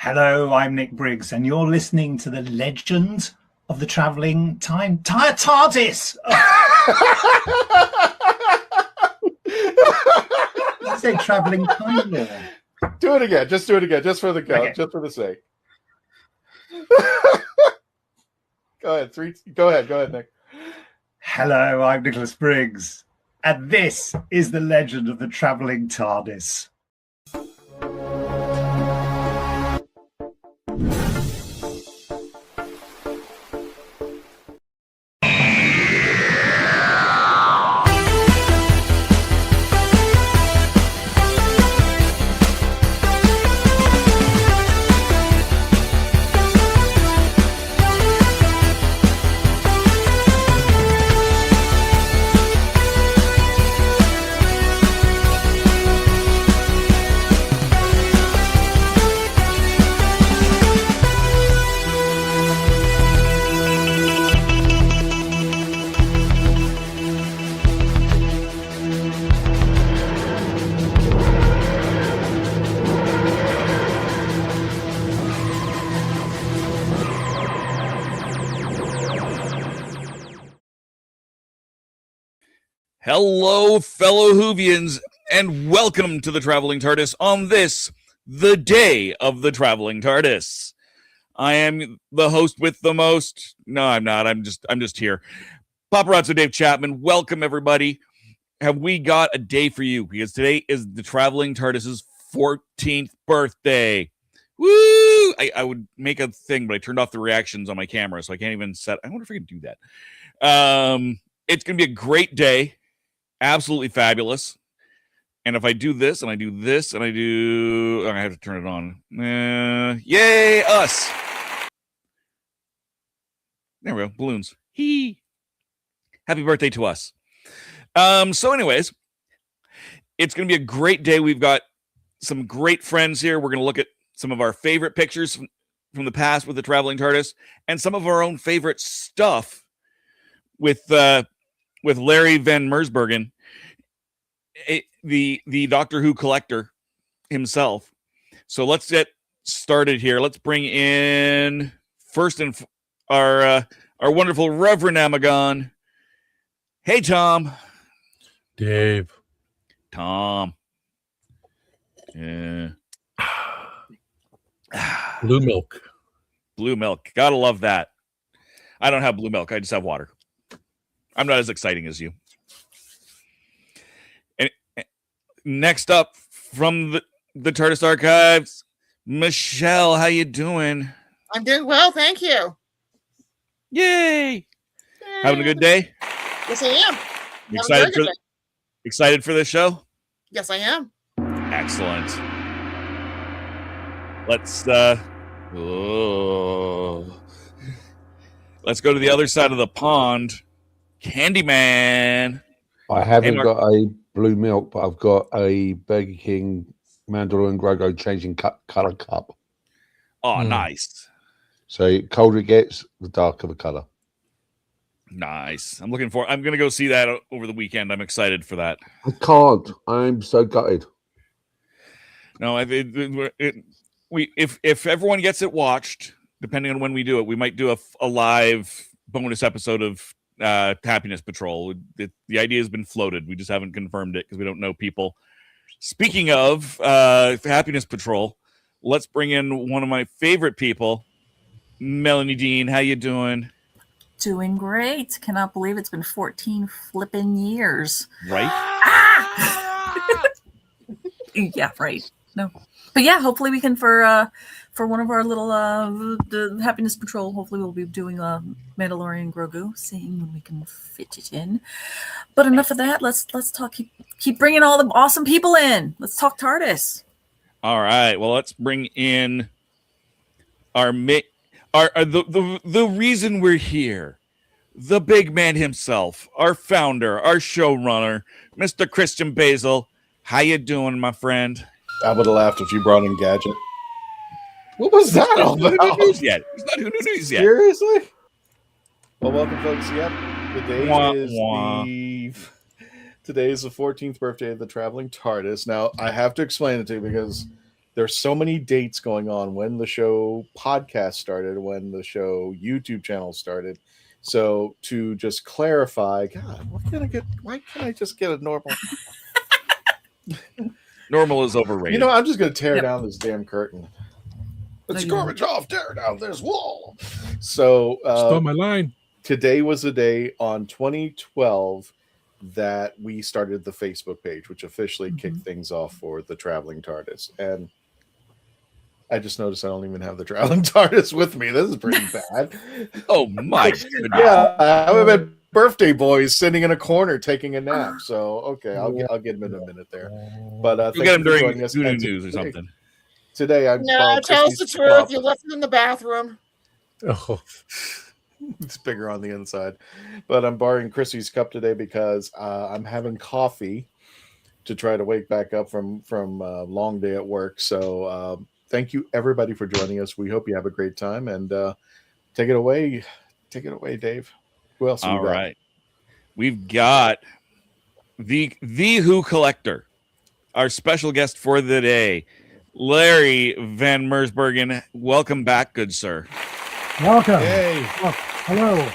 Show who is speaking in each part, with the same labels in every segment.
Speaker 1: Hello, I'm Nick Briggs, and you're listening to the legend of the travelling TARDIS. I say travelling time lord.
Speaker 2: Do it again. Just do it again. Just for the count.
Speaker 1: Okay.
Speaker 2: Just for the sake. Go ahead. Go ahead, Nick.
Speaker 1: Hello, I'm Nicholas Briggs, and this is the legend of the travelling TARDIS.
Speaker 3: Hello, fellow Whovians, and welcome to the Traveling TARDIS on this, the day of the Traveling TARDIS. I am the host with the most. No, I'm not. I'm just here. Paparazzo Dave Chapman, welcome everybody. Have we got a day for you? Because today is the Traveling TARDIS's 14th birthday. Woo! I would make a thing, but I turned off the reactions on my camera, so I can't even set. I wonder if I can do that. It's going to be a great day. Absolutely fabulous. And if I do this, and I do this, and I do... I have to turn it on. Yay, us! There we go. Balloons. Hee! Happy birthday to us. So anyways, it's going to be a great day. We've got some great friends here. We're going to look at some of our favorite pictures from the past with the Traveling TARDIS, and some of our own favorite stuff with Larry Van Mersbergen, the Doctor Who collector himself. So let's get started here. Let's bring in first our wonderful Reverend Amagon. Hey, Tom.
Speaker 4: Dave.
Speaker 3: Tom. Yeah.
Speaker 4: Blue milk.
Speaker 3: Blue milk. Gotta love that. I don't have blue milk. I just have water. I'm not as exciting as you. And next up from the TARDIS archives, Michelle, how you doing?
Speaker 5: I'm doing well, thank you.
Speaker 3: Yay! Having a good day?
Speaker 5: Yes, I am.
Speaker 3: Excited for this show?
Speaker 5: Yes, I am.
Speaker 3: Excellent. Let's go to the other side of the pond. Candyman.
Speaker 6: I haven't got a blue milk, but I've got a Burger King Mandalorian Grogu changing color cup.
Speaker 3: Oh, nice.
Speaker 6: So colder it gets, the darker the color.
Speaker 3: Nice. I'm going to go see that over the weekend. I'm excited for that.
Speaker 6: I can't. I'm so gutted.
Speaker 3: No, if everyone gets it watched, depending on when we do it, we might do a live bonus episode of Happiness Patrol. The idea has been floated. We just haven't confirmed it because we don't know people. Speaking of Happiness Patrol, let's bring in one of my favorite people, Melanie Dean. How you doing?
Speaker 7: Doing great. Cannot believe it's been 14 flipping years.
Speaker 3: Right?
Speaker 7: Yeah, right. No. But yeah, hopefully we can for one of our little the Happiness Patrol, hopefully we'll be doing a Mandalorian Grogu, seeing when we can fit it in. But enough of that. Let's talk. Keep bringing all the awesome people in. Let's talk TARDIS.
Speaker 3: All right. Well, let's bring in the reason we're here. The big man himself, our founder, our showrunner, Mr. Christian Basil. How you doing, my friend?
Speaker 2: I would have laughed if you brought in Gadget. What was that all about?
Speaker 3: He's not Who News yet.
Speaker 2: Seriously? Well, welcome, folks. Yep. Today is the 14th birthday of the Traveling TARDIS. Now, I have to explain it to you because there's so many dates going on when the show podcast started, when the show YouTube channel started. So to just clarify, God, what can I get? Why can't I just get a normal?
Speaker 3: Normal is overrated.
Speaker 2: You know, I'm just going to tear down this damn curtain. It's
Speaker 7: No, you
Speaker 2: garbage off. Tear down this wall. So
Speaker 4: Stole my line.
Speaker 2: today was the day on 2012 that we started the Facebook page, which officially kicked things off for the Traveling TARDIS. And I just noticed I don't even have the Traveling TARDIS with me. This is pretty bad.
Speaker 3: Oh my goodness.
Speaker 2: Yeah, I have a birthday boys sitting in a corner taking a nap. So okay, I'll get him in a minute there. But
Speaker 3: You'll get him during Voodoo News or something.
Speaker 2: Today I'm
Speaker 5: No, tell us the truth. You left it in the bathroom.
Speaker 4: Oh,
Speaker 2: It's bigger on the inside. But I'm borrowing Chrissy's cup today because I'm having coffee to try to wake back up from a long day at work. So thank you everybody for joining us. We hope you have a great time, and take it away. Take it away, Dave. Who else?
Speaker 3: All right. We've got the Who Collector, our special guest for the day, Larry Van Mersbergen. Welcome back, good sir.
Speaker 8: Welcome.
Speaker 2: Yay.
Speaker 8: Oh, hello.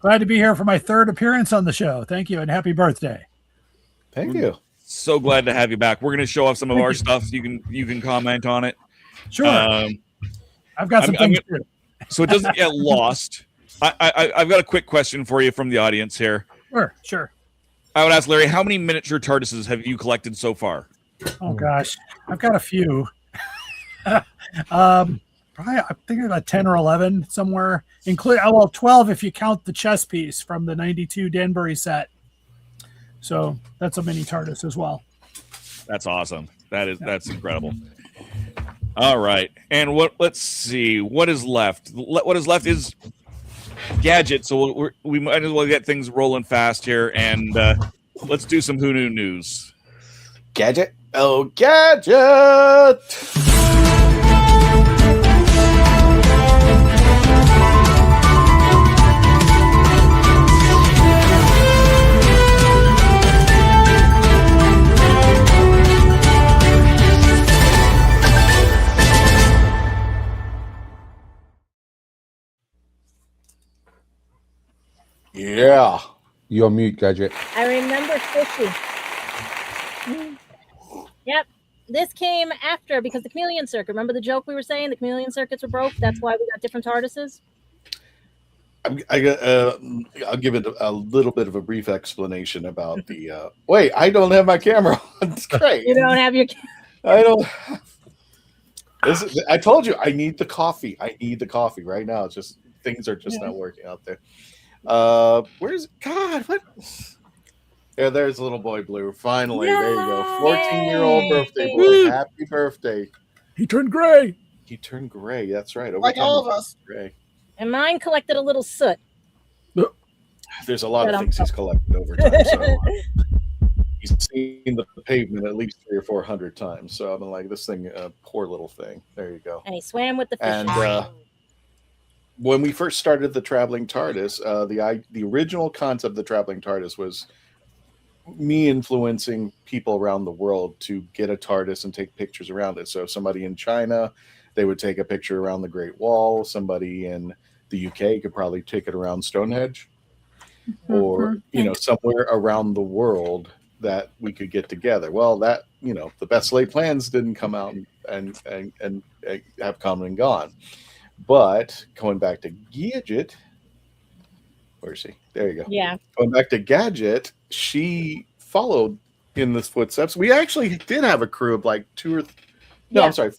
Speaker 8: Glad to be here for my third appearance on the show. Thank you and happy birthday.
Speaker 2: Thank you.
Speaker 3: So glad to have you back. We're going to show off some of
Speaker 8: Thank
Speaker 3: our
Speaker 8: you.
Speaker 3: stuff. So you can comment on it.
Speaker 8: Sure. I've got some
Speaker 3: I'm
Speaker 8: things too.
Speaker 3: So it doesn't get lost. I've got a quick question for you from the audience here.
Speaker 8: Sure.
Speaker 3: I would ask Larry, how many miniature TARDISes have you collected so far?
Speaker 8: Oh gosh, I've got a few. Probably I think about 10 or 11 somewhere. 12 if you count the chess piece from the '92 Danbury set. So that's a mini TARDIS as well.
Speaker 3: That's awesome. That's incredible. All right, and let's see what is left. What is left is Gadget. So we might as well get things rolling fast here, and let's do some Who Knew news.
Speaker 2: Gadget. Oh, Gadget. Yeah.
Speaker 6: You're on mute, Gadget.
Speaker 9: I remember Fishy. Yep. This came after because the chameleon circuit. Remember the joke we were saying? The chameleon circuits were broke. That's why we got different TARDISes.
Speaker 2: I'll give it a little bit of a brief explanation about the. Wait, I don't have my camera on. It's great.
Speaker 9: You don't have your.
Speaker 2: I don't. I told you I need the coffee. I need the coffee right now. It's just things are just not working out there. Where's God? What? Yeah, there's little boy Blue. Finally, there you go. 14-year-old birthday boy. Happy birthday.
Speaker 4: he turned gray.
Speaker 2: He turned gray. That's right.
Speaker 5: Like all of us.
Speaker 2: Gray.
Speaker 9: And mine collected a little soot.
Speaker 2: There's a lot of things he's collected over time. So he's seen the pavement at least 300 or 400 times. So I'm like, this thing, poor little thing. There you go.
Speaker 9: And he swam with the fish.
Speaker 2: And when we first started the Traveling TARDIS, the original concept of the Traveling TARDIS was me influencing people around the world to get a TARDIS and take pictures around it. So somebody in China, they would take a picture around the Great Wall. Somebody in the UK could probably take it around Stonehenge, or somewhere around the world that we could get together. Well, that the best laid plans didn't come out and have come and gone. But going back to Gadget, where is he? There you go.
Speaker 9: Yeah.
Speaker 2: Going back to Gadget, she followed in the footsteps. We actually did have a crew of like 4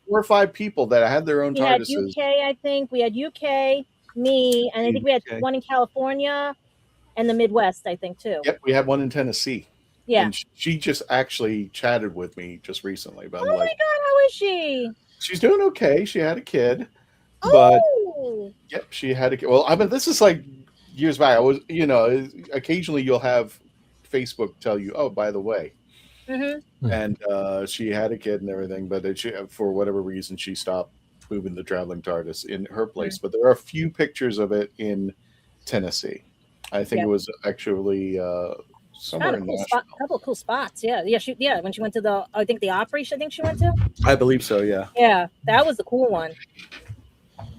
Speaker 2: or 5 people that had their own
Speaker 9: We had
Speaker 2: TARDISes.
Speaker 9: UK, I think. We had UK, me, and I think we had one in California and the Midwest, I think, too.
Speaker 2: Yep, we had one in Tennessee.
Speaker 9: Yeah.
Speaker 2: And she just actually chatted with me just recently. But
Speaker 9: Oh my God, how is she?
Speaker 2: she's doing okay. She had a kid. But
Speaker 9: Oh.
Speaker 2: yep, she had a kid. Well, I mean, this is like years back. I was, occasionally you'll have Facebook tell you, oh, by the way.
Speaker 9: Mm-hmm.
Speaker 2: And she had a kid and everything, but for whatever reason, she stopped moving the Traveling TARDIS in her place. But there are a few pictures of it in Tennessee. I think it was actually somewhere in Nashville.
Speaker 9: Couple of cool spots. Yeah. When she went to I think the Opry. I think she went to.
Speaker 2: I believe so. Yeah.
Speaker 9: Yeah, that was the cool one.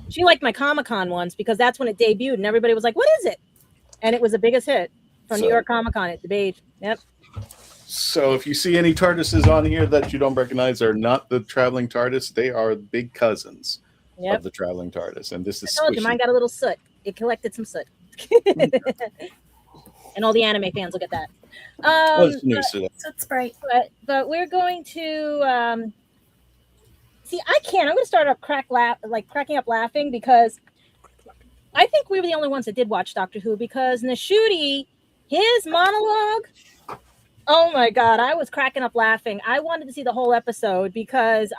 Speaker 9: She liked my Comic-Con once because that's when it debuted, and everybody was like, "What is it?" And it was the biggest hit from New York Comic-Con at the Beige. Yep.
Speaker 2: So if you see any TARDISes on here that you don't recognize, are not the traveling TARDIS. They are big cousins of the traveling TARDIS, and this is.
Speaker 9: I told you, mine got a little soot. It collected some soot. And all the anime fans look at that.
Speaker 7: Soot's bright.
Speaker 9: But we're going to see. I can't. I'm going to start up cracking up laughing because I think we were the only ones that did watch Doctor Who because Nashuti, his monologue. Oh my God, I was cracking up laughing. I wanted to see the whole episode because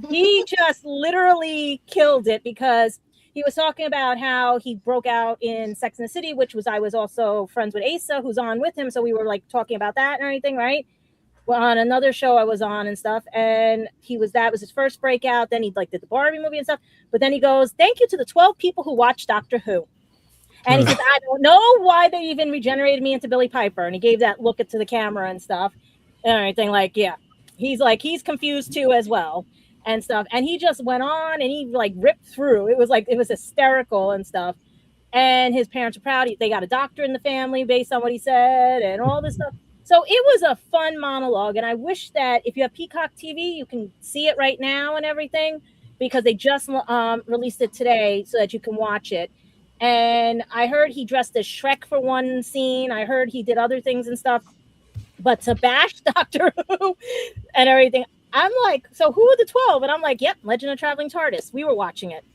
Speaker 9: he just literally killed it because he was talking about how he broke out in Sex and the City, I was also friends with Asa, who's on with him. So we were like talking about that and everything, right? Well, on another show I was on and stuff. And that was his first breakout. Then he did the Barbie movie and stuff. But then he goes, thank you to the 12 people who watched Doctor Who. And he says, I don't know why they even regenerated me into Billy Piper. And he gave that look to the camera and stuff and everything. He's confused too as well. And stuff, and he just went on and he ripped through. It was hysterical and stuff. And his parents are proud. They got a doctor in the family based on what he said and all this stuff. So it was a fun monologue. And I wish that if you have Peacock TV, you can see it right now and everything because they just released it today so that you can watch it. And I heard he dressed as Shrek for one scene. I heard he did other things and stuff. But to bash Doctor Who and everything. I'm like, so who are the 12? And I'm like, yep, Legend of Traveling TARDIS. We were watching it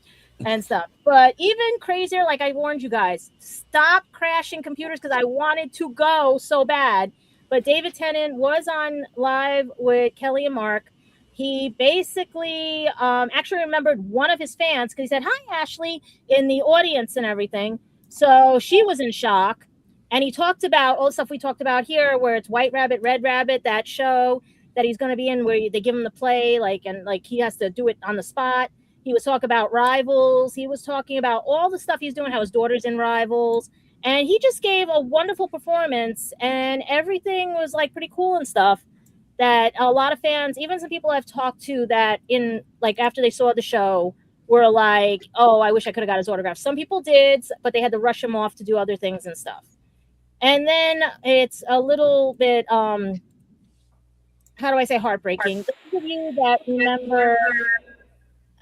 Speaker 9: and stuff. But even crazier, like I warned you guys, stop crashing computers because I wanted to go so bad. But David Tennant was on live with Kelly and Mark. He basically actually remembered one of his fans because he said, hi, Ashley, in the audience and everything. So she was in shock. And he talked about all the stuff we talked about here, where it's White Rabbit, Red Rabbit, that show that he's going to be in where they give him the play, and he has to do it on the spot. He was talking about Rivals. He was talking about all the stuff he's doing, how his daughter's in Rivals. And he just gave a wonderful performance and everything was pretty cool and stuff that a lot of fans, even some people I've talked to that after they saw the show were like, oh, I wish I could have got his autograph. Some people did, but they had to rush him off to do other things and stuff. And then it's a little bit, how do I say heartbreaking? Those of you that remember,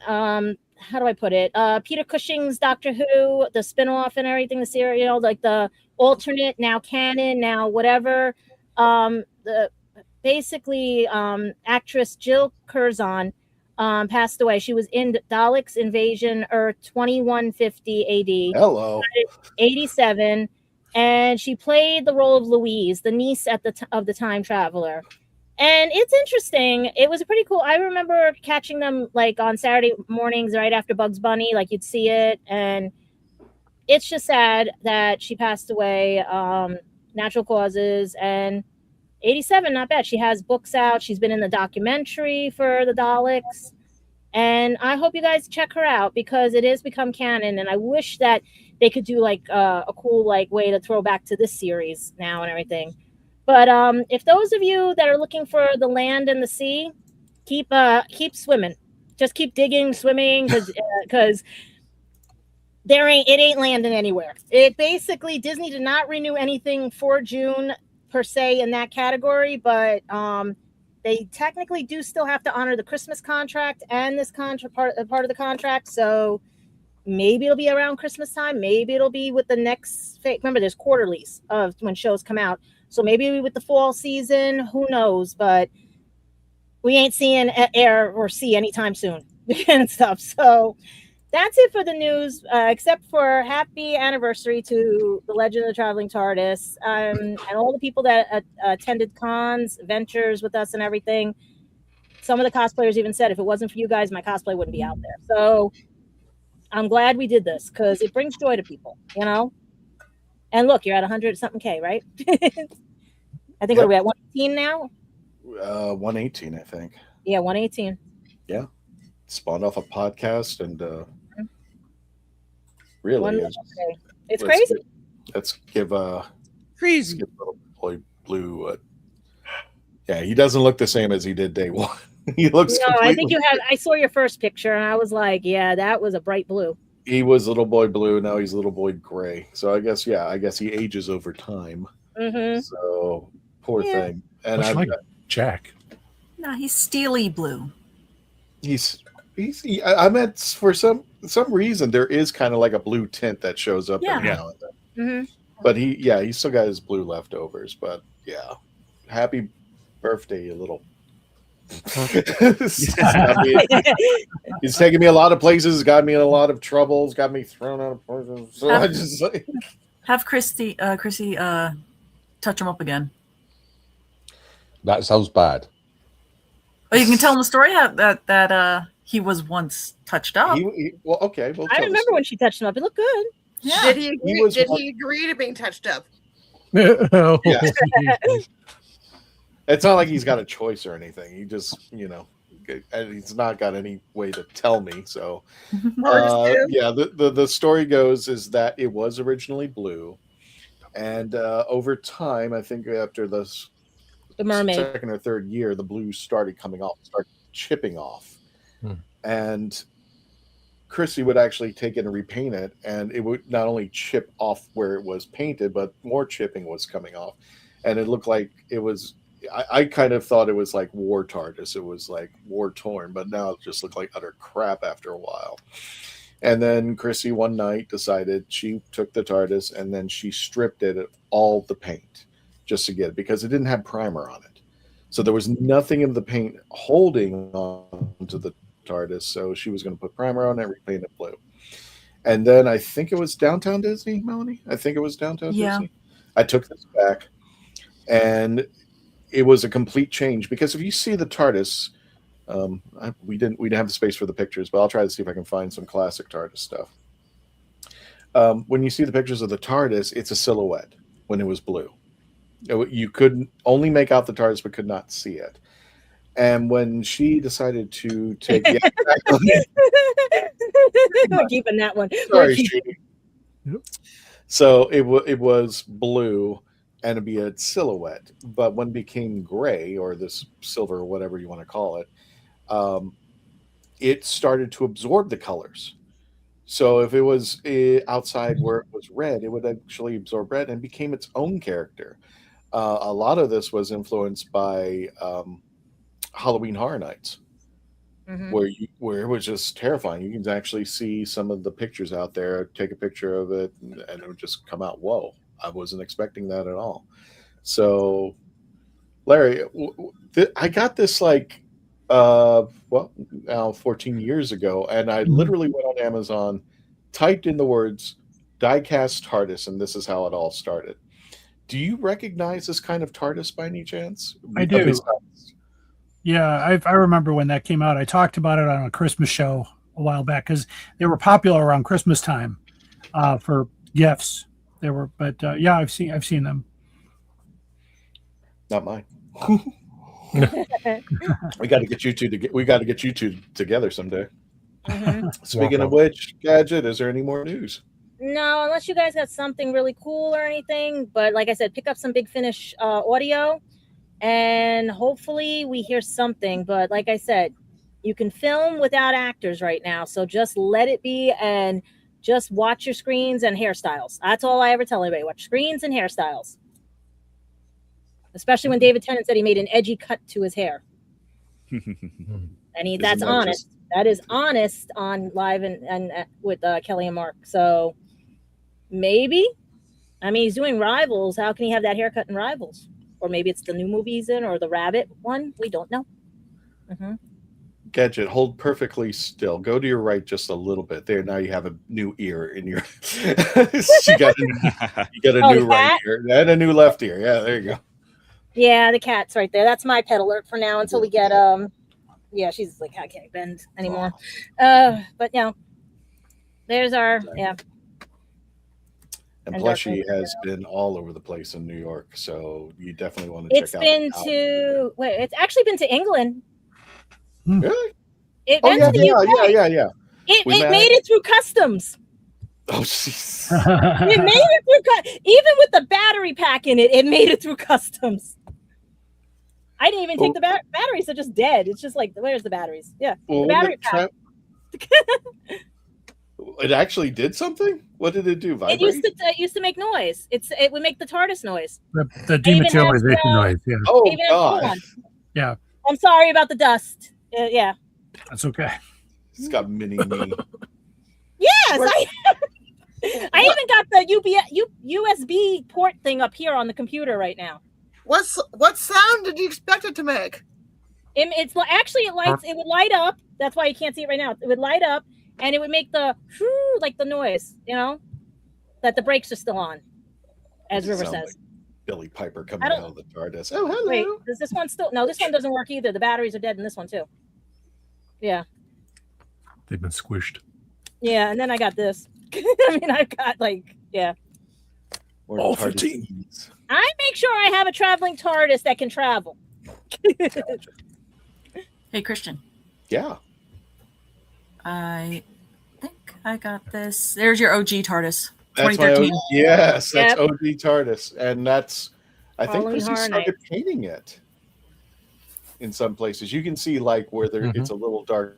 Speaker 9: how do I put it? Peter Cushing's Doctor Who, the spinoff and everything, the serial, the alternate, now canon, now whatever. Actress Jill Curzon passed away. She was in Daleks Invasion Earth 2150 AD.
Speaker 2: Hello.
Speaker 9: 87. And she played the role of Louise, the niece of the time traveler. And it's interesting. It was pretty cool. I remember catching them on Saturday mornings right after Bugs Bunny, you'd see it. And it's just sad that she passed away, natural causes. And 87, not bad. She has books out. She's been in the documentary for the Daleks. And I hope you guys check her out because it has become canon. And I wish that they could do a cool way to throw back to this series now and everything. But if those of you that are looking for the land and the sea, keep swimming. Just keep digging, swimming, because it ain't landing anywhere. It basically, Disney did not renew anything for June per se in that category, but they technically do still have to honor the Christmas contract and this part of the contract. So maybe it'll be around Christmas time. Maybe it'll be with the next. Remember, there's quarterlies of when shows come out. So maybe with the fall season, who knows? But we ain't seeing air or see anytime soon and stuff. So that's it for the news, except for happy anniversary to the Legend of the Traveling TARDIS and all the people that attended cons, ventures with us and everything. Some of the cosplayers even said, if it wasn't for you guys, my cosplay wouldn't be out there. So I'm glad we did this because it brings joy to people, And look, you're at 100-something K, right? I think, What are we at, 118 now?
Speaker 2: 118, I think.
Speaker 9: Yeah, 118.
Speaker 2: Yeah. Spawned off a podcast and really.
Speaker 9: It's crazy.
Speaker 2: Let's give
Speaker 3: Crazy.
Speaker 2: Skip little boy blue. Yeah, he doesn't look the same as he did day one. He looks
Speaker 9: No, I think
Speaker 2: completely.
Speaker 9: you had. I saw your first picture, and I was like, "Yeah, that was a bright blue."
Speaker 2: He was little boy blue. Now he's little boy gray. So I guess he ages over time.
Speaker 9: Mm-hmm.
Speaker 2: So poor
Speaker 9: Yeah.
Speaker 2: thing. And
Speaker 4: Much like Jack.
Speaker 7: No, he's steely blue.
Speaker 2: I meant for some reason there is kind of like a blue tint that shows up every
Speaker 3: Yeah.
Speaker 2: now and then.
Speaker 9: Mm-hmm.
Speaker 2: But he's still got his blue leftovers. But yeah, happy birthday, you little. He's taken me a lot of places, got me in a lot of troubles, got me thrown out of places. So I just like,
Speaker 7: Have Chrissy touch him up again.
Speaker 6: That sounds bad.
Speaker 7: Oh, you can tell him the story that he was once touched up.
Speaker 2: well, okay. Well,
Speaker 9: I remember when she touched him up. It looked good.
Speaker 7: Yeah.
Speaker 5: Did he agree?
Speaker 2: was
Speaker 5: Did
Speaker 2: one-
Speaker 5: he agree to being touched up?
Speaker 4: Oh,
Speaker 2: Yeah. It's not like he's got a choice or anything. He just, he's not got any way to tell me. So, yeah, the story goes is that it was originally blue, and over time, I think after the
Speaker 9: mermaid.
Speaker 2: second or third year, the blue started coming off, started chipping off, and Chrissy would actually take it and repaint it, and it would not only chip off where it was painted, but more chipping was coming off, and it looked like it was. I kind of thought it was like war TARDIS. It was like war torn, but now it just looked like utter crap after a while. And then Chrissy one night decided she took the TARDIS and then she stripped it of all the paint just to get it because it didn't have primer on it. So there was nothing in the paint holding on to the TARDIS. So she was going to put primer on it, repaint it blue. And then I think it was Downtown Disney, Melanie. I think it was Downtown Disney. I took this back and it was a complete change because if you see the TARDIS, we didn't have the space for the pictures, but I'll try to see if I can find some classic TARDIS stuff. When you see the pictures of the TARDIS, it's a silhouette when it was blue. You could only make out the TARDIS, but could not see it. And when she decided to take,
Speaker 9: I'm keeping that one.
Speaker 2: sorry, Shooty. So it was blue. And it'd be a silhouette, but when it became gray or this silver or whatever you want to call it, it started to absorb the colors. So if it was outside where it was red, it would actually absorb red and became its own character. A lot of this was influenced by Halloween Horror Nights, where it was just terrifying. You can actually see some of the pictures out there. Take a picture of it, and it would just come out. Whoa. I wasn't expecting that at all. So, Larry, I got this now 14 years ago, and I literally went on Amazon, typed in the words diecast TARDIS, and this is how it all started. Do you recognize this kind of TARDIS by any chance?
Speaker 8: I do. Yeah, I remember when that came out. I talked about it on a Christmas show a while back because they were popular around Christmas time for gifts. They were, but yeah, I've seen them.
Speaker 2: Not mine. We got to get you two together someday. Speaking of which, Gadget, is there any more news?
Speaker 9: No, unless you guys got something really cool or anything. But like I said, pick up some Big Finish audio, and hopefully we hear something. But like I said, you can film without actors right now, so just let it be and. Just watch your screens and hairstyles. That's all I ever tell anybody. Watch screens and hairstyles. Especially when David Tennant said he made an edgy cut to his hair. That's honest. That is honest on live and with Kelly and Mark. So maybe. I mean, he's doing Rivals. How can he have that haircut in Rivals? Or maybe it's the new movie he's in or the Rabbit one. We don't know.
Speaker 2: Gadget, hold perfectly still. Go to your right just a little bit. There, now you have a new ear in your. You got a new right ear and a new left ear. Yeah, there you go.
Speaker 9: Yeah, the cat's right there. That's my pet alert for now until we get Yeah, she's like I can't bend anymore. But yeah, there's our
Speaker 2: And plus, she has been all over the place in New York, so you definitely want to check out.
Speaker 9: It's actually been to England.
Speaker 2: Really?
Speaker 9: It went to the UK.
Speaker 2: Yeah.
Speaker 9: It made it through customs.
Speaker 2: Oh, jeez.
Speaker 9: It made it through, even with the battery pack in it, it made it through customs. I didn't even take the batteries; are just dead. It's just like, where's the batteries? Yeah,
Speaker 2: Well,
Speaker 9: the battery pack.
Speaker 2: It actually did something. What did it do?
Speaker 9: It
Speaker 2: Vibrate?
Speaker 9: used to make noise. It would make the TARDIS noise.
Speaker 8: The dematerialization noise. Yeah.
Speaker 2: Oh
Speaker 9: Even has
Speaker 2: God!
Speaker 9: on.
Speaker 8: Yeah.
Speaker 9: I'm sorry about the dust. Yeah.
Speaker 8: That's okay.
Speaker 2: It's got mini me.
Speaker 9: Yes, I even got the USB port thing up here on the computer right now.
Speaker 5: What sound did you expect it to make?
Speaker 9: It's actually it would light up. That's why you can't see it right now. It would light up and it would make the like the noise, that the brakes are still on, as River says.
Speaker 2: Like Billy Piper coming out of the TARDIS. Oh, hello.
Speaker 9: Wait, does this one still? No, this one doesn't work either. The batteries are dead in this one too. Yeah.
Speaker 4: They've been squished.
Speaker 9: Yeah, and then I got this. I mean, I've got
Speaker 2: All 15.
Speaker 9: I make sure I have a traveling TARDIS that can travel.
Speaker 7: Hey, Christian.
Speaker 2: Yeah.
Speaker 7: I think I got this. There's your OG TARDIS.
Speaker 2: That's
Speaker 7: 2013.
Speaker 2: Yes, that's
Speaker 9: Yep.
Speaker 2: OG TARDIS. And that's, I think
Speaker 9: Halloween
Speaker 2: Chrissy
Speaker 9: Horror
Speaker 2: started painting it in some places. You can see where it's a little darker.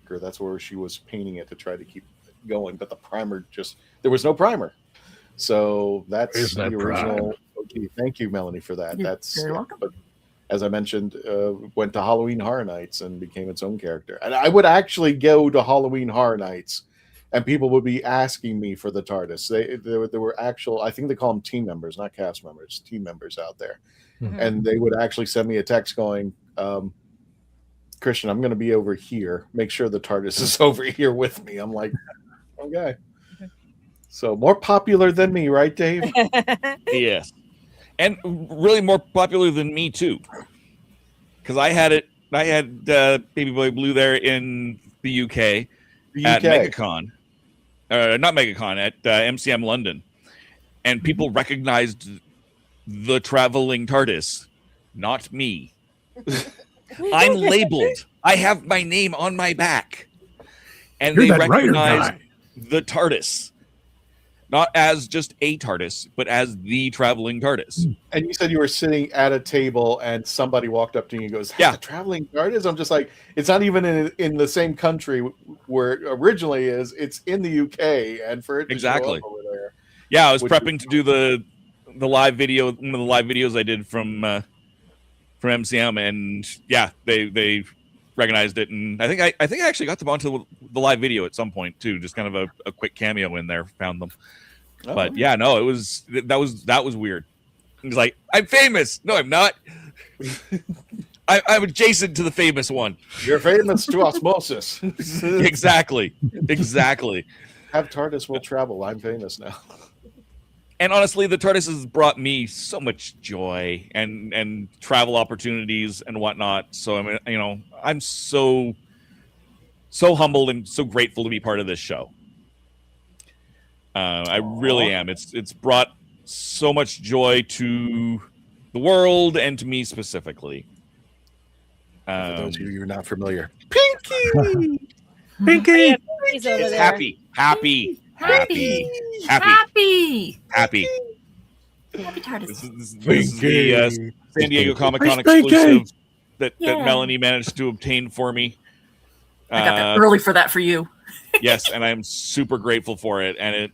Speaker 2: That's where she was painting it to try to keep it going. But the primer there was no primer. So that's the original OG. Thank you, Melanie, for that.
Speaker 7: You're
Speaker 2: That's
Speaker 7: very welcome.
Speaker 2: But as I mentioned, went to Halloween Horror Nights and became its own character. And I would actually go to Halloween Horror Nights and people would be asking me for the TARDIS. There were actual, I think they call them team members, not cast members, team members out there.
Speaker 4: Mhm.
Speaker 2: And they would actually send me a text going, Christian, I'm going to be over here. Make sure the TARDIS is over here with me. I'm like, okay. So more popular than me, right, Dave?
Speaker 3: Yes. And really more popular than me, too. Because I had Baby Boy Blue there in the UK, at MegaCon. Not MegaCon, at MCM London. And people recognized the traveling TARDIS, not me. I'm labeled. I have my name on my back. And
Speaker 4: You're
Speaker 3: they
Speaker 4: that writer
Speaker 3: recognize
Speaker 4: guy.
Speaker 3: the TARDIS. Not as just a TARDIS, but as the traveling TARDIS.
Speaker 2: And you said you were sitting at a table and somebody walked up to you and goes,
Speaker 3: Yeah,
Speaker 2: the traveling TARDIS? I'm just like, it's not even in the same country where it originally is. It's in the UK. And for it to show up over there.
Speaker 3: Yeah, I was prepping to do the live video, one of the live videos I did from MCM, and yeah, they recognized it, and I think I actually got them onto the live video at some point too, just kind of a quick cameo in there, found them.
Speaker 2: Oh.
Speaker 3: But yeah, no, that was weird. It was like, I'm famous. No, I'm not. I'm adjacent to the famous one.
Speaker 2: You're famous to osmosis.
Speaker 3: Exactly.
Speaker 2: Have TARDIS will travel. I'm famous now.
Speaker 3: And honestly, the TARDIS has brought me so much joy and travel opportunities and whatnot. So I mean, I'm so humbled and so grateful to be part of this show. I really am. It's brought so much joy to the world and to me specifically.
Speaker 2: For those of you who are not familiar,
Speaker 8: Pinky.
Speaker 9: He's over there.
Speaker 3: Happy.
Speaker 7: Happy TARDIS.
Speaker 3: This is the San Diego Comic-Con
Speaker 4: Pinky.
Speaker 3: exclusive that
Speaker 7: Yeah.
Speaker 3: Melanie managed to obtain for me.
Speaker 7: I got that early for that for you.
Speaker 3: Yes, and I'm super grateful for it. And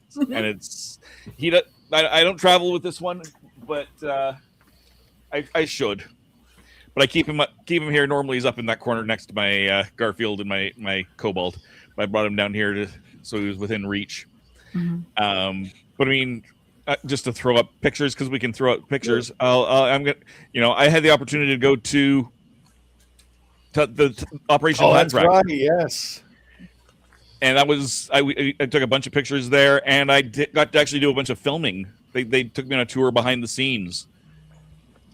Speaker 3: I don't travel with this one, but I should. But I keep him here. Normally he's up in that corner next to my Garfield and my Cobalt. I brought him down here so he was within reach.
Speaker 7: Mm-hmm.
Speaker 3: But I mean, just to throw up pictures, because we can throw up pictures. I'm gonna, I had the opportunity to go to the Operation
Speaker 2: that's
Speaker 3: Flat Track.
Speaker 2: right. Yes.
Speaker 3: And that was I took a bunch of pictures there, and I got to actually do a bunch of filming. They took me on a tour behind the scenes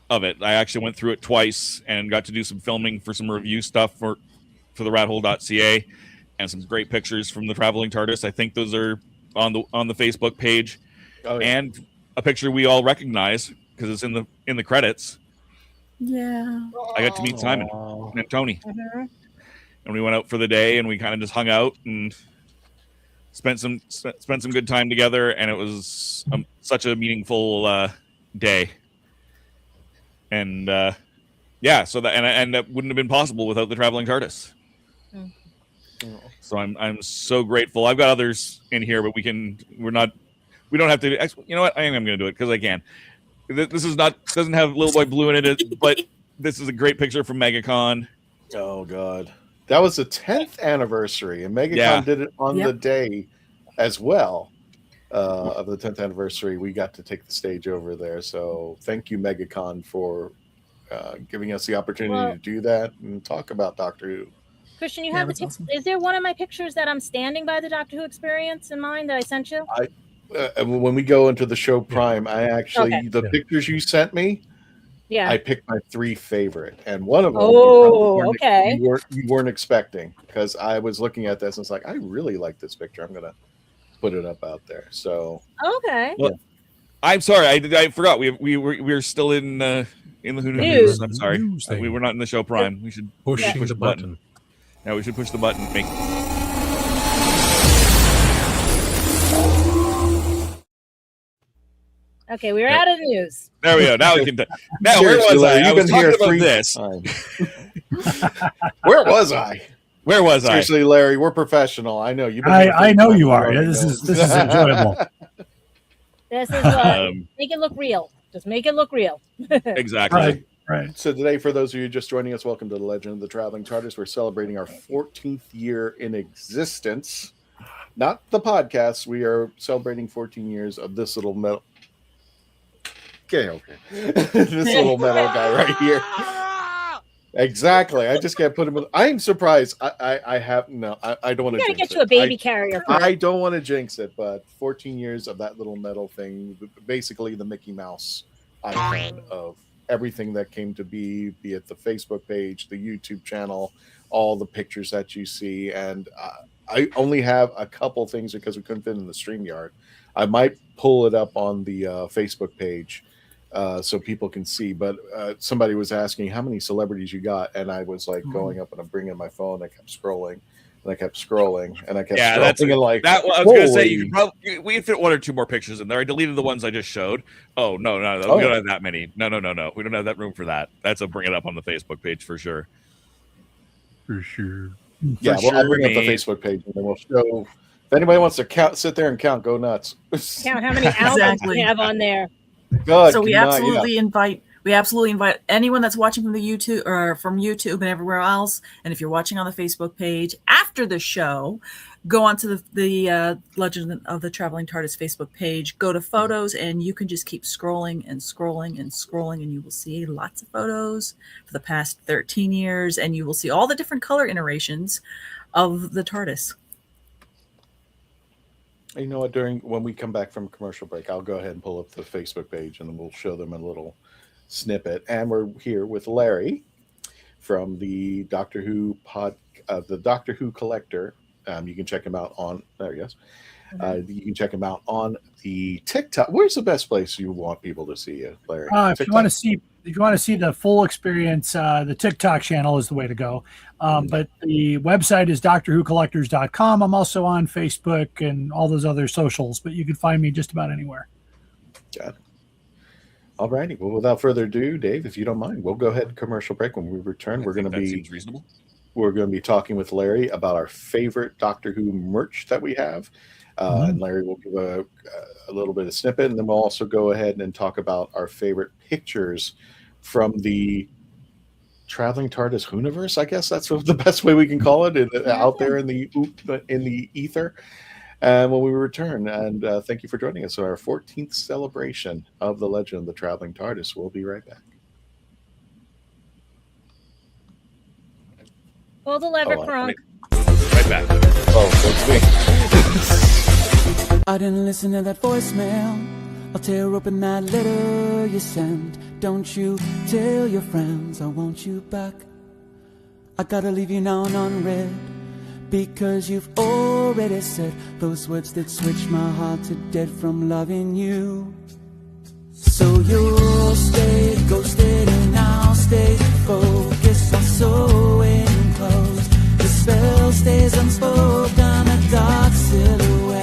Speaker 3: of it. I actually went through it twice and got to do some filming for some review stuff for the rathole.ca, and some great pictures from the traveling TARDIS. I think those are on the Facebook page, and a picture we all recognize because it's in the credits.
Speaker 7: Yeah.
Speaker 3: I got to meet Simon and Tony.
Speaker 9: Mhm.
Speaker 3: And we went out for the day and we kind of just hung out and spent some good time together, and it was such a meaningful day. And so that wouldn't have been possible without the traveling TARDIS. So I'm so grateful. I've got others in here, but we don't have to. You know what? I am going to do it because I can. This doesn't have Little Boy Blue in it, but this is a great picture from MegaCon.
Speaker 2: Oh God, that was the 10th anniversary, and MegaCon did it on the day as well of the 10th anniversary. We got to take the stage over there, so thank you, MegaCon, for giving us the opportunity to do that and talk about Doctor Who.
Speaker 9: Christian, you have the awesome. Is there one of my pictures that I'm standing by the Doctor Who experience in mind that I sent you?
Speaker 2: When we go into the show Prime, I actually the pictures you sent me. Yeah, I picked my 3 favorite, and one of them. You weren't expecting, because I was looking at this and it's like, I really like this picture. I'm gonna put it up out there. So
Speaker 3: well, I'm sorry, I forgot we're still in the Who News. I'm sorry, we were not in the show Prime. We should push the button. Yeah, we should push the button.
Speaker 9: Okay, we're out of the news.
Speaker 3: There we go. Now we can. Now where was I? I was talking about this.
Speaker 2: Where was I?
Speaker 3: Where was I?
Speaker 2: Seriously, Larry, we're professional. I know you.
Speaker 8: I know you are. This is enjoyable.
Speaker 9: This is make it look real. Just make it look real.
Speaker 3: Exactly.
Speaker 8: Right.
Speaker 2: So today, for those of you just joining us, welcome to the Legend of the Traveling TARDIS. We're celebrating our 14th year in existence. Not the podcast. We are celebrating 14 years of this little metal. Okay. This little metal guy right here. Exactly. I just can't put him in. I am surprised. I don't want to jinx
Speaker 9: get you a baby carrier.
Speaker 2: I don't want to jinx it, but 14 years of that little metal thing, basically the Mickey Mouse icon of everything that came to be it the Facebook page, the YouTube channel, all the pictures that you see. And I only have a couple things because we couldn't fit in the StreamYard. I might pull it up on the Facebook page so people can see. But somebody was asking how many celebrities you got, and I was like going up and I'm bringing my phone. I kept scrolling. And I kept scrolling, and I kept scrolling. And like
Speaker 3: that. I was going to say you could probably we could fit 1 or 2 more pictures in there. I deleted the ones I just showed. Oh no, we don't have that many. No, we don't have that room for that. That's a bring it up on the Facebook page for sure.
Speaker 4: For sure.
Speaker 2: Yeah, I'll bring up the Facebook page, and then we'll show. If anybody wants to sit there and count, go nuts.
Speaker 9: Count how many albums we have on there.
Speaker 2: God,
Speaker 7: so we absolutely invite anyone that's watching from the YouTube or from YouTube and everywhere else. And if you're watching on the Facebook page after the show, go onto the Legend of the Traveling TARDIS Facebook page, go to photos, and you can just keep scrolling and scrolling and scrolling, and you will see lots of photos for the past 13 years, and you will see all the different color iterations of the TARDIS.
Speaker 2: You know what? When we come back from commercial break, I'll go ahead and pull up the Facebook page, and then we'll show them a little snippet. And we're here with Larry from the Doctor Who the Doctor Who Collector. You can check him out on there. Yes, you can check him out on the TikTok. Where's the best place you want people to see you, Larry?
Speaker 8: If you want to see the full experience, the TikTok channel is the way to go. But the website is DoctorWhoCollectors.com. I'm also on Facebook and all those other socials, but you can find me just about anywhere.
Speaker 2: Got it. All righty. Well, without further ado, Dave, if you don't mind, we'll go ahead and commercial break. When we return, we're going to be
Speaker 3: seems reasonable.
Speaker 2: We're going to be talking with Larry about our favorite Doctor Who merch that we have. And Larry will give a little bit of snippet, and then we'll also go ahead and talk about our favorite pictures from the Traveling TARDIS Whoniverse. I guess that's the best way we can call it, out there in the ether. And when we return, and thank you for joining us on our 14th celebration of the Legend of the Traveling TARDIS. We'll be right back.
Speaker 9: Pull the lever, Kronk.
Speaker 3: Right back.
Speaker 2: Oh, that's me.
Speaker 10: I didn't listen to that voicemail. I'll tear open that letter you sent. Don't you tell your friends I want you back. I gotta leave you now unread, because you've already said those words that switch my heart to dead from loving you. So you'll stay ghosted and I'll stay focused on sewing clothes. The spell stays unspoken, a dark silhouette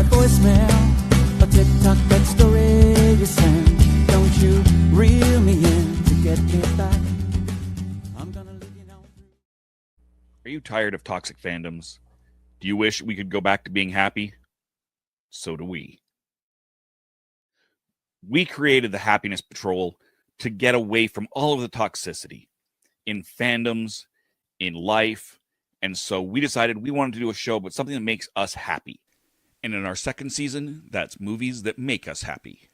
Speaker 10: voicemail, a TikTok that story you send. Don't you reel me in to get me back. I'm gonna leave you now.
Speaker 3: Are you tired of toxic fandoms? Do you wish we could go back to being happy? So do we. We created the Happiness Patrol to get away from all of the toxicity in fandoms, in life, and so we decided we wanted to do a show about something that makes us happy. And in our second season, that's movies that make us happy.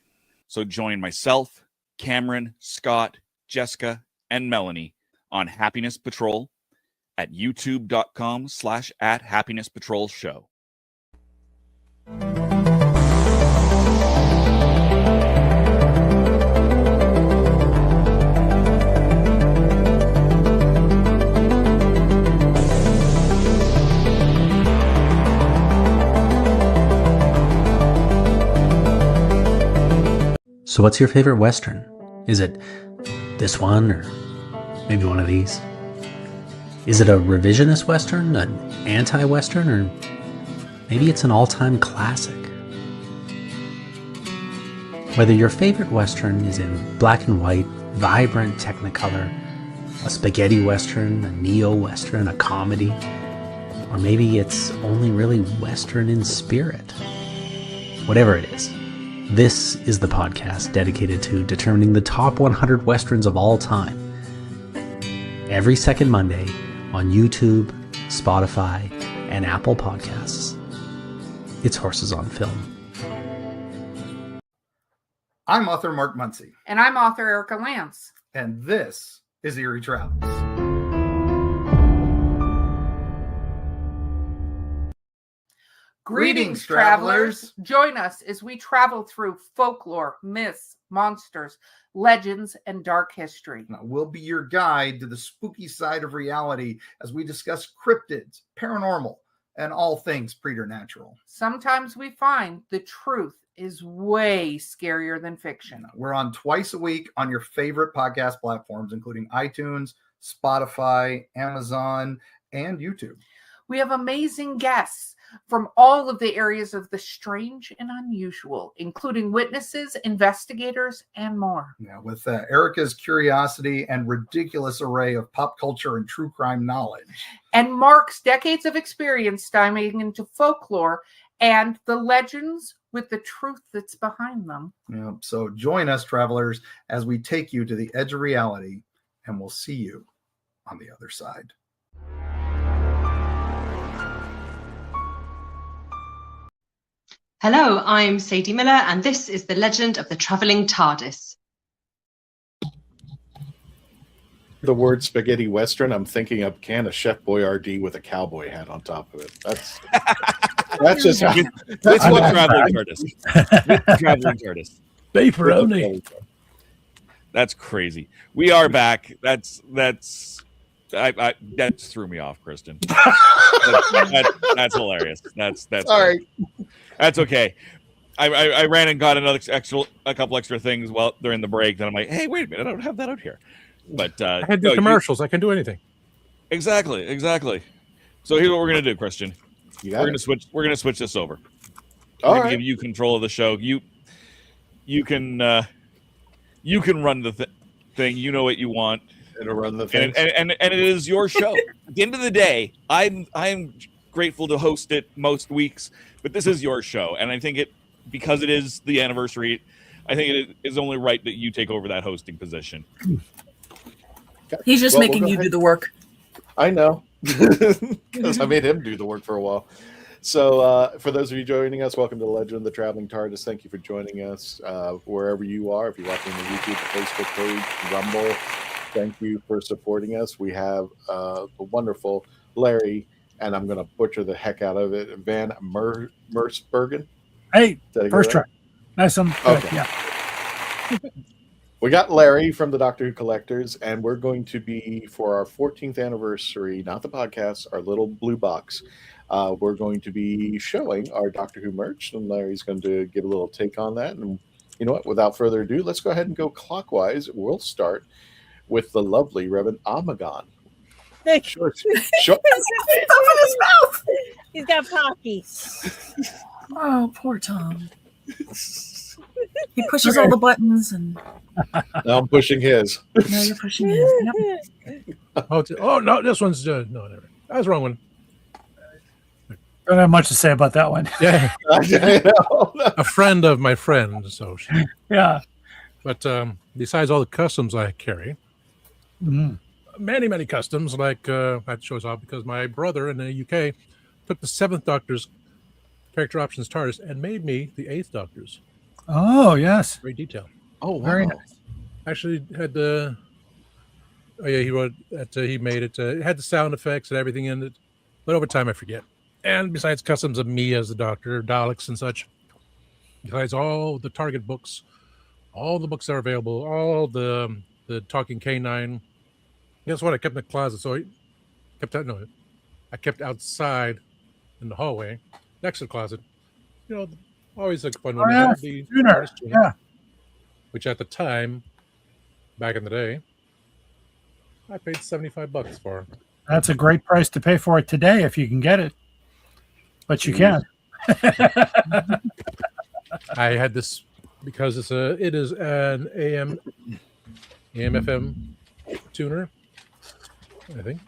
Speaker 3: So join myself, Cameron, Scott, Jessica, and Melanie on Happiness Patrol at youtube.com/@happinesspatrolshow.
Speaker 11: So what's your favorite Western? Is it this one or maybe one of these? Is it a revisionist Western, an anti-Western, or maybe it's an all-time classic? Whether your favorite Western is in black and white, vibrant Technicolor, a spaghetti Western, a neo-Western, a comedy, or maybe it's only really Western in spirit. Whatever it is, this is the podcast dedicated to determining the top 100 Westerns of all time. Every second Monday on YouTube, Spotify, and Apple Podcasts. It's Horses on Film.
Speaker 12: I'm author Mark Muncy.
Speaker 5: And I'm author Erica Lance.
Speaker 12: And this is Eerie Travels.
Speaker 5: Greetings, travelers. Join us as we travel through folklore, myths, monsters, legends, and dark history.
Speaker 12: Now, we'll be your guide to the spooky side of reality as we discuss cryptids, paranormal, and all things preternatural.
Speaker 5: Sometimes we find the truth is way scarier than fiction.
Speaker 12: We're on twice a week on your favorite podcast platforms, including iTunes, Spotify, Amazon, and YouTube.
Speaker 5: We have amazing guests from all of the areas of the strange and unusual, including witnesses, investigators, and more.
Speaker 12: Yeah, with Erica's curiosity and ridiculous array of pop culture and true crime knowledge.
Speaker 5: And Mark's decades of experience diving into folklore and the legends with the truth that's behind them.
Speaker 12: Yeah, so join us, travelers, as we take you to the edge of reality, and we'll see you on the other side.
Speaker 13: Hello, I'm Sadie Miller, and this is The Legend of the Travelling Tardis.
Speaker 2: The word spaghetti Western, I'm thinking of can of Chef Boyardee with a cowboy hat on top of it. That's just how...
Speaker 3: That's what traveling TARDIS. Traveling TARDIS.
Speaker 4: Beefaroni.
Speaker 3: That's crazy. We are back. That threw me off, Kristen. That's hilarious. That's
Speaker 2: sorry.
Speaker 3: That's okay. I ran and got a couple extra things during the break. Then I'm like, hey, wait a minute, I don't have that out here. But
Speaker 4: I had the commercials. I can do anything.
Speaker 3: Exactly. So here's what we're gonna do, Christian. We're gonna switch this over. We're gonna give you control of the show. You can run the thing. You know what you want.
Speaker 2: It'll run the thing.
Speaker 3: And it is your show. At the end of the day, I'm grateful to host it most weeks, but this is your show, and I think because it is the anniversary, I think it is only right that you take over that hosting position.
Speaker 7: He's just making you do the work.
Speaker 2: I know, because I made him do the work for a while. So for those of you joining us, welcome to the Legend of the Traveling TARDIS. Thank you for joining us wherever you are. If you're watching the YouTube, the Facebook page, Rumble, thank you for supporting us. We have the wonderful Larry, and I'm going to butcher the heck out of it, Van Mersbergen.
Speaker 8: Hey, first try. Nice one.
Speaker 2: Okay.
Speaker 8: Yeah.
Speaker 2: We got Larry from the Doctor Who Collectors, and we're going to be, for our 14th anniversary, not the podcast, our little blue box, we're going to be showing our Doctor Who merch, and Larry's going to give a little take on that. And you know what? Without further ado, let's go ahead and go clockwise. We'll start with the lovely Reverend Amagon.
Speaker 9: Sure.
Speaker 5: Open his mouth.
Speaker 9: He's got Pocky.
Speaker 7: Oh, poor Tom. He pushes all the buttons, and
Speaker 2: Now I'm pushing his.
Speaker 7: now you're pushing his. Yep.
Speaker 4: Oh no, this one's no, never. That was the wrong one.
Speaker 8: Don't have much to say about that one.
Speaker 4: Yeah, a friend of my friend. So
Speaker 8: yeah.
Speaker 4: But besides all the customs I carry, many customs, like that shows off because my brother in the UK took the 7th Doctor's character options TARDIS and made me the 8th Doctor's.
Speaker 8: Oh, yes.
Speaker 4: Great detail.
Speaker 2: Oh, wow.
Speaker 8: Very nice.
Speaker 4: Actually had the... Oh, yeah, he wrote that he made it. It had the sound effects and everything in it. But over time, I forget. And besides customs of me as the Doctor, Daleks and such, besides all the Target books, all the books that are available, all the Talking K9. Guess what? I kept in the closet. So I kept outside in the hallway next to the closet. You know, always a fun one.
Speaker 8: Yeah.
Speaker 4: The
Speaker 8: Tuner.
Speaker 4: TARDIS tuner,
Speaker 8: Yeah.
Speaker 4: which at the time, back in the day, I paid $75 for.
Speaker 8: That's a great price to pay for it today if you can get it. But you can.
Speaker 4: I had this because it is an AM FM tuner, I think.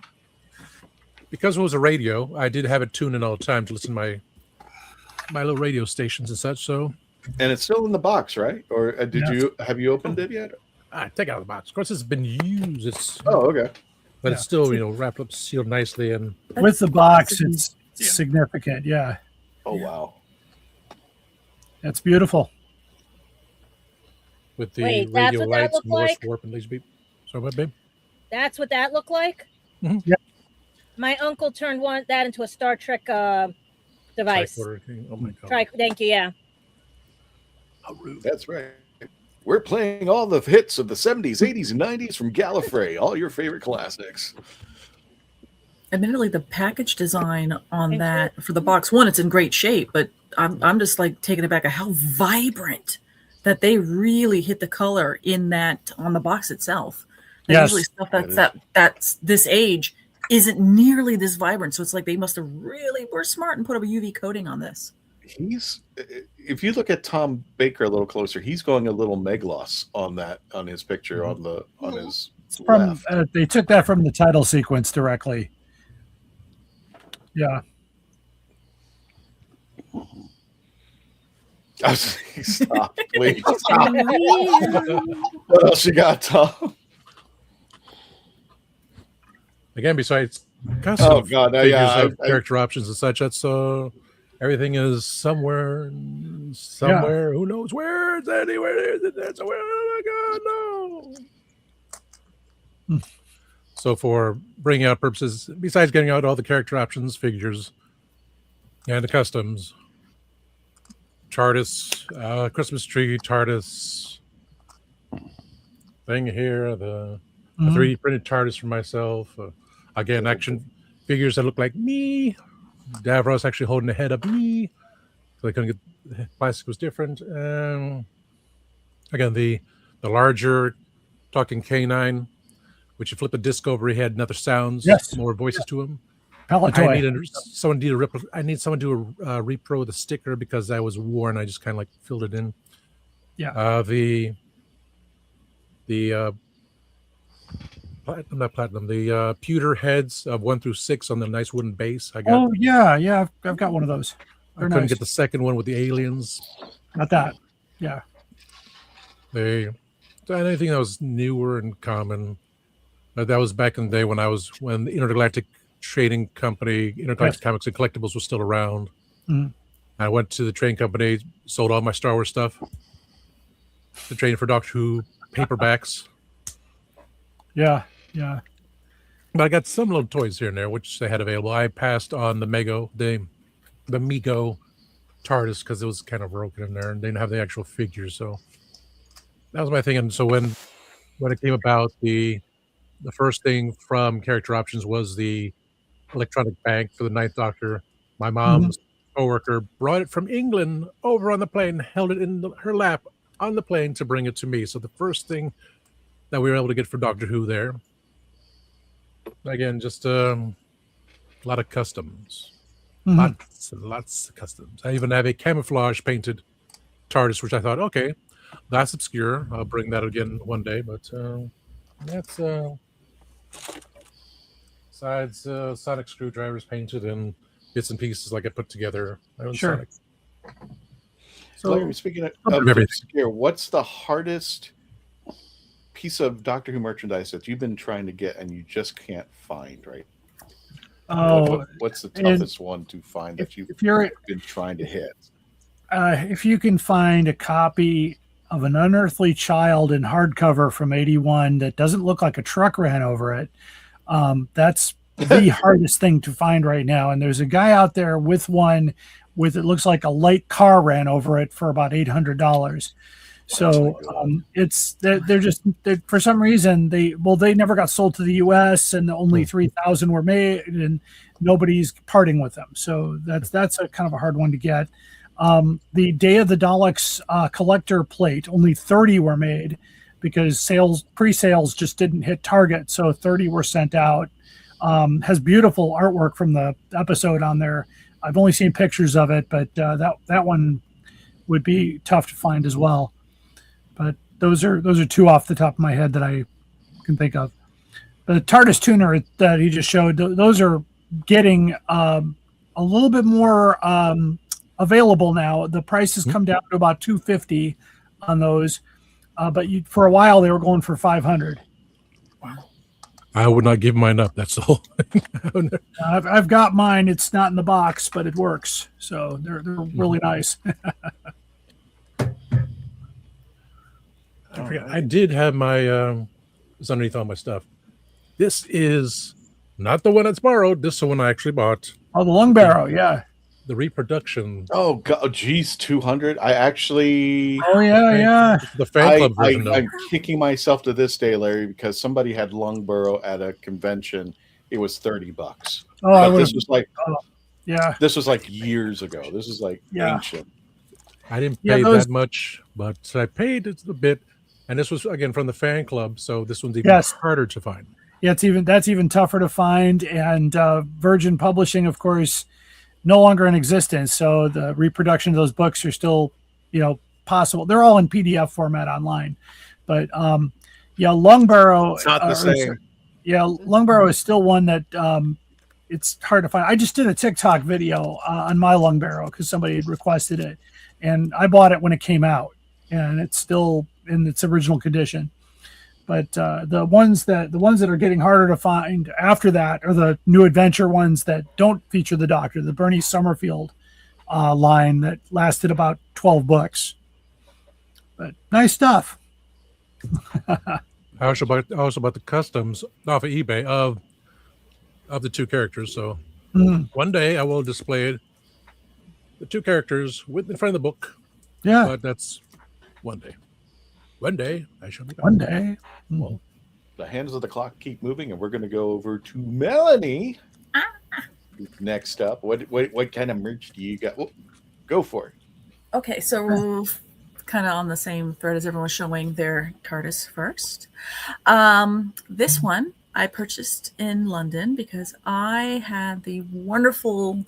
Speaker 4: Because it was a radio, I did have it tuned in all the time to listen to my little radio stations and such. So,
Speaker 2: and it's still in the box, right? Or have you opened it yet?
Speaker 4: I take it out of the box. Of course, it's been used.
Speaker 2: Okay.
Speaker 4: But it's still wrapped up, sealed nicely, and
Speaker 8: with the box, it's significant. Yeah.
Speaker 2: Oh wow.
Speaker 8: That's beautiful.
Speaker 4: With the
Speaker 9: Wait, that's
Speaker 4: radio
Speaker 9: what that
Speaker 4: lights,
Speaker 9: looked
Speaker 4: Morse
Speaker 9: like?
Speaker 4: warp, and laser beam. So what, babe?
Speaker 9: That's what that looked like.
Speaker 8: Yeah.
Speaker 9: My uncle turned that into a Star Trek device.
Speaker 4: Tricorder thing. Oh my god.
Speaker 9: Thank you. Yeah.
Speaker 2: That's right. We're playing all the hits of the 70s, 80s, and 90s from Gallifrey, all your favorite classics.
Speaker 7: Admittedly, the package design on that for the box one, it's in great shape, but I'm just like taken aback at how vibrant that they really hit the color in that on the box itself.
Speaker 8: Yes.
Speaker 7: Usually stuff that's this age isn't nearly this vibrant. So it's like they must have really were smart and put a UV coating on this.
Speaker 2: If you look at Tom Baker a little closer, he's going a little Meglos on his picture on his
Speaker 8: From they took that from the title sequence directly. Yeah.
Speaker 2: Stop, please. Stop. What else you got, Tom?
Speaker 4: Again, besides custom character options and such, that's everything is somewhere. Who knows where? It's anywhere. That's where. Oh my God, no. So for bringing out purposes, besides getting out all the character options, figures, and the customs, TARDIS, Christmas tree, TARDIS thing here, the 3D printed TARDIS for myself. Again, action figures that look like me. Davros actually holding the head of me. So they couldn't get the plastic was different. Again, the larger Talking K9, which you flip a disc over, he had another sounds, more voices to him.
Speaker 8: Palatoy.
Speaker 4: I need someone to do a repro of the sticker because that was worn. I just kind of like filled it in.
Speaker 8: Yeah.
Speaker 4: The pewter heads of 1 through 6 on the nice wooden base. I got.
Speaker 8: Oh yeah, I've got one of those.
Speaker 4: I couldn't get the second one with the aliens.
Speaker 8: Not that. Yeah.
Speaker 4: Anything that was newer and common. That was back in the day when the Intergalactic Trading Company, Intergalactic Comics and Collectibles was still around.
Speaker 8: Mm-hmm.
Speaker 4: I went to the trading company, sold all my Star Wars stuff. The trading for Doctor Who paperbacks.
Speaker 8: Yeah.
Speaker 4: But I got some little toys here and there, which they had available. I passed on the Mego TARDIS because it was kind of broken in there and they didn't have the actual figures. So that was my thing. And so when it came about, the first thing from character options was the electronic bank for the 9th Doctor. My mom's coworker brought it from England over on the plane, held it in her lap on the plane to bring it to me. So the first thing that we were able to get for Doctor Who there. Again, just a lot of customs. Lots and lots of customs. I even have a camouflage painted TARDIS, which I thought, okay, that's obscure. I'll bring that again one day. But that's besides sonic screwdrivers painted and bits and pieces like I put together. I own
Speaker 8: Sure.
Speaker 4: Sonic.
Speaker 2: So, Larry, speaking of obscure, what's the hardest piece of Doctor Who merchandise that you've been trying to get and you just can't find, right? What's the toughest one to find that you've been trying to hit?
Speaker 8: If you can find a copy of An Unearthly Child in hardcover from '81 that doesn't look like a truck ran over it, that's the hardest thing to find right now. And there's a guy out there with one with it looks like a light car ran over it for about $800. So they're for some reason they never got sold to the U.S. and only 3,000 were made and nobody's parting with them. So that's a kind of a hard one to get. The Day of the Daleks collector plate, only 30 were made because pre-sales just didn't hit target. So 30 were sent out. Has beautiful artwork from the episode on there. I've only seen pictures of it, but that one would be tough to find as well. But those are two off the top of my head that I can think of. The TARDIS tuner that he just showed, those are getting a little bit more available now. The price has come down to about $250 on those, but for a while they were going for $500.
Speaker 4: Wow! I would not give mine up. That's all.
Speaker 8: I've got mine. It's not in the box, but it works. So they're really nice.
Speaker 4: I forgot. I did have my it's underneath all my stuff. This is not the one that's borrowed. This is the one I actually bought.
Speaker 8: Oh, the Lung Barrow, yeah.
Speaker 4: The reproduction.
Speaker 2: Oh God, geez, 200. I actually.
Speaker 8: Oh yeah.
Speaker 4: The fan club version.
Speaker 2: I'm kicking myself to this day, Larry, because somebody had Lungbarrow at a convention. It was $30.
Speaker 8: Oh,
Speaker 2: this was like,
Speaker 8: yeah.
Speaker 2: This was like years ago. This is like ancient.
Speaker 4: I didn't pay that much, but I paid a bit. And this was again from the fan club, so this one's even harder to find.
Speaker 8: Yeah, that's even tougher to find. And Virgin Publishing, of course, no longer in existence. So the reproduction of those books are still, possible. They're all in PDF format online. But Lungbarrow.
Speaker 2: It's not the same.
Speaker 8: Lungbarrow is still one that it's hard to find. I just did a TikTok video on my Lungbarrow because somebody had requested it, and I bought it when it came out, and it's still in its original condition. But the ones that are getting harder to find after that are the new adventure ones that don't feature the Doctor, the Bernie Summerfield line that lasted about 12 books. But nice stuff.
Speaker 4: I also bought the customs off of eBay of the two characters. So one day I will display the two characters in front of the book.
Speaker 8: Yeah,
Speaker 4: but that's one day. One day I shall be back.
Speaker 8: One day.
Speaker 2: Well, the hands of the clock keep moving, and we're going to go over to Melanie. Next up, what kind of merch do you got? Oh, go for it.
Speaker 7: Okay, so kind of on the same thread as everyone showing their TARDIS first. This one I purchased in London because I had the wonderful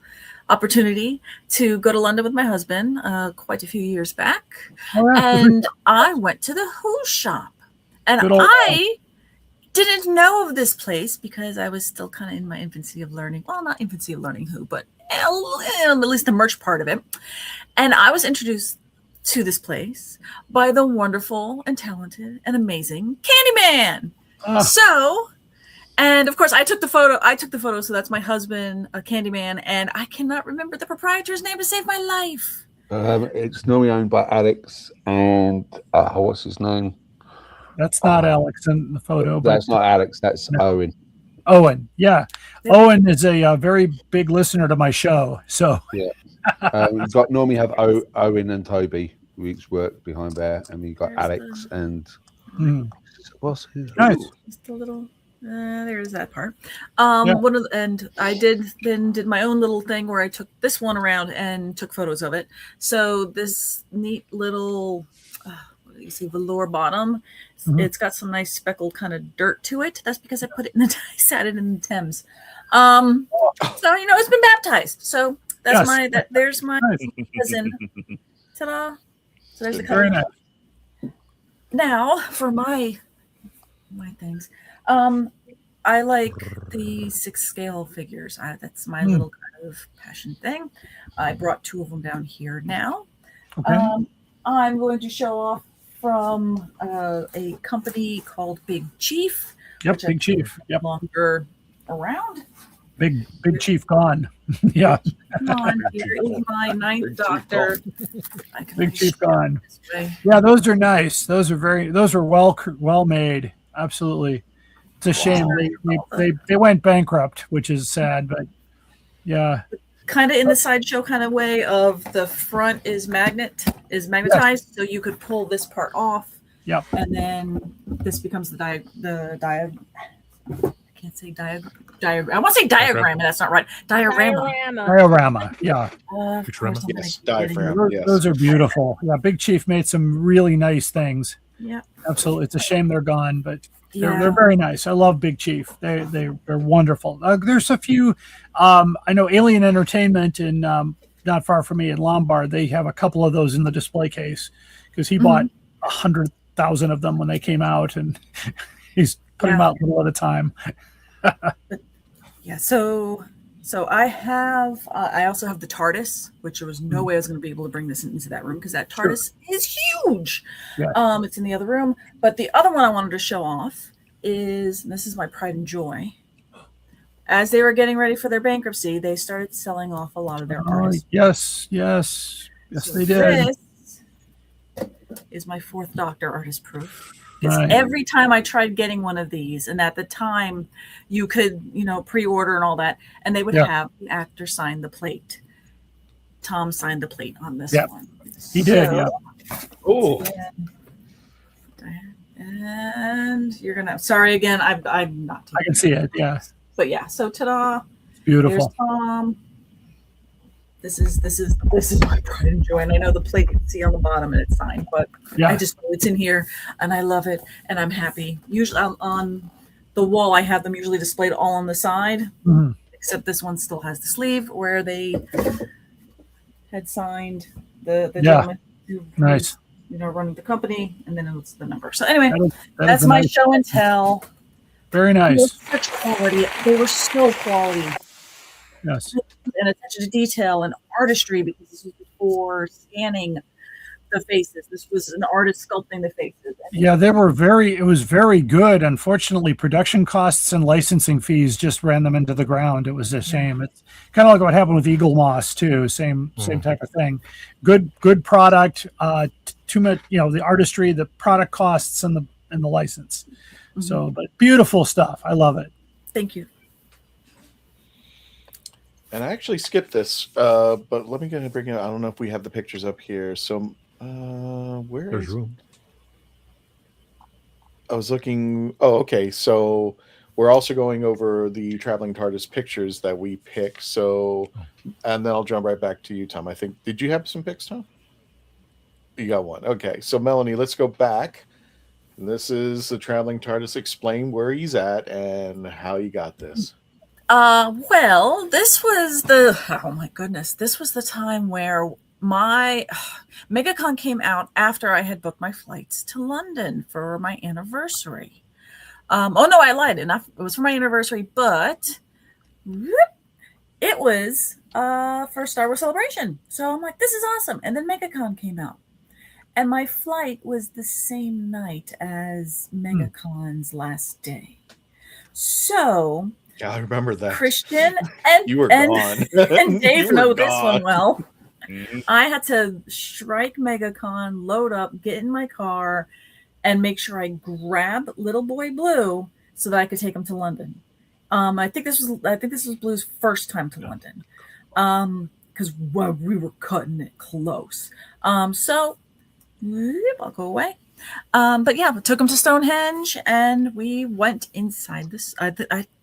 Speaker 7: opportunity to go to London with my husband quite a few years back. And I went to the Who shop. And I didn't know of this place because I was still kind of in my infancy of learning. Well, not infancy of learning Who, but at least the merch part of it. And I was introduced to this place by the wonderful and talented and amazing Candyman. And of course, I took the photo. So that's my husband, Candyman, and I cannot remember the proprietor's name to save my life.
Speaker 6: It's normally owned by Alex and what's his name?
Speaker 8: That's not Alex in the photo.
Speaker 6: That's not Alex. That's Owen.
Speaker 8: Owen, yeah. Owen is a very big listener to my show. So
Speaker 6: yeah, we've got normally have Owen and Toby, which work behind there, and we got Alex and what's his
Speaker 8: nice.
Speaker 7: Just a little. There's that part. And I did my own little thing where I took this one around and took photos of it. So this neat little, what do you see, velour bottom. It's got some nice speckled kind of dirt to it. That's because I put it I sat it in the Thames. So it's been baptized. So That's
Speaker 8: Yes.
Speaker 7: my. There's my
Speaker 8: Nice.
Speaker 7: cousin. Ta-da! So there's the
Speaker 8: Very
Speaker 7: cousin.
Speaker 8: nice.
Speaker 7: Now for my things. I like the 6 scale figures. That's my little kind of passion thing. I brought 2 of them down here now.
Speaker 8: Okay.
Speaker 7: I'm going to show off from a company called Big Chief.
Speaker 8: Yep,
Speaker 7: which I
Speaker 8: Big Chief. Yep.
Speaker 7: Longer around.
Speaker 8: Big Chief gone. Yeah.
Speaker 7: Come on, here is my ninth doctor.
Speaker 8: Big Chief gone. Yeah, those are nice. Those are well made. Absolutely. It's a shame they went bankrupt, which is sad, but yeah.
Speaker 7: Kind of in the sideshow kind of way of the front is magnetized, so you could pull this part off.
Speaker 8: Yep.
Speaker 7: And then this becomes I can't say diagram. I want to say diagram, and that's not right.
Speaker 8: Diorama. Yeah.
Speaker 2: Yes, diaphragm. Yes.
Speaker 8: Those are beautiful. Yeah, Big Chief made some really nice things.
Speaker 7: Yeah.
Speaker 8: Absolutely. It's a shame they're gone, but
Speaker 7: Yeah.
Speaker 8: they're very nice. I love Big Chief. They're wonderful. There's a few. I know Alien Entertainment in not far from me in Lombard. They have a couple of those in the display case because he bought 100,000 of them when they came out, and he's putting them out a little at a time.
Speaker 7: Yeah. So I have. I also have the Tardis, which there was no way I was going to be able to bring this into that room because that Tardis is huge.
Speaker 8: Yeah.
Speaker 7: It's in the other room, but the other one I wanted to show off is, and this is my pride and joy. As they were getting ready for their bankruptcy, they started selling off a lot of their artists.
Speaker 8: Yes,
Speaker 7: So
Speaker 8: they did.
Speaker 7: This is my 4th Doctor artist proof. Because
Speaker 8: Right.
Speaker 7: every time I tried getting one of these, and at the time you could, pre-order and all that, and they would have the actor sign the plate. Tom signed the plate on this one.
Speaker 8: He did, yeah.
Speaker 2: Oh.
Speaker 7: And you're gonna. Sorry again. I'm not.
Speaker 8: I can see it. Yeah.
Speaker 7: But yeah. So ta-da!
Speaker 8: It's beautiful.
Speaker 7: There's Tom. This is my pride and joy, and I know the plate you can see on the bottom and it's signed, but I just know it's in here and I love it and I'm happy. Usually on the wall I have them usually displayed all on the side, except this one still has the sleeve where they had signed the gentleman who
Speaker 8: nice.
Speaker 7: Running the company, and then it's the number. So anyway,
Speaker 8: that is
Speaker 7: my
Speaker 8: nice.
Speaker 7: show and tell.
Speaker 8: Very
Speaker 7: They were
Speaker 8: nice.
Speaker 7: such quality. They were so quality.
Speaker 8: Yes.
Speaker 7: And attention to detail and artistry, because this was before scanning the faces. This was an artist sculpting the faces.
Speaker 8: Yeah, it was very good. Unfortunately, production costs and licensing fees just ran them into the ground. It was a shame. It's kind of like what happened with Eagle Moss too. Same type of thing. Good product. Too much, the artistry, the product costs, and the license. So, but beautiful stuff. I love it.
Speaker 7: Thank you.
Speaker 2: And I actually skipped this, but let me bring it. I don't know if we have the pictures up here. So, where
Speaker 14: There's
Speaker 2: is
Speaker 14: room.
Speaker 2: I was looking. Oh, okay. So we're also going over the traveling TARDIS pictures that we pick. So, and then I'll jump right back to you, Tom. I think. Did you have some picks, Tom? You got one. Okay. So Melanie, let's go back. This is the traveling TARDIS. Explain where he's at and how you got this.
Speaker 7: Well, this was oh my goodness, this was the time where my MegaCon came out after I had booked my flights to London for my anniversary. Oh no, I lied. It was for my anniversary, but it was for Star Wars Celebration. So I'm like, this is awesome. And then MegaCon came out. And my flight was the same night as MegaCon's last day. So
Speaker 2: Yeah, I remember that.
Speaker 7: Christian and
Speaker 2: you were gone.
Speaker 7: and Dave
Speaker 2: You were
Speaker 7: know this
Speaker 2: gone.
Speaker 7: one well. I had to strike MegaCon, load up, get in my car, and make sure I grab Little Boy Blue so that I could take him to London. I think this was Blue's first time to London, because we were cutting it close. So I'll go away. But yeah, we took him to Stonehenge, and we went inside this. I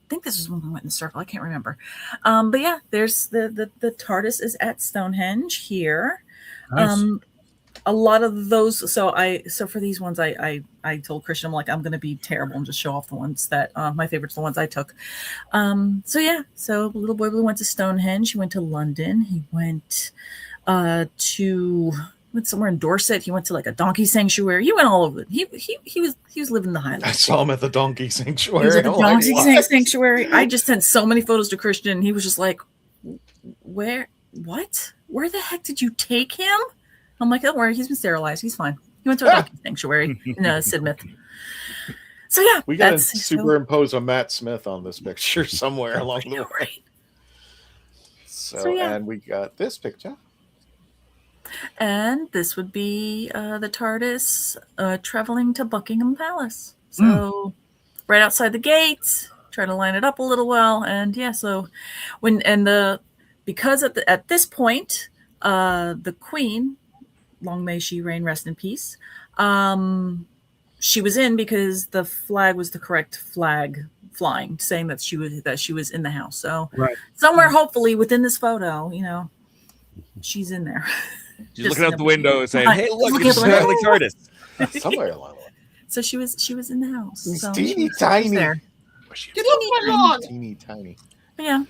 Speaker 7: think this was when we went in the circle. I can't remember. But yeah, there's the TARDIS is at Stonehenge here.
Speaker 8: Nice.
Speaker 7: A lot of those. So for these ones, I I told Christian, I'm like, I'm going to be terrible and just show off the ones that my favorites, the ones I took. So Little Boy Blue went to Stonehenge. He went to London. He went went somewhere in Dorset. He went to like a donkey sanctuary. He went all over. He was living the highlights.
Speaker 2: I saw him at the donkey sanctuary.
Speaker 7: He was at the donkey
Speaker 2: What?
Speaker 7: sanctuary. I just sent so many photos to Christian. He was just like, where the heck did you take him? I'm like, don't worry, he's been sterilized. He's fine. He went to a donkey sanctuary in Sidmouth. So yeah,
Speaker 2: we got to superimpose a Matt Smith on this picture somewhere along the way.
Speaker 7: Right.
Speaker 2: So yeah. And we got this picture.
Speaker 7: And this would be the TARDIS traveling to Buckingham Palace. So right outside the gates, try to line it up a little well. And yeah, so because at this point, the Queen, long may she reign, rest in peace, she was in because the flag was the correct flag flying, saying that she was in the house. So somewhere, hopefully within this photo, she's in there.
Speaker 3: She's looking out the window and saying, "Hey, look, it's traveling TARDIS."
Speaker 2: Somewhere along the way.
Speaker 7: So she was in the house.
Speaker 2: It's
Speaker 7: so
Speaker 2: teeny tiny.
Speaker 7: There.
Speaker 2: Teeny tiny.
Speaker 7: But yeah.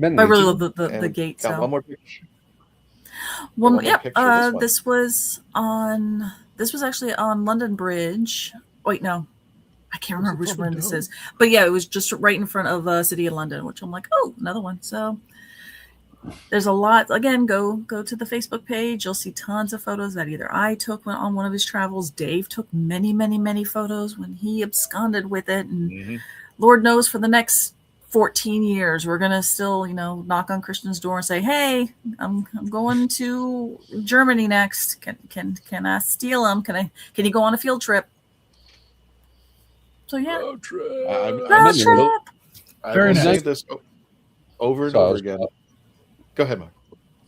Speaker 7: I really love the gate.
Speaker 2: Got
Speaker 7: so.
Speaker 2: one more picture.
Speaker 7: This was actually on London Bridge. Wait, no. I can't remember which one this is. But yeah, it was just right in front of City of London, which I'm like, oh, another one. So there's a lot. Again, go to the Facebook page. You'll see tons of photos that either I took on one of his travels. Dave took many, many, many photos when he absconded with it. And Lord knows for the next 14 years, we're going to still, knock on Christian's door and say, hey, I'm going to Germany next. Can I steal him? Can you go on a field trip? So yeah.
Speaker 2: Road trip.
Speaker 8: Very nice.
Speaker 2: Say this over and over again. Go ahead, Mark.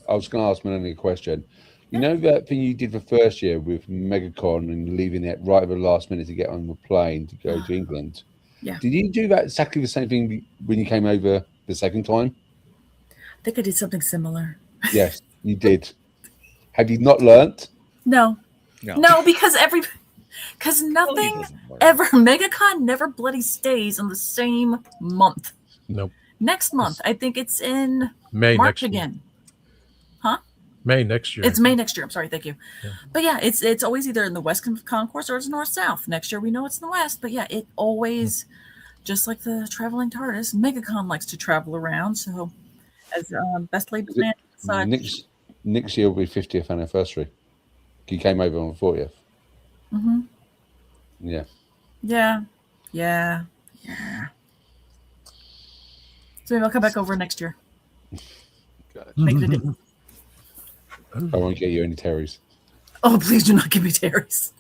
Speaker 6: I was going to ask Melanie a question. You know that thing you did the first year with MegaCon and leaving it right at the last minute to get on the plane to go to England?
Speaker 7: Yeah.
Speaker 6: Did you do that exactly the same thing when you came over the second time?
Speaker 7: I think I did something similar.
Speaker 6: Yes, you did. Have you not learnt?
Speaker 7: No, because nothing ever, MegaCon never bloody stays on the same month.
Speaker 4: Nope.
Speaker 7: Next month, I think it's in
Speaker 4: May
Speaker 7: March
Speaker 4: next
Speaker 7: again. Huh?
Speaker 4: May next year.
Speaker 7: It's May next year. I'm sorry. Thank you. Yeah. But yeah, it's always either in the West Concourse or it's North-South. Next year, we know it's in the West. But yeah, it always, just like the traveling TARDIS, MegaCon likes to travel around. So as best laid plan.
Speaker 6: Next year will be 50th anniversary. You came over on the 40th.
Speaker 7: Mm-hmm.
Speaker 6: Yeah.
Speaker 7: Yeah. So maybe I'll come back over next year.
Speaker 2: Got it.
Speaker 7: Make it a date.
Speaker 6: I won't get you any Terrys.
Speaker 7: Oh, please do not give me Terrys.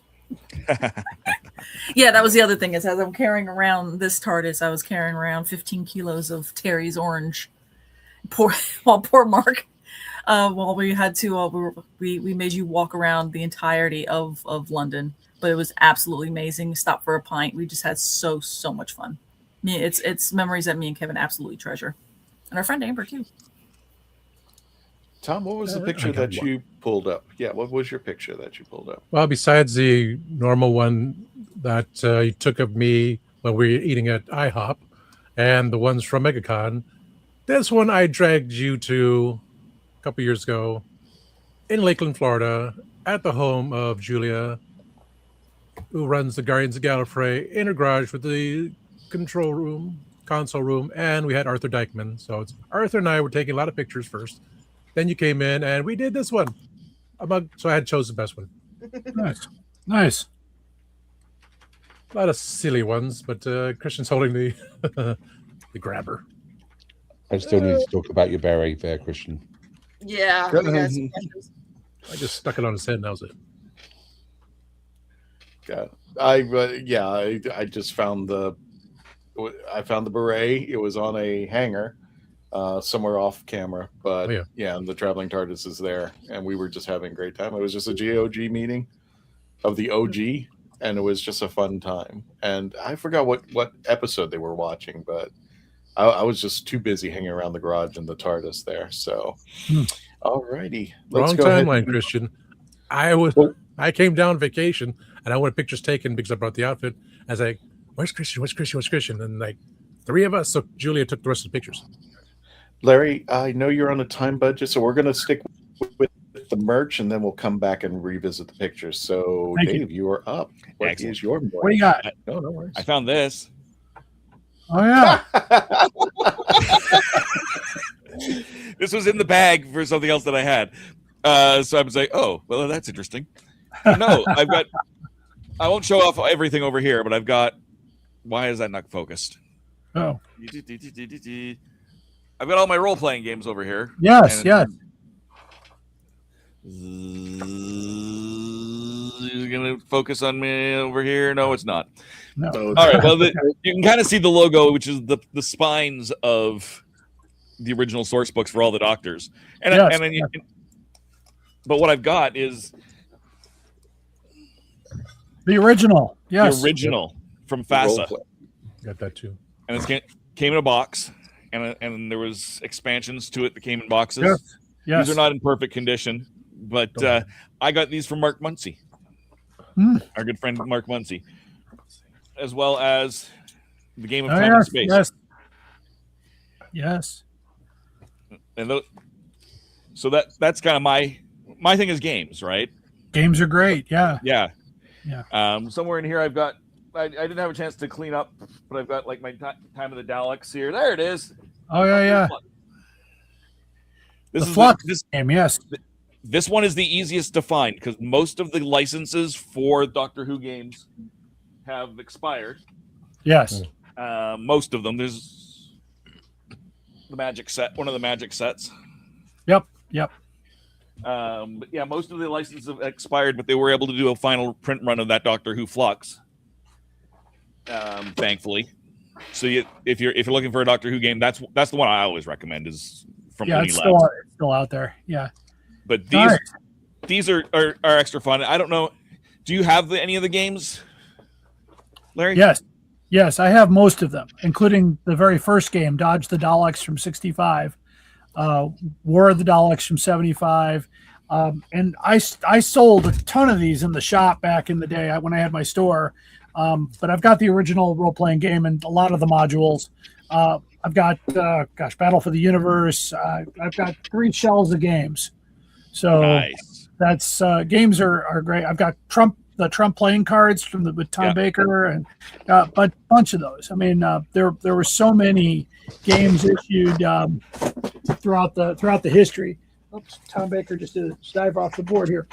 Speaker 7: Yeah, that was the other thing is as I'm carrying around this TARDIS, I was carrying around 15 kilos of Terry's orange. Poor Mark. While we had to, we made you walk around the entirety of London, but it was absolutely amazing. Stopped for a pint. We just had so much fun. It's memories that me and Kevin absolutely treasure, and our friend Amber too.
Speaker 2: Tom, what was the picture that you pulled up? Yeah, what was your picture that you pulled up?
Speaker 4: Well, besides the normal one that you took of me when we were eating at IHOP, and the ones from MegaCon, this one I dragged you to a couple years ago in Lakeland, Florida, at the home of Julia, who runs the Guardians of Gallifrey, in her garage with the control room, console room, and we had Arthur Dykeman. So it's Arthur and I were taking a lot of pictures first. Then you came in and we did this one. So I had chosen the best one.
Speaker 8: Nice.
Speaker 4: A lot of silly ones, but Christian's holding the the grabber.
Speaker 6: I still need to talk about your beret there, Christian.
Speaker 7: Yeah.
Speaker 4: I just stuck it on his head and that was it.
Speaker 2: Got it. I just found the beret. It was on a hanger somewhere off camera, but and the traveling TARDIS is there, and we were just having a great time. It was just a GOG meeting of the OG, and it was just a fun time. And I forgot what episode they were watching, but I was just too busy hanging around the garage and the TARDIS there. So, alrighty,
Speaker 4: wrong timeline, Christian. I came down vacation. and I wanted pictures taken because I brought the outfit. I was like, "Where's Christian? Where's Christian? Where's Christian?" And like 3 of us. So Julia took the rest of the pictures.
Speaker 2: Larry, I know you're on a time budget, so we're going to stick with the merch, and then we'll come back and revisit the pictures. So,
Speaker 8: Thank
Speaker 2: Dave, you are up. What is your
Speaker 8: What do you got?
Speaker 2: No worries.
Speaker 3: I found this.
Speaker 8: Oh yeah.
Speaker 3: This was in the bag for something else that I had. So I was like, oh, well, that's interesting. No, I've got, I won't show off everything over here, but I've got, why is that not focused?
Speaker 8: Oh.
Speaker 3: I've got all my role-playing games over here.
Speaker 8: Yes, yes.
Speaker 3: You're going to focus on me over here? No, it's not.
Speaker 8: No.
Speaker 3: All right, well, you can kind of see the logo, which is the spines of the original source books for all the doctors. And,
Speaker 8: Yes,
Speaker 3: and then you can, but what I've got is
Speaker 8: the original. Yes.
Speaker 3: the original from FASA.
Speaker 4: Got that too.
Speaker 3: And it came in a box, and there was expansions to it that came in boxes.
Speaker 8: Yes. Yes.
Speaker 3: These are not in perfect condition, but I got these from Mark Muncy, our good friend Mark Muncy, as well as the Game of Time and Space.
Speaker 8: Yes. Yes.
Speaker 3: And so that's kind of my thing is games, right?
Speaker 8: Games are great. Yeah.
Speaker 3: Yeah.
Speaker 8: Yeah.
Speaker 3: Somewhere in here I've got. I didn't have a chance to clean up, but I've got like my Time of the Daleks here. There it is.
Speaker 8: Oh yeah.
Speaker 3: This
Speaker 8: The
Speaker 3: is
Speaker 8: Flux
Speaker 3: this
Speaker 8: game. Yes.
Speaker 3: This one is the easiest to find because most of the licenses for Doctor Who games have expired.
Speaker 8: Yes.
Speaker 3: Most of them. There's the Magic set, one of the Magic sets.
Speaker 8: Yep.
Speaker 3: But yeah, most of the licenses have expired, but they were able to do a final print run of that Doctor Who Flux. Thankfully, so if you're looking for a Doctor Who game, that's the one I always recommend is from
Speaker 8: Yeah,
Speaker 3: Uni
Speaker 8: it's
Speaker 3: Labs.
Speaker 8: still out there. Yeah.
Speaker 3: But
Speaker 8: Nice.
Speaker 3: these are extra fun. I don't know. Do you have any of the games, Larry?
Speaker 8: Yes, I have most of them, including the very first game, Dodge the Daleks from 65, War of the Daleks from 75. And I sold a ton of these in the shop back in the day when I had my store. But I've got the original role-playing game and a lot of the modules. I've got, Battle for the Universe. I've got 3 shelves of games. So
Speaker 3: Nice.
Speaker 8: that's games are great. I've got the Trump playing cards with Tom Baker and a bunch of those. I mean, there were so many games issued throughout the history. Oops, Tom Baker just did a dive off the board here.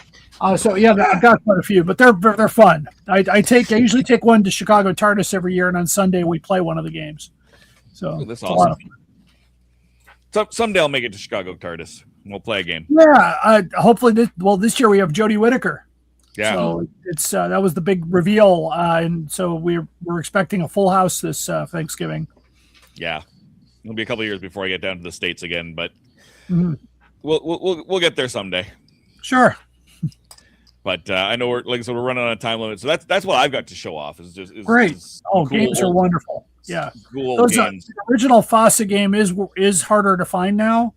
Speaker 8: So yeah, I've got quite a few, but they're fun. I usually take one to Chicago Tardis every year, and on Sunday we play one of the games. So
Speaker 3: That's
Speaker 8: it's a lot
Speaker 3: awesome.
Speaker 8: of fun.
Speaker 3: Someday I'll make it to Chicago Tardis and we'll play a game.
Speaker 8: Yeah, hopefully this year we have Jodie Whittaker.
Speaker 3: Yeah.
Speaker 8: So it's that was the big reveal, and so we're expecting a full house this Thanksgiving.
Speaker 3: Yeah. It'll be a couple of years before I get down to the States again, but
Speaker 8: Mhm.
Speaker 3: we'll get there someday.
Speaker 8: Sure.
Speaker 3: But I know we're running on a time limit, so that's what I've got to show off. Is
Speaker 8: Great.
Speaker 3: is
Speaker 8: Oh,
Speaker 3: cool
Speaker 8: games are
Speaker 3: old-
Speaker 8: wonderful. Yeah.
Speaker 3: Cool old
Speaker 8: Those
Speaker 3: games.
Speaker 8: the original FASA game is harder to find now,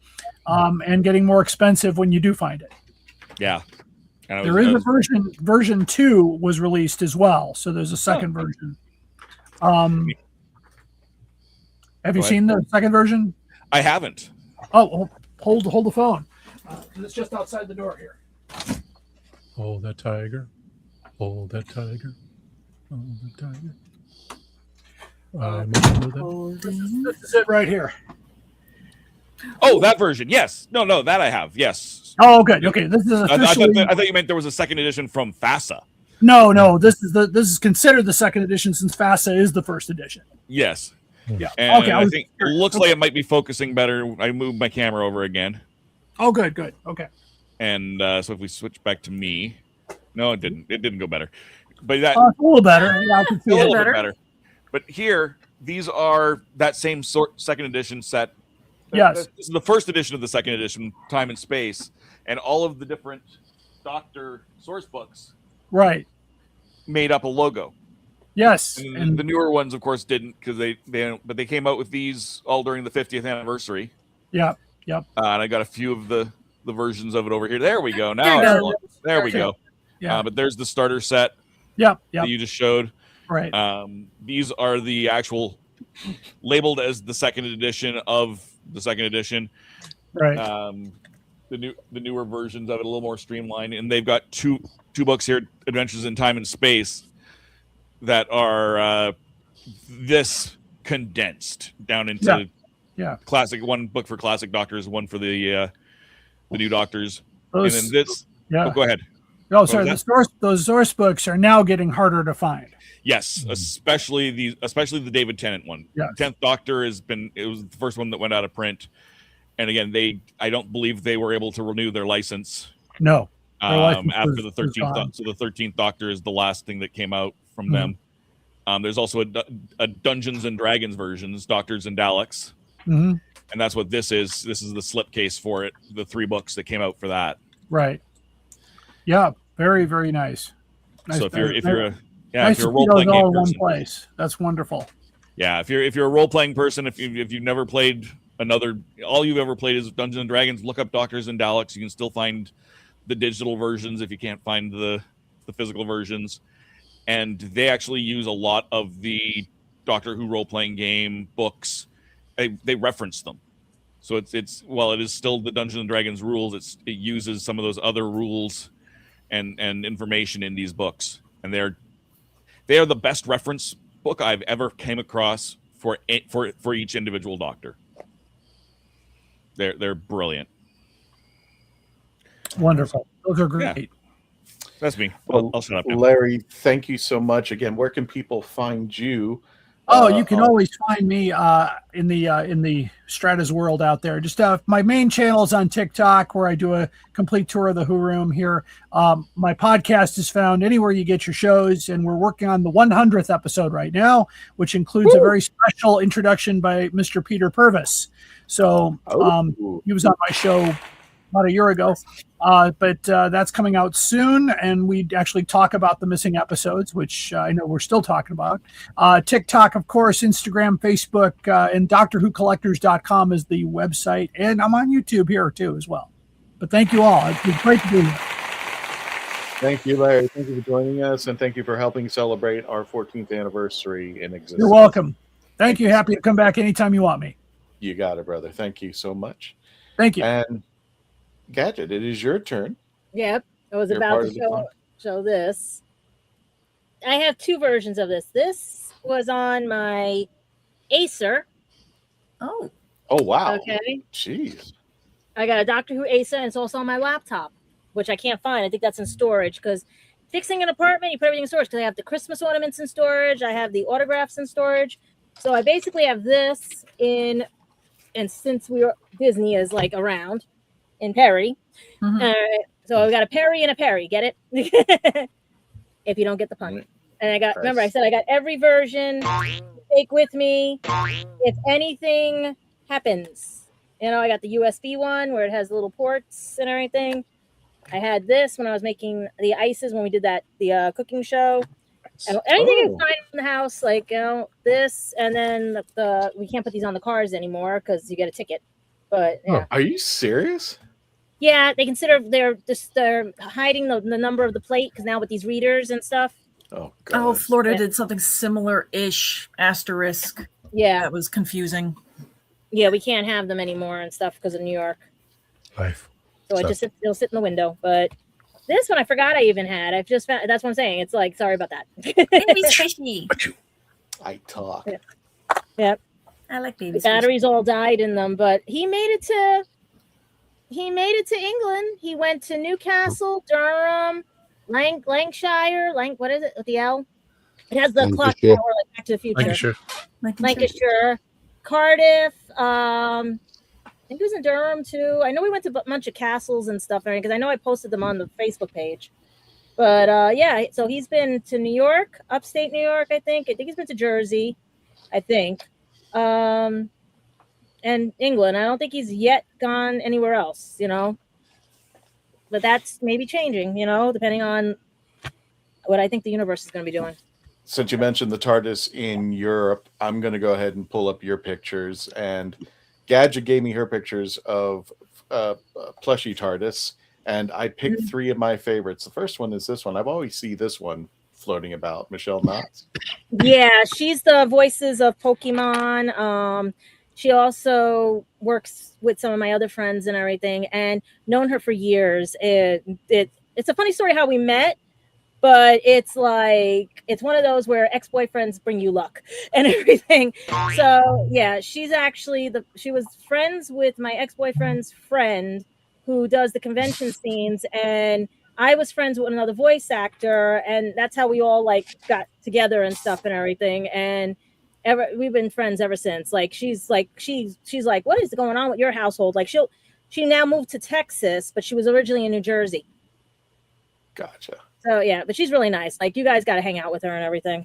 Speaker 8: and getting more expensive when you do find it.
Speaker 3: Yeah. And I
Speaker 8: There
Speaker 3: was-
Speaker 8: is
Speaker 3: I
Speaker 8: a
Speaker 3: was-
Speaker 8: version 2 was released as well, so there's a second version. Have you
Speaker 3: Go ahead.
Speaker 8: seen the second version?
Speaker 3: I haven't.
Speaker 8: Oh, hold the phone. It's just outside the door here.
Speaker 4: Hold that tiger. Hold that tiger. Hold that tiger.
Speaker 8: This is it right here.
Speaker 3: Oh, that version. Yes. No, that I have. Yes.
Speaker 8: Oh, good. Okay, this is
Speaker 3: I
Speaker 8: officially.
Speaker 3: thought you meant there was a second edition from FASA.
Speaker 8: No. This is considered the second edition since FASA is the first edition.
Speaker 3: Yes.
Speaker 8: Yeah.
Speaker 3: And
Speaker 8: Okay.
Speaker 3: I think it looks like it might be focusing better. I moved my camera over again.
Speaker 8: Oh, good. Okay.
Speaker 3: And so if we switch back to me, no, it didn't. It didn't go better. But that
Speaker 8: It's a little better. Yeah, I can
Speaker 3: a
Speaker 8: see
Speaker 3: little
Speaker 8: it.
Speaker 3: bit better. But here, these are that same second edition set.
Speaker 8: Yes.
Speaker 3: This is the first edition of the second edition, Time and Space, and all of the different Doctor source books
Speaker 8: Right.
Speaker 3: made up a logo.
Speaker 8: Yes.
Speaker 3: And the newer ones, of course, didn't because they came out with these all during the 50th anniversary.
Speaker 8: Yep.
Speaker 3: And I got a few of the versions of it over here. There we go.
Speaker 8: There
Speaker 3: Now
Speaker 8: you
Speaker 3: it's
Speaker 8: go.
Speaker 3: there we go.
Speaker 8: Yeah.
Speaker 3: But there's the starter set.
Speaker 8: Yep.
Speaker 3: that you just showed.
Speaker 8: Right.
Speaker 3: These are the actual labeled as the second edition of the second edition.
Speaker 8: Right.
Speaker 3: The newer versions of it, a little more streamlined, and they've got two books here, Adventures in Time and Space, that are this condensed down into classic. One book for classic Doctors, one for the new Doctors, and then this.
Speaker 8: Yeah.
Speaker 3: Oh, go ahead.
Speaker 8: Oh, sorry. Those source books are now getting harder to find.
Speaker 3: Yes, especially the David Tennant one.
Speaker 8: Yeah.
Speaker 3: 10th Doctor it was the first one that went out of print. And again, I don't believe they were able to renew their license.
Speaker 8: No.
Speaker 3: After the 13th, so the 13th Doctor is the last thing that came out from them. There's also a Dungeons and Dragons versions, Doctors and Daleks, and that's what this is. This is the slipcase for it. The 3 books that came out for that.
Speaker 8: Right. Yeah. Very, very nice.
Speaker 3: So if you're a
Speaker 8: nice
Speaker 3: role playing
Speaker 8: all in
Speaker 3: person,
Speaker 8: one place. That's wonderful.
Speaker 3: Yeah, if you're a role playing person, if you've never played all you've ever played is Dungeons and Dragons, look up Doctors and Daleks. You can still find the digital versions if you can't find the physical versions. And they actually use a lot of the Doctor Who role playing game books. They reference them. So it's while it is still the Dungeons and Dragons rules, it uses some of those other rules and information in these books. And they are the best reference book I've ever came across for each individual Doctor. They're brilliant.
Speaker 8: Wonderful. Those are great.
Speaker 3: Yeah. That's me.
Speaker 2: Well,
Speaker 3: I'll shut up now.
Speaker 2: Larry, thank you so much. Again, where can people find you?
Speaker 8: You can always find me in the Stratus world out there. Just my main channel is on TikTok, where I do a complete tour of the Who Room here. My podcast is found anywhere you get your shows, and we're working on the 100th episode right now, which includes a very special introduction by Mr. Peter Purvis. So he was on my show about a year ago, but that's coming out soon, and we actually talk about the missing episodes, which I know we're still talking about. TikTok, of course, Instagram, Facebook, and DoctorWhoCollectors.com is the website, and I'm on YouTube here too as well. But thank you all. It's been great to be here.
Speaker 2: Thank you, Larry. Thank you for joining us, and thank you for helping celebrate our 14th anniversary in existence.
Speaker 8: You're welcome. Thank you. Happy to come back anytime you want me.
Speaker 2: You got it, brother. Thank you so much.
Speaker 8: Thank you.
Speaker 2: And Gadget, it is your turn.
Speaker 9: Yep. I was
Speaker 2: You're
Speaker 9: about
Speaker 2: part
Speaker 9: to
Speaker 2: of the
Speaker 9: show this. I have 2 versions of this. This was on my Acer.
Speaker 7: Oh.
Speaker 2: Oh, wow.
Speaker 9: Okay.
Speaker 2: Jeez.
Speaker 9: I got a Doctor Who Acer, and it's also on my laptop, which I can't find. I think that's in storage, because fixing an apartment, you put everything in storage, because I have the Christmas ornaments in storage. I have the autographs in storage. So I basically have this in, and since Disney is like around in Perry, so I've got a Perry and a Perry. Get it? If you don't get the pun. And I got, remember I said I got every version to take with me if anything happens. You know, I got the USB one where it has little ports and everything. I had this when I was making the ices when we did the cooking show. And anything you find in the house, like, you know, this, and then we can't put these on the cars anymore because you get a ticket. But yeah.
Speaker 2: Are you serious?
Speaker 9: Yeah, they consider they're hiding the number of the plate, because now with these readers and stuff.
Speaker 2: Oh, God.
Speaker 7: Oh, Florida did something similar-ish, asterisk.
Speaker 9: Yeah.
Speaker 7: That was confusing.
Speaker 9: Yeah, we can't have them anymore and stuff because of New York.
Speaker 4: Life.
Speaker 9: So it'll sit in the window. But this one I forgot I even had. I've just found, that's what I'm saying. It's like, sorry about that.
Speaker 7: Baby squishy.
Speaker 2: I talk.
Speaker 9: Yep.
Speaker 7: I like baby
Speaker 9: The batteries all died in them, but he made it to England. He went to Newcastle, Durham, Lancashire, what is it with the L? It has the clock tower like Back to the Future. Lancashire, Cardiff. I think he was in Durham too. I know we went to a bunch of castles and stuff, because I know I posted them on the Facebook page. But yeah, so he's been to New York, upstate New York, I think. I think he's been to Jersey, I think. And England. I don't think he's yet gone anywhere else, you know. But that's maybe changing, you know, depending on what I think the universe is going to be doing.
Speaker 2: Since you mentioned the TARDIS in Europe, I'm going to go ahead and pull up your pictures. And Gadget gave me her pictures of plushy TARDIS, and I picked 3 of my favorites. The first one is this one. I've always seen this one floating about. Michelle Knotts.
Speaker 9: Yeah, she's the voices of Pokemon. She also works with some of my other friends and everything, and known her for years. It's a funny story how we met, but it's like it's one of those where ex-boyfriends bring you luck and everything. So yeah, she was friends with my ex-boyfriend's friend who does the convention scenes, and I was friends with another voice actor, and that's how we all like got together and stuff and everything. And we've been friends ever since. Like she's like what is going on with your household? Like she now moved to Texas, but she was originally in New Jersey.
Speaker 2: Gotcha.
Speaker 9: So yeah, but she's really nice. Like you guys got to hang out with her and everything.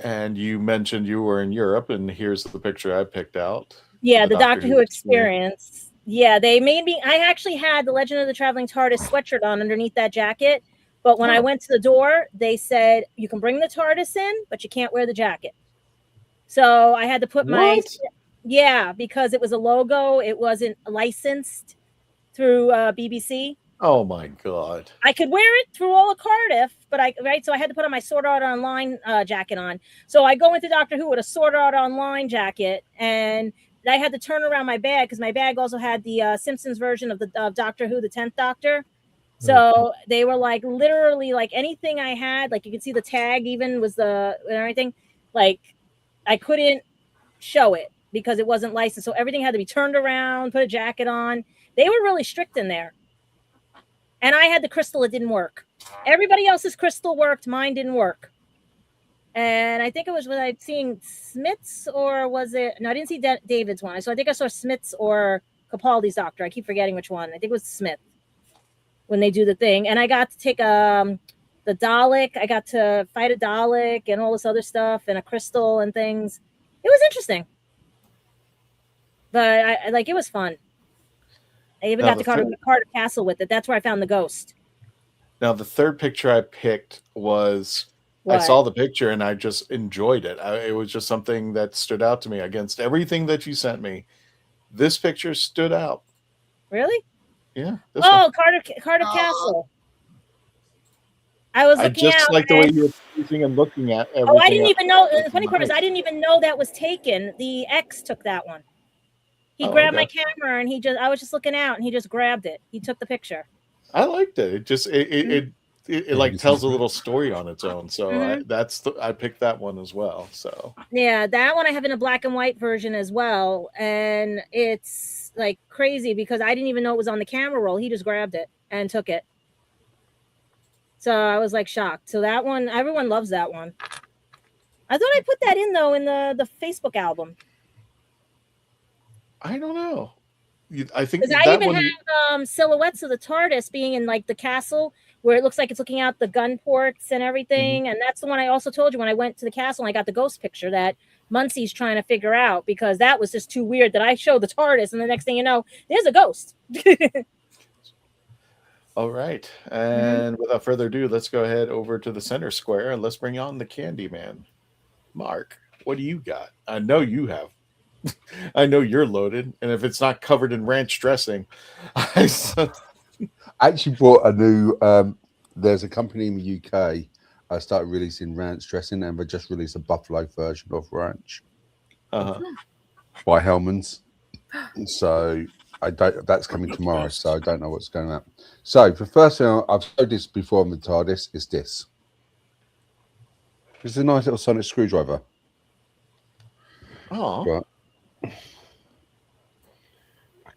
Speaker 2: And you mentioned you were in Europe, and here's the picture I picked out.
Speaker 9: Yeah, the Doctor Who experience. Yeah, they made me. I actually had the Legend of the Traveling TARDIS sweatshirt on underneath that jacket. But when I went to the door, they said you can bring the TARDIS in, but you can't wear the jacket. So I had to put because it was a logo. It wasn't licensed through BBC.
Speaker 2: Oh my God.
Speaker 9: I could wear it through all of Cardiff, but so I had to put on my Sword Art Online jacket on. So I go into Doctor Who with a Sword Art Online jacket, and I had to turn around my bag because my bag also had the Simpsons version of Doctor Who, the 10th Doctor. So they were like literally like anything I had, like you could see the tag even was and everything. Like I couldn't show it because it wasn't licensed. So everything had to be turned around, put a jacket on. They were really strict in there. And I had the crystal, it didn't work. Everybody else's crystal worked, mine didn't work. And I think it was when I'd seen Smith's, or was it? No, I didn't see David's one. So I think I saw Smith's or Capaldi's Doctor. I keep forgetting which one. I think it was Smith when they do the thing. And I got to take the Dalek. I got to fight a Dalek and all this other stuff and a crystal and things. It was interesting. But I like it was fun. I even got to Carter Castle with it. That's where I found the ghost.
Speaker 2: Now, the third picture I picked was, I saw the picture and I just enjoyed it. It was just something that stood out to me against everything that you sent me. This picture stood out.
Speaker 9: Really?
Speaker 2: Yeah.
Speaker 9: Carter Castle. I was looking out.
Speaker 2: I just like the way you were using and looking at everything.
Speaker 9: Oh, I didn't even know. The funny part is I didn't even know that was taken. The X took that one. He grabbed my camera and I was just looking out and he just grabbed it. He took the picture.
Speaker 2: I liked it. It just it like tells a little story on its own. So I picked that one as well. So
Speaker 9: yeah, that one I have in a black and white version as well, and it's like crazy because I didn't even know it was on the camera roll. He just grabbed it and took it. So I was like shocked. So that one, everyone loves that one. I thought I put that in though in the Facebook album.
Speaker 2: I don't know. I think
Speaker 9: because I even have silhouettes of the TARDIS being in like the castle where it looks like it's looking out the gun ports and everything. And that's the one I also told you when I went to the castle and I got the ghost picture that Muncie's trying to figure out because that was just too weird that I showed the TARDIS and the next thing you know, there's a ghost.
Speaker 2: All right. And without further ado, let's go ahead over to the center square and let's bring on the Candyman. Mark, what do you got? I know you have. I know you're loaded, and if it's not covered in ranch dressing,
Speaker 6: I actually bought a new. There's a company in the UK. I started releasing ranch dressing, and they just released a buffalo version of ranch by Hellman's. So I don't. That's coming tomorrow, so I don't know what's going on. So the first thing I've showed this before on the TARDIS is this. It's a nice little sonic screwdriver.
Speaker 2: Oh.
Speaker 6: Right. I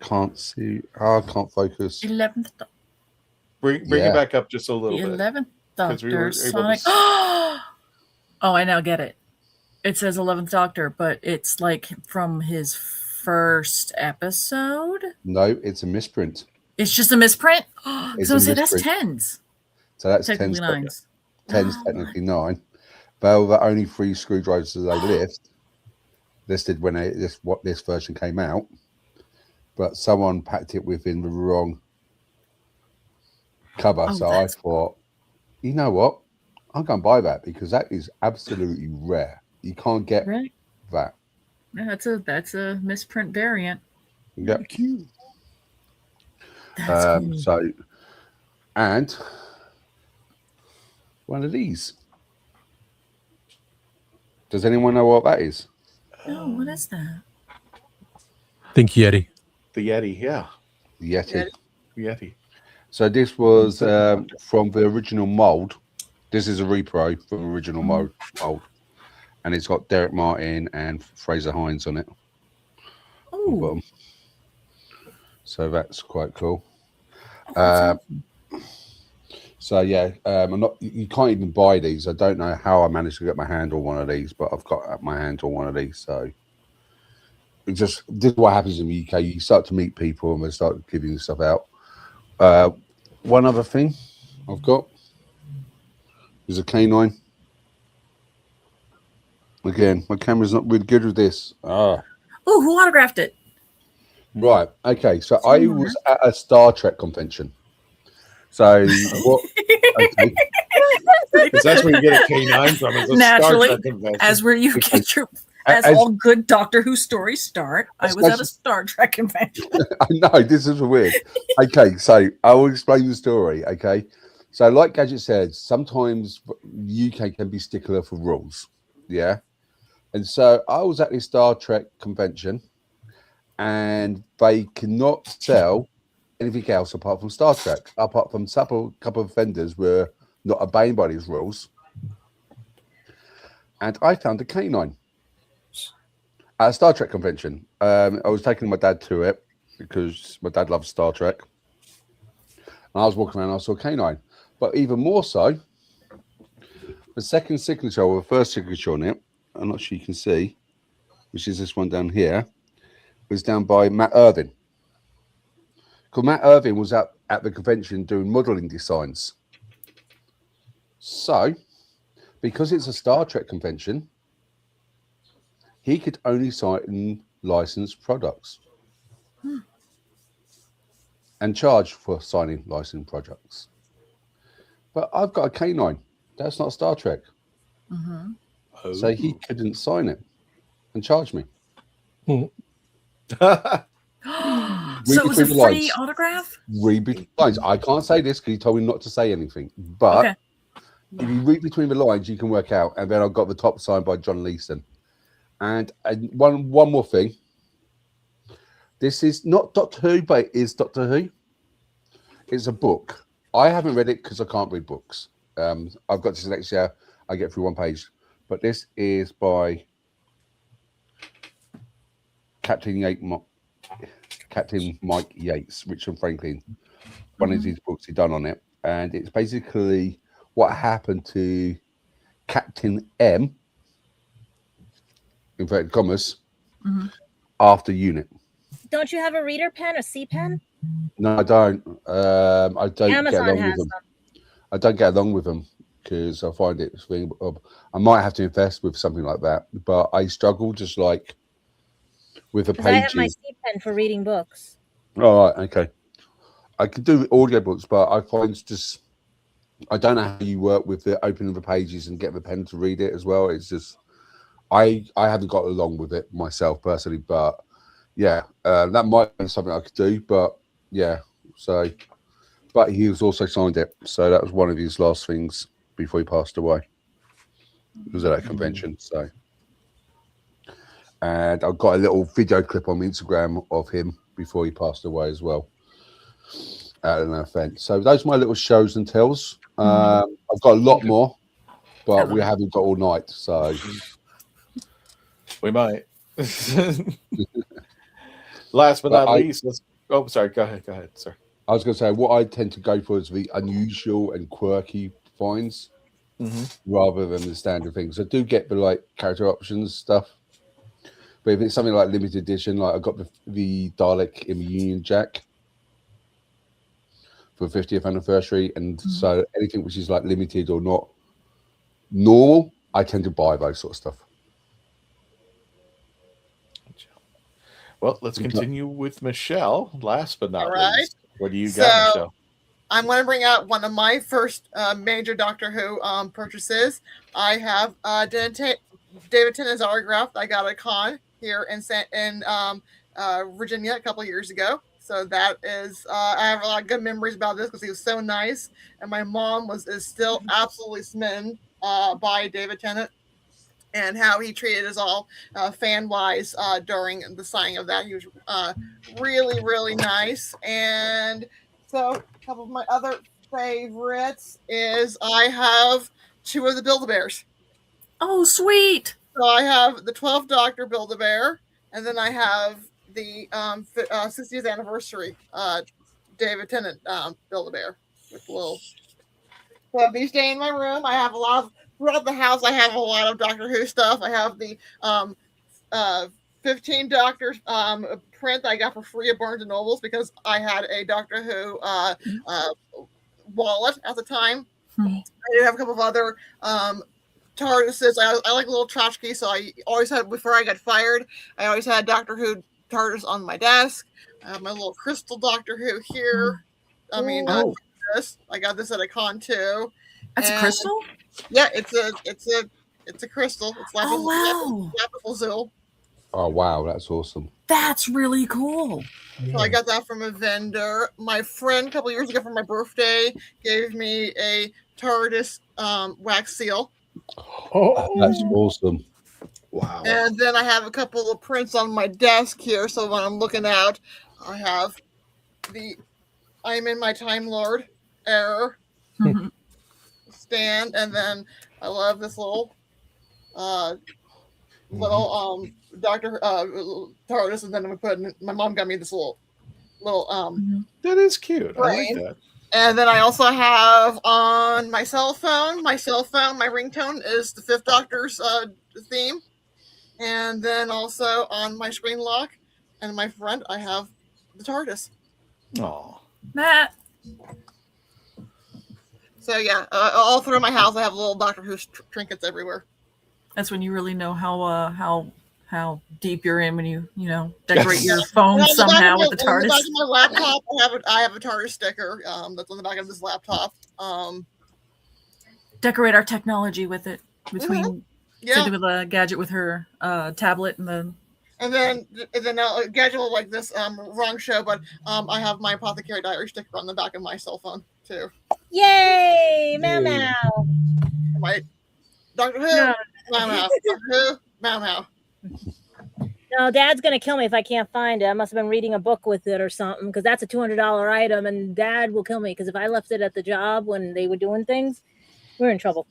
Speaker 6: can't see. I can't focus.
Speaker 7: 11th.
Speaker 2: Bring it back up just a little bit.
Speaker 7: 11th Doctor Sonic.
Speaker 2: To...
Speaker 7: Oh, I now get it. It says 11th Doctor, but it's like from his first episode.
Speaker 6: No, it's a misprint.
Speaker 7: It's just a misprint. So that's
Speaker 6: misprint.
Speaker 7: 10s.
Speaker 6: So that's
Speaker 7: technically
Speaker 6: 10s.
Speaker 7: 9s.
Speaker 6: 10s technically 9. Well, the only 3 screwdrivers that they listed when this version came out, but someone packed it within the wrong cover. So I thought, you know what? I'm going to buy that because that is absolutely rare. You can't get that.
Speaker 7: Yeah, that's a misprint variant.
Speaker 6: Yep.
Speaker 7: That's cool.
Speaker 6: So, and one of these. Does anyone know what that is?
Speaker 7: No, what is that?
Speaker 4: Think Yeti.
Speaker 2: The Yeti, yeah.
Speaker 6: The Yeti.
Speaker 2: Yeti.
Speaker 6: So this was from the original mold. This is a repro from the original mold, and it's got Derek Martin and Fraser Hines on it. On the bottom. So that's quite cool. So yeah, I'm not. You can't even buy these. I don't know how I managed to get my hand on one of these, but I've got my hand on one of these. So it just this is what happens in the UK. You start to meet people and they start giving stuff out. One other thing I've got is a canine. Again, my camera's not really good with this.
Speaker 7: Oh, who autographed it?
Speaker 6: Right. Okay. So I was at a Star Trek convention. So what? Okay.
Speaker 2: Because that's where you get a canine from. It's a
Speaker 7: Naturally,
Speaker 2: Star Trek convention.
Speaker 7: as where you get your, as all good Doctor Who stories start. I was at a Star Trek convention.
Speaker 6: I know, this is weird. Okay, so I will explain the story. Okay, so like Gadget said, sometimes the UK can be stickler for rules. Yeah, and so I was at this Star Trek convention, and they cannot sell anything else apart from Star Trek, apart from a couple of vendors were not obeying by these rules. And I found a canine at a Star Trek convention. I was taking my dad to it because my dad loves Star Trek. And I was walking around and I saw a canine. But even more so, the second signature or the first signature on it, I'm not sure you can see, which is this one down here, was down by Matt Irvin. Because Matt Irvin was at the convention doing modeling designs. So, because it's a Star Trek convention, he could only sign licensed products and charge for signing licensed products. But I've got a canine. That's not Star Trek. So he couldn't sign it and charge me.
Speaker 7: So it was a free autograph?
Speaker 6: Read between the lines. I can't say this because he told me not to say anything. But if you read between the lines, you can work out. And then I've got the top signed by John Leeson. And one more thing. This is not Doctor Who, but it is Doctor Who. It's a book. I haven't read it because I can't read books. I've got dyslexia. I get through one page. But this is by Captain Mike Yates, Richard Franklin. One of his books he done on it. And it's basically what happened to Captain M, inverted commas, after UNIT.
Speaker 9: Don't you have a reader pen, a C pen?
Speaker 6: No, I don't. I don't
Speaker 9: Amazon
Speaker 6: get along
Speaker 9: has
Speaker 6: with them.
Speaker 9: them.
Speaker 6: I don't get along with them because I find it. I might have to invest with something like that, but I struggle just like with the
Speaker 9: 'Cause I have
Speaker 6: pages.
Speaker 9: my C pen for reading books.
Speaker 6: All right, okay. I can do audiobooks, but I find it's just I don't know how you work with the opening the pages and get the pen to read it as well. It's just I haven't got along with it myself personally, but yeah, that might be something I could do. But yeah, so but he was also signed it, so that was one of his last things before he passed away. It was at that convention, so. And I've got a little video clip on Instagram of him before he passed away as well at an event. So those are my little shows and tells. I've got a lot more, but we haven't got all night, so
Speaker 2: we might. Last but not least, let's. Oh, sorry. Go ahead, sir.
Speaker 6: I was going to say what I tend to go for is the unusual and quirky finds rather than the standard things. I do get the like character options stuff. But if it's something like limited edition, like I got the Dalek in the Union Jack for 50th anniversary, and so anything which is like limited or not normal, I tend to buy those sort of stuff.
Speaker 2: Well, let's continue with Michelle. Last but not least, what do you got, Michelle?
Speaker 14: I'm going to bring out one of my first major Doctor Who purchases. I have David Tennant's autograph I got at a con here in Virginia a couple of years ago. So that is, I have a lot of good memories about this because he was so nice, and my mom is still absolutely smitten by David Tennant. and how he treated us all fan-wise during the signing of that. He was really, really nice. And so a couple of my other favorites is I have 2 of the Build-A-Bears.
Speaker 7: Oh, sweet.
Speaker 14: So I have the 12th Doctor Build-A-Bear, and then I have the 60th anniversary David Tennant Build-A-Bear with little. So these stay in my room. I have a lot of throughout the house. I have a lot of Doctor Who stuff. I have the 15 Doctors print that I got for free at Barnes and Nobles because I had a Doctor Who wallet at the time. I did have a couple of other TARDISes. I like little tchotchkes, so I always had, before I got fired, I always had Doctor Who TARDIS on my desk. I have my little crystal Doctor Who here. I mean, this. I got this at a con too.
Speaker 7: That's a crystal?
Speaker 14: Yeah, it's a crystal. It's like
Speaker 7: wow.
Speaker 14: Lapis
Speaker 6: Oh wow, that's awesome.
Speaker 7: That's really cool.
Speaker 14: So I got that from a vendor. My friend a couple years ago for my birthday gave me a TARDIS wax seal.
Speaker 6: Oh, that's awesome.
Speaker 2: Wow.
Speaker 14: And then I have a couple of prints on my desk here. So when I'm looking out, I have the I'm in my Time Lord error stand, and then I love this little Doctor TARDIS, and then I'm putting. My mom got me this little
Speaker 2: That is cute.
Speaker 14: frame.
Speaker 2: I like that.
Speaker 14: And then I also have on my cell phone, my ringtone is the 5th Doctor's theme. And then also on my screen lock and my front, I have the TARDIS.
Speaker 2: Oh,
Speaker 7: Matt.
Speaker 14: So yeah, all through my house, I have little Doctor Who trinkets everywhere.
Speaker 7: That's when you really know how deep you're in when you decorate your phone somehow with the TARDIS.
Speaker 14: On the back of my laptop, I have a TARDIS sticker that's on the back of this laptop.
Speaker 7: Decorate our technology with it between
Speaker 14: Yeah.
Speaker 7: Cindy with a gadget with her tablet and the.
Speaker 14: And then a gadget like this, wrong show, but I have my Apothecary Diary sticker on the back of my cell phone too.
Speaker 9: Yay! Meow meow.
Speaker 14: My Doctor Who,
Speaker 9: No.
Speaker 14: meow meow. Doctor Who, meow meow.
Speaker 9: No, Dad's gonna kill me if I can't find it. I must have been reading a book with it or something, because that's a $200 item, and Dad will kill me because if I left it at the job when they were doing things, we're in trouble.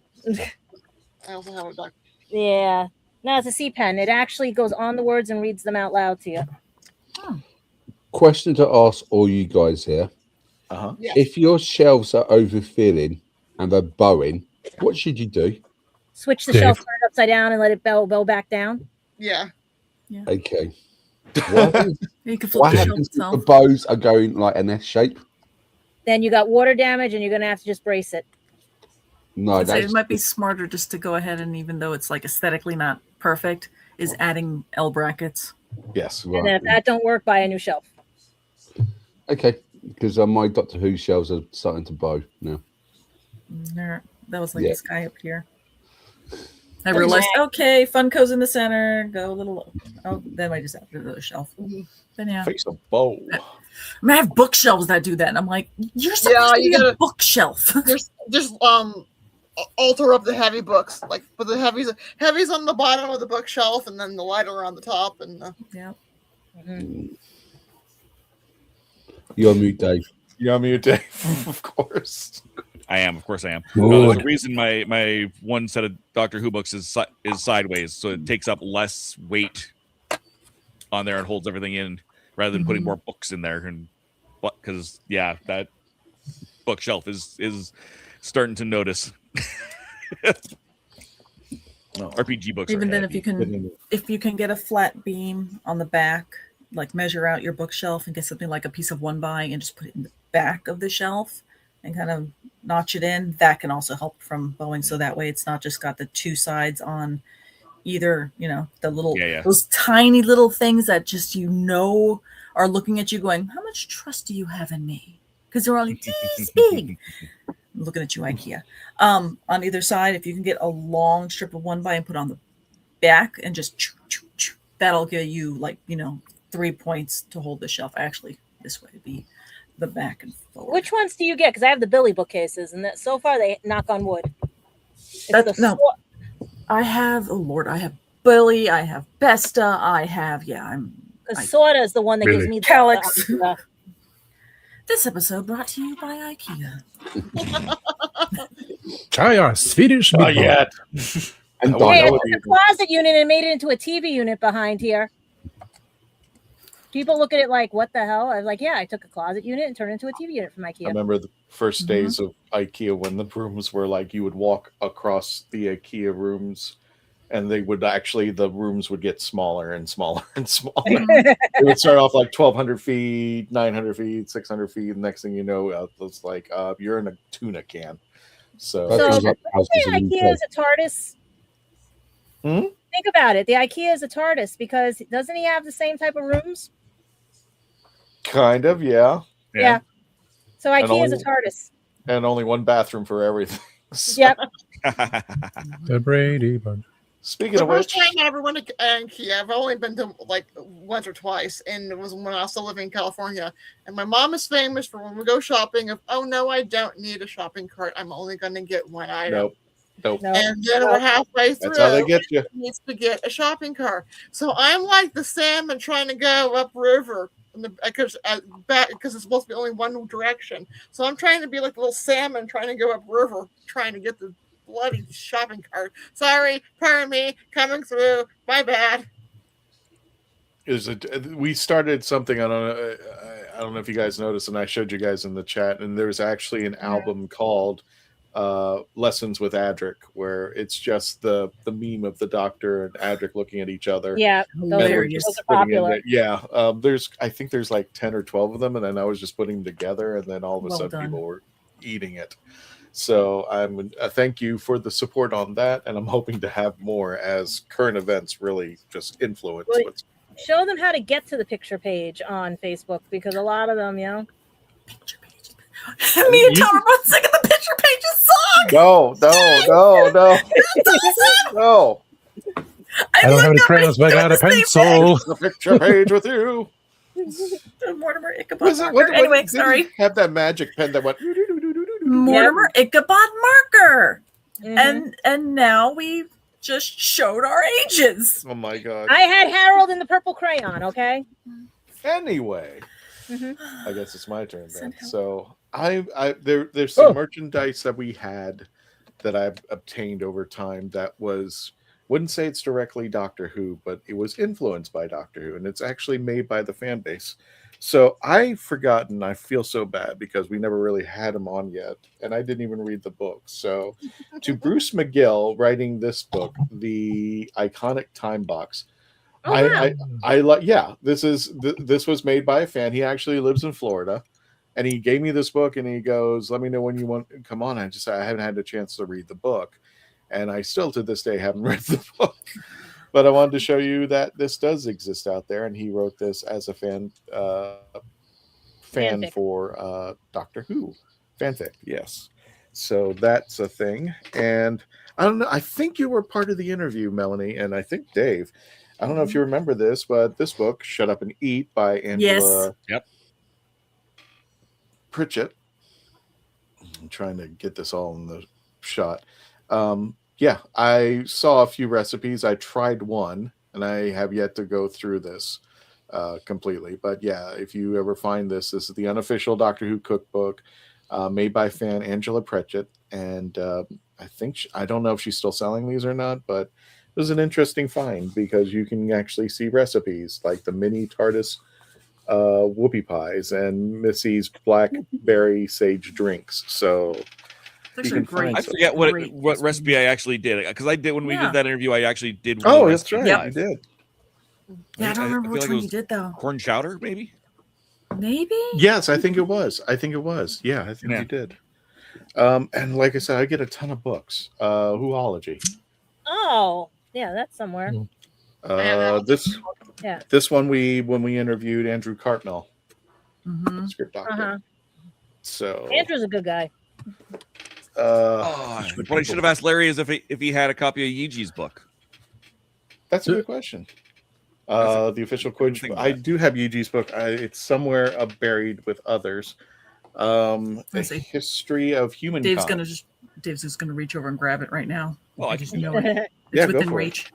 Speaker 14: I also have a Doctor.
Speaker 9: Yeah. No, it's a C pen. It actually goes on the words and reads them out loud to you.
Speaker 6: Question to ask all you guys here.
Speaker 14: Yeah.
Speaker 6: If your shelves are overfilling and they're bowing, what should you do?
Speaker 9: Switch the
Speaker 6: Dave.
Speaker 9: shelf, turn it upside down, and let it bow back down.
Speaker 14: Yeah.
Speaker 6: Okay. What happens,
Speaker 7: You can flip
Speaker 6: what
Speaker 7: the shelf
Speaker 6: happens if the
Speaker 7: itself.
Speaker 6: bows are going like an S shape?
Speaker 9: Then you got water damage, and you're gonna have to just brace it.
Speaker 6: No,
Speaker 7: I'd say
Speaker 6: that's
Speaker 7: it might be smarter just to go ahead and, even though it's like aesthetically not perfect, is adding L brackets.
Speaker 2: Yes.
Speaker 9: And then if that don't work, buy a new shelf.
Speaker 6: okay. Because my Doctor Who shelves are starting to bow now.
Speaker 7: There, that was like
Speaker 6: Yeah.
Speaker 7: this guy up here. I realized, okay, Funko's in the center. Go a little low. Oh, then I just added the shelf. Then yeah,
Speaker 2: Face a bow.
Speaker 7: I mean, I have bookshelves that do that, and I'm like, you're supposed
Speaker 14: Yeah,
Speaker 7: to
Speaker 14: you
Speaker 7: be a
Speaker 14: gotta-
Speaker 7: bookshelf.
Speaker 14: Just alter up the heavy books, like put the heavies on the bottom of the bookshelf, and then the lighter on the top, and
Speaker 7: yeah.
Speaker 6: You're on mute, Dave.
Speaker 2: You're on mute, Dave. Of course.
Speaker 3: I am, of course, I am.
Speaker 6: Good.
Speaker 3: There's a reason my one set of Doctor Who books is sideways, so it takes up less weight on there and holds everything in, rather than putting more books in there. And because that bookshelf is starting to notice. RPG books.
Speaker 7: Even
Speaker 3: are
Speaker 7: then,
Speaker 3: heavy.
Speaker 7: if you can get a flat beam on the back, like measure out your bookshelf and get something like a piece of 1x and just put it in the back of the shelf and kind of notch it in, that can also help from bowing. So that way it's not just got the two sides on either, the little, those tiny little things that just, are looking at you going, how much trust do you have in me? Because they're only this big. I'm looking at you, IKEA. On either side, if you can get a long strip of 1x and put on the back and just that'll give you 3 points to hold the shelf. Actually, this way would be the back and forward.
Speaker 9: Which ones do you get? Because I have the Billy bookcases, and so far they knock on wood. It's
Speaker 7: That's-
Speaker 9: the
Speaker 7: no. I have, oh Lord, I have Billy, I have Besta, I have,
Speaker 9: Because Sorta is the one that gives me the
Speaker 7: Calyx.
Speaker 9: idea.
Speaker 7: This episode brought to you by IKEA.
Speaker 4: Try our Swedish
Speaker 2: Not
Speaker 4: meatball.
Speaker 2: yet.
Speaker 6: And
Speaker 9: Hey, I
Speaker 6: Donna.
Speaker 9: took the closet unit and made it into a TV unit behind here. People look at it like, what the hell? I was like, yeah, I took a closet unit and turned it into a TV unit from
Speaker 2: I
Speaker 9: IKEA.
Speaker 2: remember the first days of IKEA when the rooms were like you would walk across the IKEA rooms and the rooms would get smaller and smaller and smaller. It would start off like 1,200 feet, 900 feet, 600 feet. And next thing you know, it's like you're in a tuna can. So
Speaker 9: the IKEA is a TARDIS. Think about it. The IKEA is a TARDIS because doesn't he have the same type of rooms?
Speaker 2: kind of, yeah.
Speaker 9: Yeah. So
Speaker 2: And
Speaker 9: IKEA is a
Speaker 2: only-
Speaker 9: TARDIS.
Speaker 2: And only one bathroom for everything.
Speaker 9: Yep.
Speaker 4: The Brady Bunch.
Speaker 2: Speaking
Speaker 14: The
Speaker 2: of
Speaker 14: first
Speaker 2: which,
Speaker 14: time I ever went to IKEA, I've only been to like once or twice, and it was when I was still living in California. And my mom is famous for when we go shopping of, oh no, I don't need a shopping cart. I'm only going to get one item.
Speaker 2: Nope.
Speaker 14: And then we're halfway through.
Speaker 2: That's how they get you.
Speaker 14: and Needs to get a shopping cart. So I'm like the salmon trying to go upriver because it's supposed to be only one direction. So I'm trying to be like the little salmon trying to go upriver, trying to get the bloody shopping cart. Sorry, pardon me, coming through. My bad.
Speaker 2: We started something. I don't know if you guys noticed, and I showed you guys in the chat. And there's actually an album called Lessons with Adric, where it's just the meme of the Doctor and Adric looking at each other.
Speaker 9: Yeah,
Speaker 2: And
Speaker 9: those
Speaker 2: we're
Speaker 9: are
Speaker 2: just
Speaker 9: those are
Speaker 2: putting in
Speaker 9: popular.
Speaker 2: I think there's like 10 or 12 of them, and then I was just putting them together, and then all of a
Speaker 7: Well
Speaker 2: sudden
Speaker 7: done.
Speaker 2: people were eating it. So I'm thank you for the support on that, and I'm hoping to have more as current events really just influence
Speaker 9: Well,
Speaker 2: what's.
Speaker 9: Show them how to get to the picture page on Facebook because a lot of them,
Speaker 7: Me and Tom are both singing the picture pages song.
Speaker 2: No. No.
Speaker 4: I don't have any crayons, but I got a pencil.
Speaker 2: The picture page with you.
Speaker 7: Mortimer Ichabod
Speaker 2: Was it,
Speaker 7: marker. Anyway,
Speaker 2: did
Speaker 7: sorry.
Speaker 2: he have that magic pen that went.
Speaker 7: Mortimer Ichabod marker.
Speaker 9: Mhm.
Speaker 7: And now we just showed our ages.
Speaker 2: Oh my god.
Speaker 9: I had Harold in the purple crayon. Okay.
Speaker 2: Anyway,
Speaker 9: Mhm.
Speaker 2: I guess it's my turn then. So there's some merchandise that we had that I've obtained over time that wouldn't say it's directly Doctor Who, but it was influenced by Doctor Who, and it's actually made by the fan base. So I feel so bad because we never really had him on yet, and I didn't even read the book. So to Bruce McGill writing this book, The Iconic Time Box, this was made by a fan. He actually lives in Florida, and he gave me this book, and he goes, "Let me know when you want to come on." I haven't had a chance to read the book, and I still to this day haven't read the book. But I wanted to show you that this does exist out there, and he wrote this as a fan
Speaker 9: Fanfic.
Speaker 2: for Doctor Who fanfic. Yes, so that's a thing. And I don't know. I think you were part of the interview, Melanie, and I think Dave. I don't know if you remember this, but this book, "Shut Up and Eat" by Angela Pritchett. I'm trying to get this all in the shot. I saw a few recipes. I tried one, and I have yet to go through this completely. But yeah, if you ever find this is the unofficial Doctor Who cookbook made by fan Angela Pritchett. And I don't know if she's still selling these or not, but it was an interesting find because you can actually see recipes like the mini Tardis whoopie pies and Missy's blackberry sage drinks. So
Speaker 7: Those are great.
Speaker 3: I forget what recipe I actually did because I did when we did that interview. I actually did.
Speaker 2: Oh, that's right. You did.
Speaker 7: Yeah, I don't remember
Speaker 3: feel
Speaker 7: which
Speaker 3: like
Speaker 7: one
Speaker 3: it
Speaker 7: you did though.
Speaker 3: Corn chowder, maybe.
Speaker 7: Maybe.
Speaker 2: Yes, I think it was. Yeah, I think you did. And like I said, I get a ton of books. Whoology.
Speaker 9: Oh, yeah, that's somewhere.
Speaker 2: This one when we interviewed Andrew Cartmel, script doctor.
Speaker 9: Uh-huh.
Speaker 2: So
Speaker 9: Andrew's a good guy.
Speaker 3: What I should have asked Larry is if he had a copy of Yiji's book.
Speaker 2: That's a good question. The official Quidditch. I do have Yiji's book. It's somewhere buried with others. A History of Humankind.
Speaker 7: Dave's just gonna reach over and grab it right now.
Speaker 3: Well, I
Speaker 7: just
Speaker 3: can
Speaker 7: know it.
Speaker 2: Yeah,
Speaker 7: It's
Speaker 2: go
Speaker 7: within
Speaker 2: for it.
Speaker 7: reach.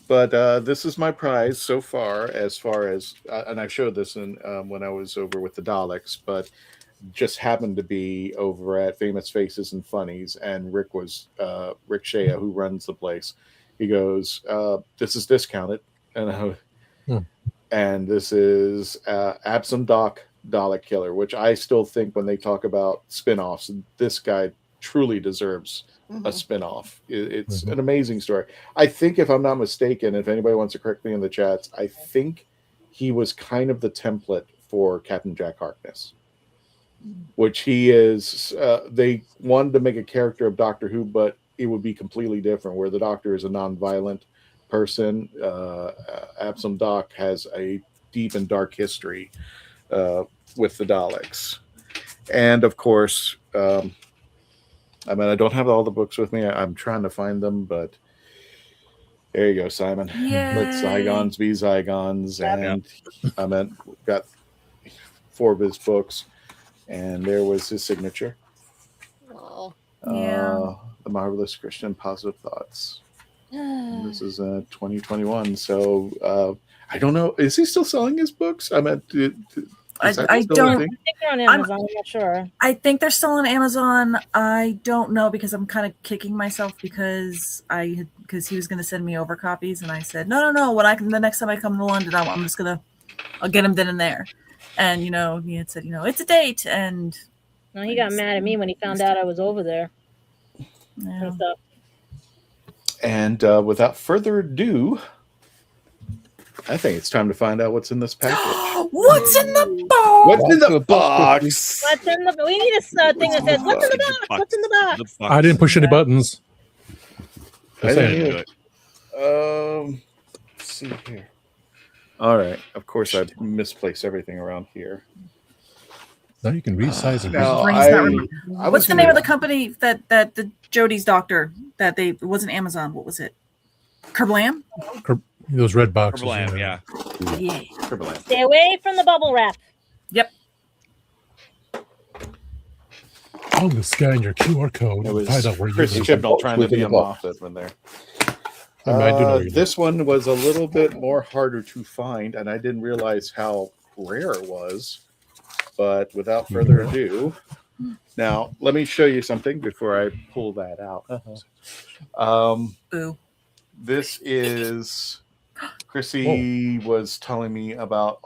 Speaker 2: But this is my prize so far, and I showed this in when I was over with the Daleks, but just happened to be over at Famous Faces and Funnies, and Rick Shea, who runs the place. He goes, "This is discounted," and this is Absent Doc Dalek Killer, which I still think when they talk about spin-offs, this guy truly deserves a spin-off. It's an amazing story. I think, if I'm not mistaken, if anybody wants to correct me in the chats, I think he was kind of the template for Captain Jack Harkness, which he is. They wanted to make a character of Doctor Who, but it would be completely different, where the Doctor is a non-violent person. Absent Doc has a deep and dark history with the Daleks. And of course, I mean, I don't have all the books with me. I'm trying to find them, but there you go, Simon.
Speaker 7: Yay.
Speaker 2: Let Zygons be Zygons. And I meant, got 4 of his books, and there was his signature.
Speaker 14: Oh.
Speaker 2: The Marvelous Christian Positive Thoughts. And this is 2021. So I don't know. Is he still selling his books? I meant,
Speaker 7: I don't.
Speaker 9: I think they're on Amazon. I'm not sure.
Speaker 7: I think they're still on Amazon. I don't know, because I'm kind of kicking myself because he was going to send me over copies, and I said no. The next time I come to London, I'll get them then and there. And he had said it's a date, and
Speaker 9: no, he got mad at me when he found out I was over there.
Speaker 7: Yeah.
Speaker 2: And without further ado, I think it's time to find out what's in this package.
Speaker 7: What's in the box?
Speaker 2: What's in the box?
Speaker 9: What's in the? We need a thing that says "What's in the box? What's in the box?"
Speaker 4: I didn't push any buttons.
Speaker 2: I didn't let's see here. All right. Of course, I misplaced everything around here.
Speaker 4: Now you can resize and
Speaker 7: What's the name of the company that the Jody's doctor it wasn't Amazon? What was it? Kerblam?
Speaker 4: Those red boxes.
Speaker 3: Kerblam, yeah.
Speaker 2: Kerblam.
Speaker 9: Stay away from the bubble wrap.
Speaker 7: Yep.
Speaker 4: I'm going to scan your QR code
Speaker 2: It was
Speaker 4: and find out where
Speaker 2: Chris
Speaker 4: you
Speaker 2: Chibnall trying to be a Moffat when there. This one was a little bit more harder to find, and I didn't realize how rare it was. But without further ado, now let me show you something before I pull that out.
Speaker 7: Boo.
Speaker 2: This is Chrissy was telling me about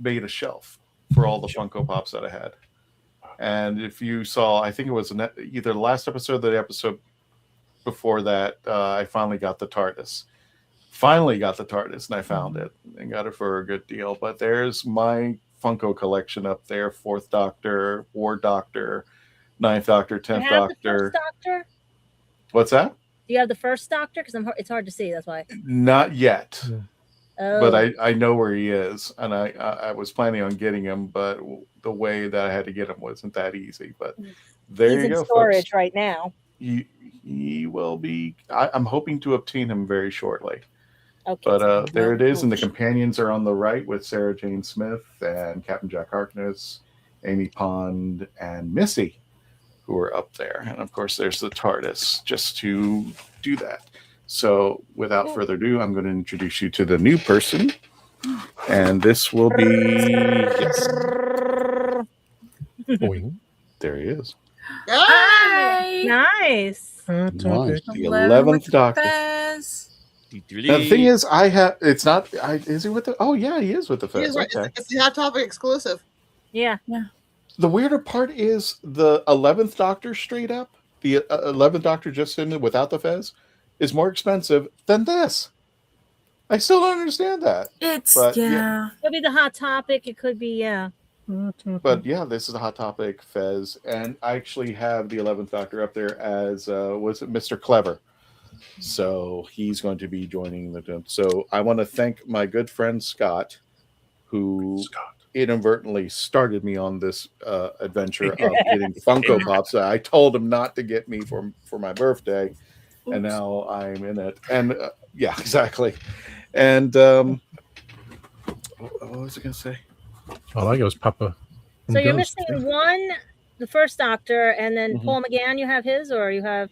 Speaker 2: made a shelf for all the Funko Pops that I had. And if you saw, I think it was either the last episode or the episode before that, I finally got the TARDIS. And I found it and got it for a good deal. But there's my Funko collection up there: 4th Doctor, War Doctor, 9th Doctor, 10th Doctor.
Speaker 9: Doctor?
Speaker 2: What's that?
Speaker 9: Do you have the first Doctor? Because it's hard to see. That's why.
Speaker 2: Not yet.
Speaker 9: Oh.
Speaker 2: But I know where he is, and I was planning on getting him, but the way that I had to get him wasn't that easy. But there
Speaker 9: He's
Speaker 2: you
Speaker 9: in
Speaker 2: go,
Speaker 9: storage
Speaker 2: folks.
Speaker 9: right now.
Speaker 2: He will be. I'm hoping to obtain him very shortly.
Speaker 9: Okay.
Speaker 2: But there it is, and the companions are on the right with Sarah Jane Smith and Captain Jack Harkness, Amy Pond, and Missy, who are up there. And of course, there's the TARDIS just to do that. So without further ado, I'm going to introduce you to the new person. And this will be... Yes. There he is.
Speaker 9: Hi. Nice.
Speaker 2: The 11th Doctor. Now, the thing is, it's not... is he with the... Oh, yeah, he is with the Fez. Okay.
Speaker 14: It's the Hot Topic exclusive.
Speaker 9: Yeah.
Speaker 2: The weirder part is the 11th Doctor straight up, the 11th Doctor just in it without the Fez, is more expensive than this. I still don't understand that.
Speaker 9: Could be the Hot Topic. It could be,
Speaker 2: But yeah, this is a Hot Topic Fez, and I actually have the 11th Doctor up there as was it Mr. Clever. So he's going to be joining the team. So I want to thank my good friend Scott, who inadvertently started me on this adventure of getting Funko Pops. I told him not to get me for my birthday, and now I'm in it. And yeah, exactly. And what was I going to say?
Speaker 4: All I got was Papa.
Speaker 9: So you're missing one, the first Doctor, and then Paul McGann. You have his, or you have?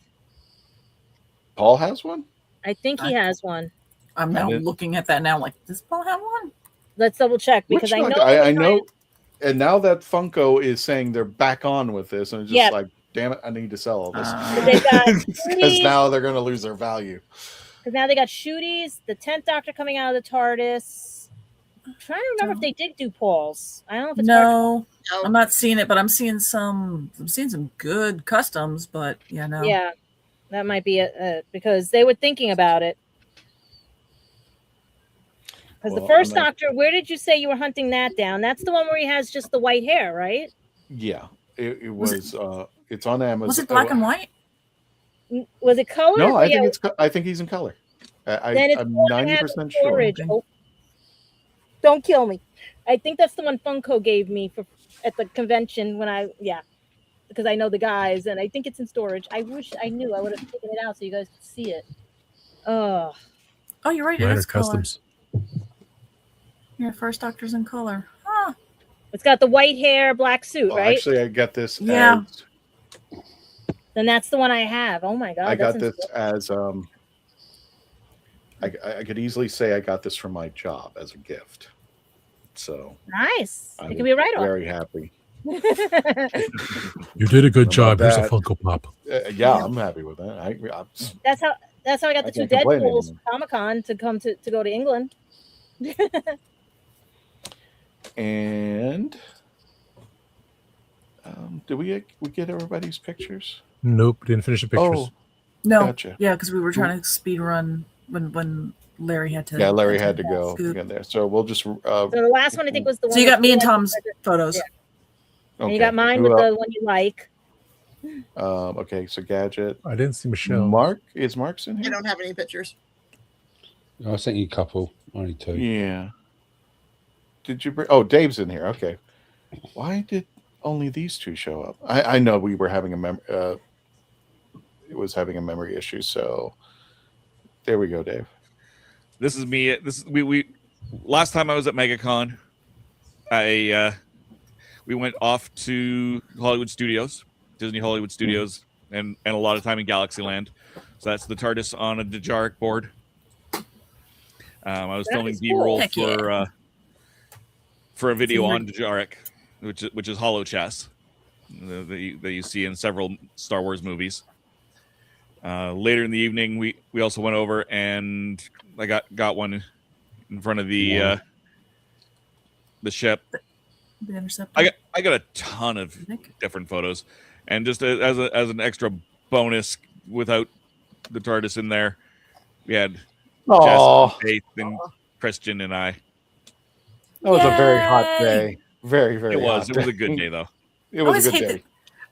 Speaker 2: Paul has one?
Speaker 9: I think he has one.
Speaker 7: I'm now looking at that now. Like, does Paul have one?
Speaker 9: Let's double check because I know.
Speaker 2: I know. And now that Funko is saying they're back on with this, and it's just like, damn it, I need to sell all this because now they're going to lose their value.
Speaker 9: Because now they got Shooties, the 10th Doctor coming out of the TARDIS. I'm trying to remember if they did do Paul's. I don't know if it's
Speaker 7: no. I'm not seeing it, but I'm seeing some. I'm seeing some good customs, but no.
Speaker 9: Yeah, that might be it because they were thinking about it. Because the first Doctor, where did you say you were hunting that down? That's the one where he has just the white hair, right?
Speaker 2: Yeah, it was. It's on Amazon.
Speaker 7: Was it black and white?
Speaker 9: Was it color?
Speaker 2: No, I think he's in color. I'm 90% sure.
Speaker 9: Oh, don't kill me. I think that's the one Funko gave me at the convention because I know the guys and I think it's in storage. I wish I knew. I would have taken it out so you guys could see it. Oh,
Speaker 7: you're right.
Speaker 4: Minor customs.
Speaker 7: Your first Doctor's in color. Huh.
Speaker 9: It's got the white hair, black suit, right?
Speaker 2: Actually, I got this.
Speaker 7: Yeah.
Speaker 9: Then that's the one I have. Oh my god!
Speaker 2: I got this as I could easily say I got this from my job as a gift. So
Speaker 9: nice. It can be a write-off.
Speaker 2: Very happy.
Speaker 4: You did a good job. Here's a Funko Pop.
Speaker 2: I'm happy with that.
Speaker 9: That's how I got the two Deadpools from Comic-Con to come to go to England.
Speaker 2: And did we get everybody's pictures?
Speaker 4: Nope, didn't finish the pictures.
Speaker 2: Oh,
Speaker 7: no,
Speaker 2: gotcha.
Speaker 7: Yeah, because we were trying to speed run when Larry had to.
Speaker 2: Yeah, Larry had to go get there. So we'll just.
Speaker 9: So the last one I think was the one.
Speaker 7: So you got me and Tom's photos.
Speaker 9: Yeah. Okay. And you got mine with the one you like.
Speaker 2: Okay, so Gadget.
Speaker 4: I didn't see Michelle.
Speaker 2: Is Mark's in here?
Speaker 14: I don't have any pictures.
Speaker 6: I sent you a couple. Only two.
Speaker 2: Yeah. Did you bring? Oh, Dave's in here. Okay. Why did only these two show up? I know we were having it was having a memory issue. So there we go, Dave.
Speaker 3: This is me. We last time I was at MegaCon, we went off to Hollywood Studios, Disney Hollywood Studios, and a lot of time in Galaxyland. So that's the TARDIS on a Dejaric board. I was filming B-roll for a video on Dejaric, which is Hollow Chess that you see in several Star Wars movies. Later in the evening, we also went over and I got one in front of the ship.
Speaker 7: The Interceptor.
Speaker 3: I got a ton of different photos, and just as an extra bonus, without the TARDIS in there, we had Jess, Faith, and Christian and I.
Speaker 2: That was a very hot day. Very, very.
Speaker 3: It was.
Speaker 2: Hot
Speaker 3: It was a good day, though.
Speaker 2: It was a good day.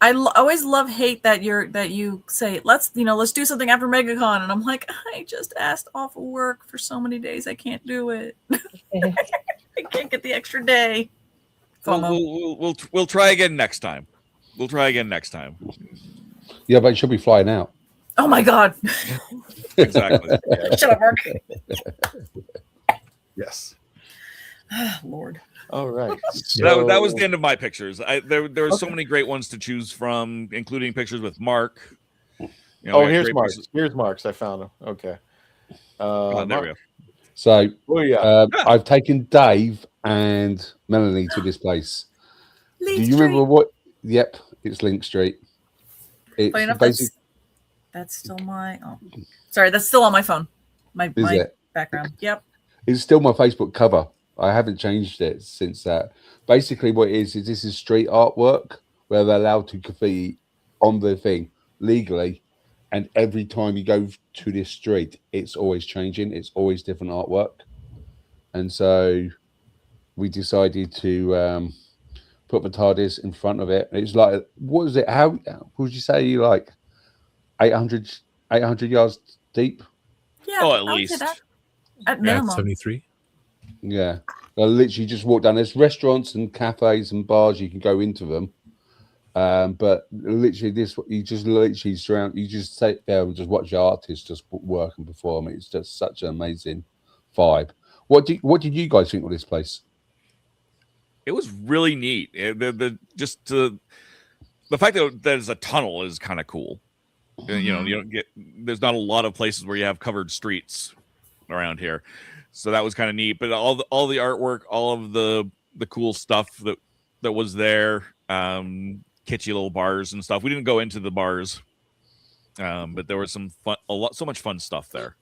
Speaker 7: I always hate that you say let's do something after MegaCon, and I'm like, I just asked off of work for so many days, I can't do it. I can't get the extra day.
Speaker 3: We'll try again next time. We'll try again next time.
Speaker 6: Yeah, but it should be flying out.
Speaker 7: Oh my god!
Speaker 3: Exactly.
Speaker 7: Shut up, Mark.
Speaker 2: Yes.
Speaker 7: Lord.
Speaker 2: All right.
Speaker 3: So that was the end of my pictures. There were so many great ones to choose from, including pictures with Mark.
Speaker 2: Here's Mark's. Here's Mark's. I found him. Okay.
Speaker 3: There we go.
Speaker 6: So I've taken Dave and Melanie to this place.
Speaker 7: Link
Speaker 6: Do you remember what? Yep, it's Link Street. It's
Speaker 7: Funny enough, that's still my. Oh, sorry, that's still on my phone. My background. Yep.
Speaker 6: It's still my Facebook cover. I haven't changed it since that. Basically, what it is this is street artwork where they're allowed to graffiti on the thing legally, and every time you go to this street, it's always changing. It's always different artwork, and so we decided to put the TARDIS in front of it. It's like, what is it? How would you say? Like 800 yards deep?
Speaker 7: Yeah,
Speaker 3: at least.
Speaker 7: At minimum.
Speaker 4: 73.
Speaker 6: Yeah, I literally just walk down. There's restaurants and cafes and bars you can go into them, but literally you just sit there and just watch the artists just work and perform. It's just such an amazing vibe. What did you guys think of this place?
Speaker 3: It was really neat. The fact that there's a tunnel is kind of cool. You know, you don't get. There's not a lot of places where you have covered streets around here, so that was kind of neat. But all the artwork, all of the cool stuff that was there, kitschy little bars and stuff. We didn't go into the bars, but there was so much fun stuff there.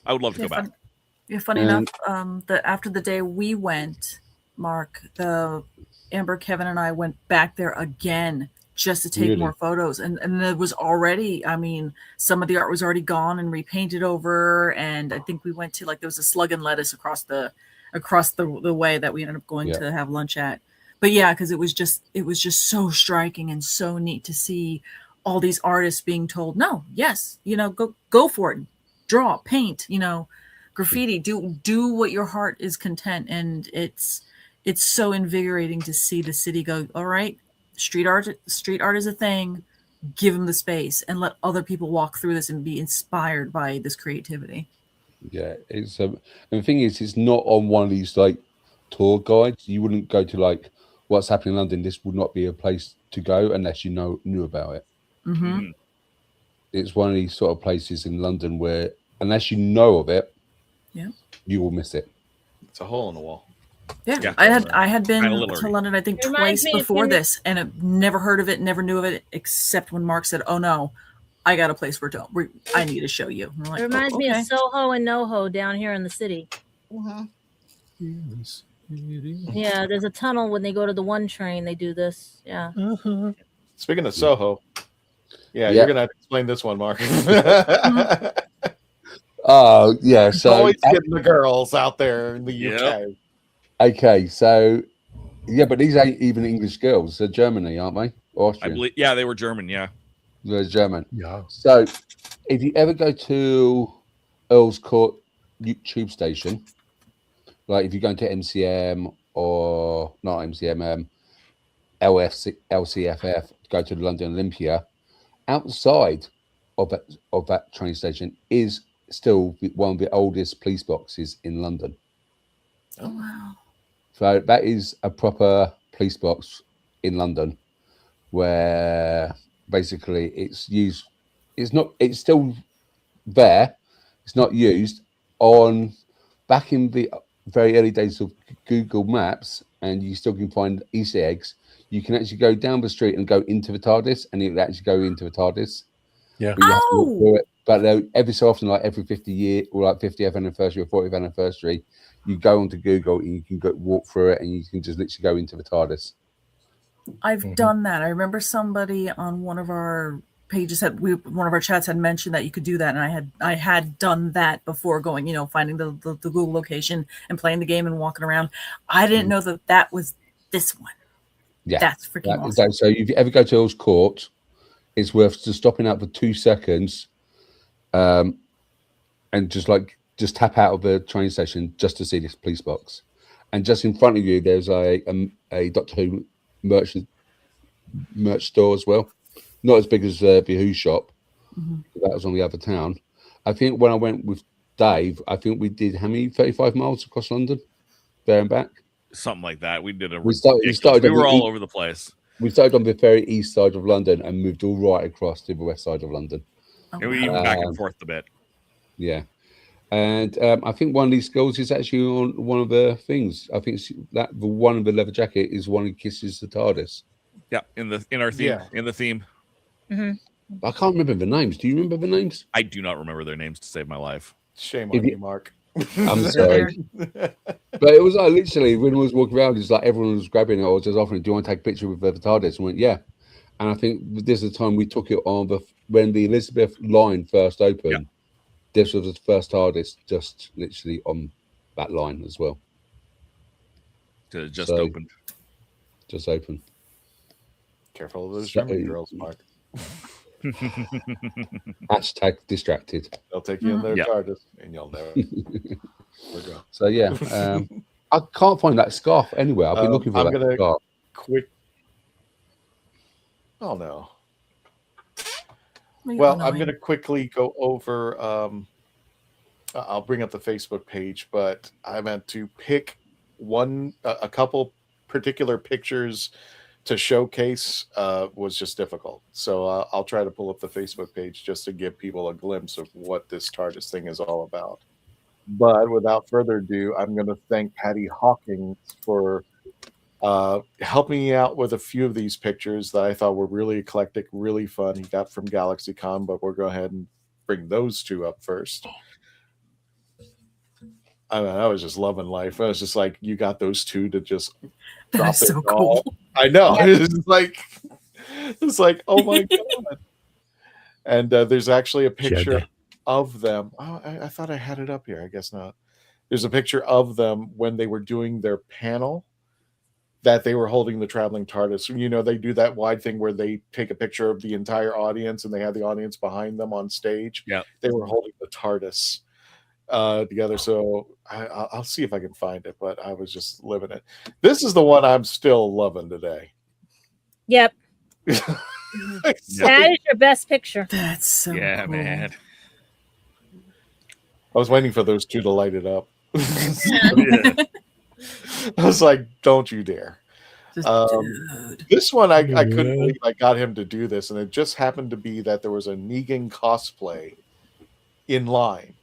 Speaker 3: I would love to go back.
Speaker 7: Yeah, funny enough, that after the day we went, Mark, Amber, Kevin, and I went back there again just to take more photos, and it was already. I mean, some of the art was already gone and repainted over, and I think we went to there was a slug and lettuce across the way that we ended up going to have lunch at. But yeah, because it was just so striking and so neat to see all these artists being told, no, yes, go for it, draw, paint, graffiti, do what your heart is content. And it's so invigorating to see the city go, all right, street art is a thing, give them the space and let other people walk through this and be inspired by this creativity.
Speaker 6: Yeah, it's and the thing is, it's not on one of these tour guides. You wouldn't go to what's happening in London. This would not be a place to go unless you knew about it.
Speaker 7: Mm-hmm.
Speaker 6: It's one of these sort of places in London where unless you know of it, you will miss it.
Speaker 2: It's a hole in the wall.
Speaker 7: Yeah. I had been to London, I think, twice before this, and I've never heard of it, never knew of it, except when Mark said, "Oh no, I got a place where I need to show you."
Speaker 9: It reminds me of Soho and NoHo down here in the city. Yeah, there's a tunnel when they go to the 1 train. They do this. Yeah.
Speaker 2: Speaking of Soho, you're gonna have to explain this one, Mark.
Speaker 6: Oh yeah, so
Speaker 2: always getting the girls out there in the UK.
Speaker 6: Okay, so but these ain't even English girls. They're Germany, aren't they? Austrian.
Speaker 3: I believe, they were German. Yeah,
Speaker 6: they're German.
Speaker 4: Yeah.
Speaker 6: So if you ever go to Earl's Court tube station, if you're going to MCM or not MCM, LCFF, go to the London Olympia, outside of that train station is still one of the oldest police boxes in London.
Speaker 7: Oh wow.
Speaker 6: So that is a proper police box in London where basically it's used. It's still there. It's not used back in the very early days of Google Maps, and you still can find Easter eggs. You can actually go down the street and go into the Tardis, and it will actually go into the Tardis.
Speaker 4: Yeah.
Speaker 6: But you have to walk through it. But every so often, every 50 year or 50th anniversary or 40th anniversary, you go onto Google and you can walk through it, and you can just literally go into the Tardis.
Speaker 7: I've done that. I remember somebody on one of our pages one of our chats had mentioned that you could do that, and I had done that before going, finding the Google location and playing the game and walking around. I didn't know that was this one.
Speaker 6: Yeah,
Speaker 7: that's freaking awesome.
Speaker 6: So if you ever go to Earl's Court, it's worth just stopping out for 2 seconds, and just tap out of the train station just to see this police box. And just in front of you, there's a Doctor Who merch store as well. Not as big as the Who shop.
Speaker 7: Mm-hmm.
Speaker 6: That was on the other town. I think when I went with Dave, I think we did how many 35 miles across London, there and back.
Speaker 3: Something like that. We did
Speaker 6: We started.
Speaker 3: We were all over the place.
Speaker 6: We started on the very east side of London and moved all right across to the west side of London.
Speaker 3: And we even back and forth a bit.
Speaker 6: Yeah. And I think one of these girls is actually on one of the things. I think the one of the leather jacket is one who kisses the TARDIS.
Speaker 3: Yeah, in our theme. Yeah. In the theme.
Speaker 9: Mm-hmm.
Speaker 6: I can't remember the names. Do you remember the names?
Speaker 3: I do not remember their names to save my life.
Speaker 2: Shame on you, Mark.
Speaker 6: I'm sorry. But it was literally when I was walking around, it's everyone was grabbing it. I was just offering, do you want to take a picture with the TARDIS? And went, yeah. And I think this is the time we took it on when the Elizabeth line first opened. Yeah. This was the first TARDIS just literally on that line as well.
Speaker 3: Just opened.
Speaker 6: Just opened.
Speaker 2: Careful of those German girls, Mark.
Speaker 6: Hashtag distracted.
Speaker 2: They'll take you in their TARDIS and you'll never.
Speaker 6: So yeah, I can't find that scarf anywhere. I've been looking for that scarf.
Speaker 2: Oh no. Well, I'm going to quickly go over. I'll bring up the Facebook page, but I meant to pick a couple particular pictures to showcase was just difficult. So I'll try to pull up the Facebook page just to give people a glimpse of what this TARDIS thing is all about. But without further ado, I'm going to thank Patty Hawkins for helping me out with a few of these pictures that I thought were really eclectic, really fun. He got from GalaxyCon, but we'll go ahead and bring those two up first. I mean, I was just loving life. I was just like, you got those two to just drop it
Speaker 7: so
Speaker 2: all.
Speaker 7: cool.
Speaker 2: I know. It's like, oh my God. And there's actually a picture
Speaker 4: Jedi.
Speaker 2: of them. Oh, I thought I had it up here. I guess not. There's a picture of them when they were doing their panel that they were holding the traveling TARDIS. You know, they do that wide thing where they take a picture of the entire audience and they have the audience behind them on stage.
Speaker 3: Yeah.
Speaker 2: They were holding the TARDIS together. So I'll see if I can find it, but I was just living it. This is the one I'm still loving today.
Speaker 9: Yep.
Speaker 2: That
Speaker 9: That is your best picture.
Speaker 7: That's so
Speaker 3: Yeah,
Speaker 7: cool.
Speaker 3: man.
Speaker 2: I was waiting for those two to light it up.
Speaker 3: Yeah.
Speaker 2: I was like, don't you dare.
Speaker 7: Just,
Speaker 2: This one, I couldn't believe I got him to do this. And it just happened to be that there was a Negan cosplay in line.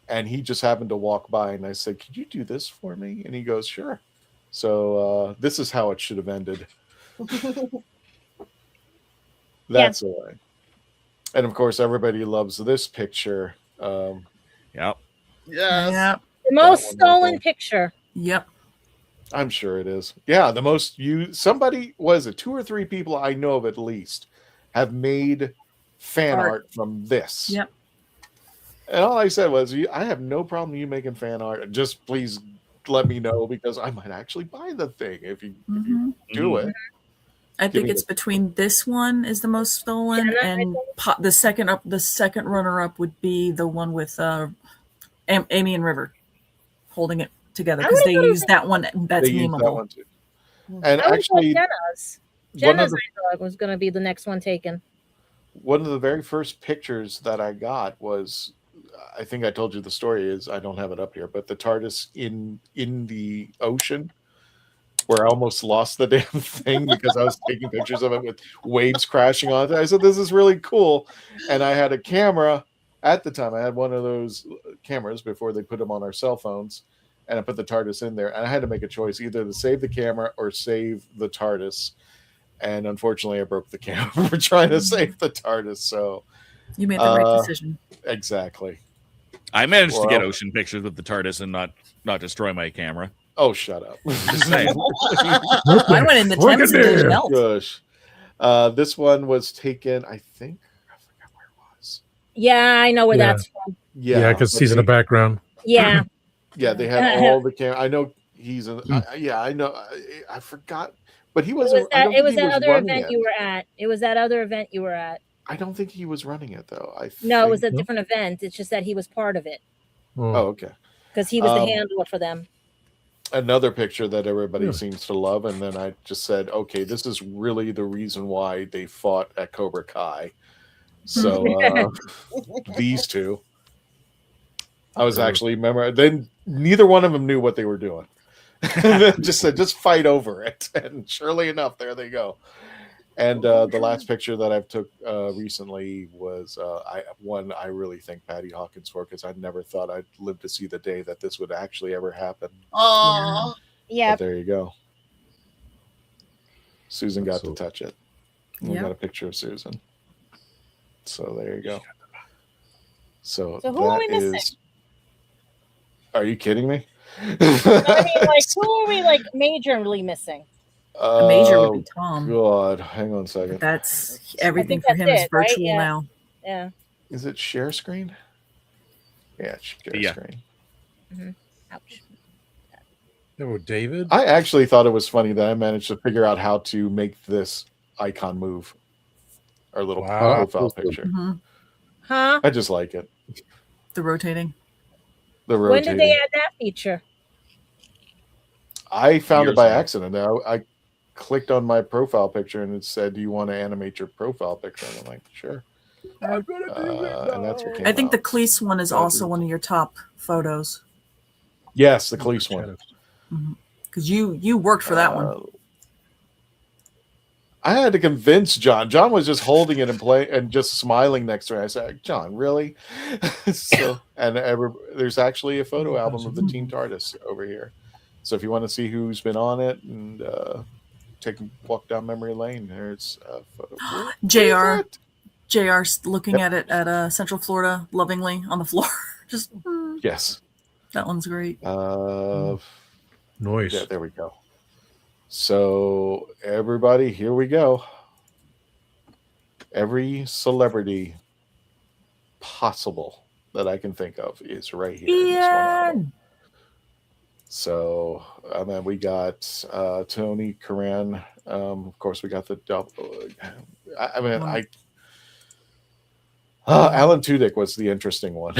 Speaker 2: And he just happened to walk by. And I said, could you do this for me? And he goes, sure. So this is how it should have ended. That's the way. And of course, everybody loves this picture.
Speaker 3: Yep.
Speaker 14: Yes.
Speaker 7: Yep.
Speaker 9: The most
Speaker 2: one
Speaker 9: stolen
Speaker 2: right
Speaker 9: picture.
Speaker 7: Yep.
Speaker 2: I'm sure it is. Yeah, the most somebody, was it 2 or 3 people I know of at least have made fan art from this.
Speaker 7: Yep.
Speaker 2: And all I said was, I have no problem you making fan art. Just please let me know because I might actually buy the thing if you do it.
Speaker 7: I
Speaker 2: Give
Speaker 7: think
Speaker 2: me
Speaker 7: it's between this one is the most stolen,
Speaker 9: Yeah,
Speaker 7: and the second runner up would be the one with Amy and River holding it together because they use that one. That's
Speaker 2: They use that
Speaker 7: memeable.
Speaker 2: one too. And
Speaker 9: I was like
Speaker 2: actually,
Speaker 9: Jenna's.
Speaker 2: one of
Speaker 9: Jenna's
Speaker 2: the-
Speaker 9: I thought was going to be the next one taken.
Speaker 2: one of the very first pictures that I got was, I think I told you the story is, I don't have it up here, but the TARDIS in the ocean where I almost lost the damn thing because I was taking pictures of it with waves crashing on it. I said, this is really cool. And I had a camera at the time. I had one of those cameras before they put them on our cell phones. And I put the TARDIS in there. And I had to make a choice either to save the camera or save the TARDIS. And unfortunately, I broke the camera for trying to save the TARDIS. So
Speaker 7: You made the right decision.
Speaker 2: Exactly.
Speaker 3: I managed to get
Speaker 2: Well-
Speaker 3: ocean pictures with the TARDIS and not destroy my camera.
Speaker 2: Oh, shut up.
Speaker 3: Just saying.
Speaker 7: Mine went in the Thames and didn't melt.
Speaker 2: Gosh. This one was taken, I think. I forgot where it was.
Speaker 9: Yeah, I know where
Speaker 4: Yeah.
Speaker 9: that's from.
Speaker 4: Yeah, because
Speaker 2: but
Speaker 4: he's in the background.
Speaker 9: Yeah.
Speaker 2: Yeah, they had all the camera. I know he's in. I know. I forgot, but he
Speaker 9: It
Speaker 2: wasn't.
Speaker 9: was
Speaker 2: I
Speaker 9: that,
Speaker 2: don't
Speaker 9: it was
Speaker 2: think he
Speaker 9: that other
Speaker 2: running
Speaker 9: event
Speaker 2: it.
Speaker 9: you were at. It was that other event you were at.
Speaker 2: I don't think he was running it though.
Speaker 9: No, it was a
Speaker 2: think-
Speaker 9: different event. It's just that he was part of it
Speaker 2: Oh, okay.
Speaker 9: because he was the handler for them.
Speaker 2: Another picture that everybody
Speaker 4: Yeah.
Speaker 2: seems to love, and then I just said, okay, this is really the reason why they fought at Cobra Kai. So these two, I was actually then neither one of them knew what they were doing. Just said, just fight over it, and surely enough, there they go. And the last picture that I've took recently was one I really thank Patty Hawkins for because I never thought I'd live to see the day that this would actually ever happen.
Speaker 14: Oh,
Speaker 9: Yeah.
Speaker 2: But there you go. Susan got to touch it. We
Speaker 7: Yep.
Speaker 2: got a picture of Susan. So there you go. So
Speaker 9: So who are we
Speaker 2: that
Speaker 9: missing?
Speaker 2: is.
Speaker 9: Are
Speaker 2: you kidding me?
Speaker 9: I mean, like, who are we like majorly missing?
Speaker 7: A major would be
Speaker 2: Oh,
Speaker 7: Tom.
Speaker 2: God, hang on a second.
Speaker 7: That's everything for
Speaker 9: that's
Speaker 7: him is
Speaker 9: it, right?
Speaker 7: virtual
Speaker 9: Yeah.
Speaker 7: now.
Speaker 9: Yeah.
Speaker 2: Is it share screen? Yeah, it's share
Speaker 3: Yeah.
Speaker 2: screen.
Speaker 9: Ouch.
Speaker 4: Oh, David.
Speaker 2: I actually thought it was funny that I managed to figure out how to make this icon move. Our little
Speaker 4: Wow.
Speaker 2: profile picture.
Speaker 7: Mhm.
Speaker 9: Huh?
Speaker 2: I just like it.
Speaker 7: The rotating.
Speaker 2: The
Speaker 9: When
Speaker 2: rotating.
Speaker 9: did they add that feature?
Speaker 2: I found it
Speaker 3: Years
Speaker 2: by
Speaker 3: ago.
Speaker 2: accident. I clicked on my profile picture and it said, "Do you want to animate your profile picture?" And I'm like, "Sure." And that's what came
Speaker 7: I think the
Speaker 2: out.
Speaker 7: Cleese one is also one of your top photos
Speaker 2: Yes, the Cleese one.
Speaker 7: because you worked for that one.
Speaker 2: I had to convince John. John was just holding it and play and just smiling next to me. I said, "John, really?" There's actually a photo album of the Team Tardis over here. So if you want to see who's been on it and take a walk down memory lane, there's a photo.
Speaker 7: JR's looking at it at Central Florida lovingly on the floor. Just
Speaker 2: yes,
Speaker 7: that one's great.
Speaker 4: Noise.
Speaker 2: Yeah, there we go. So everybody, here we go. Every celebrity possible that I can think of is right here. In this one album. So, and then we got Tony Curran. Of course, we got the double. Alan Tudyk was the interesting one.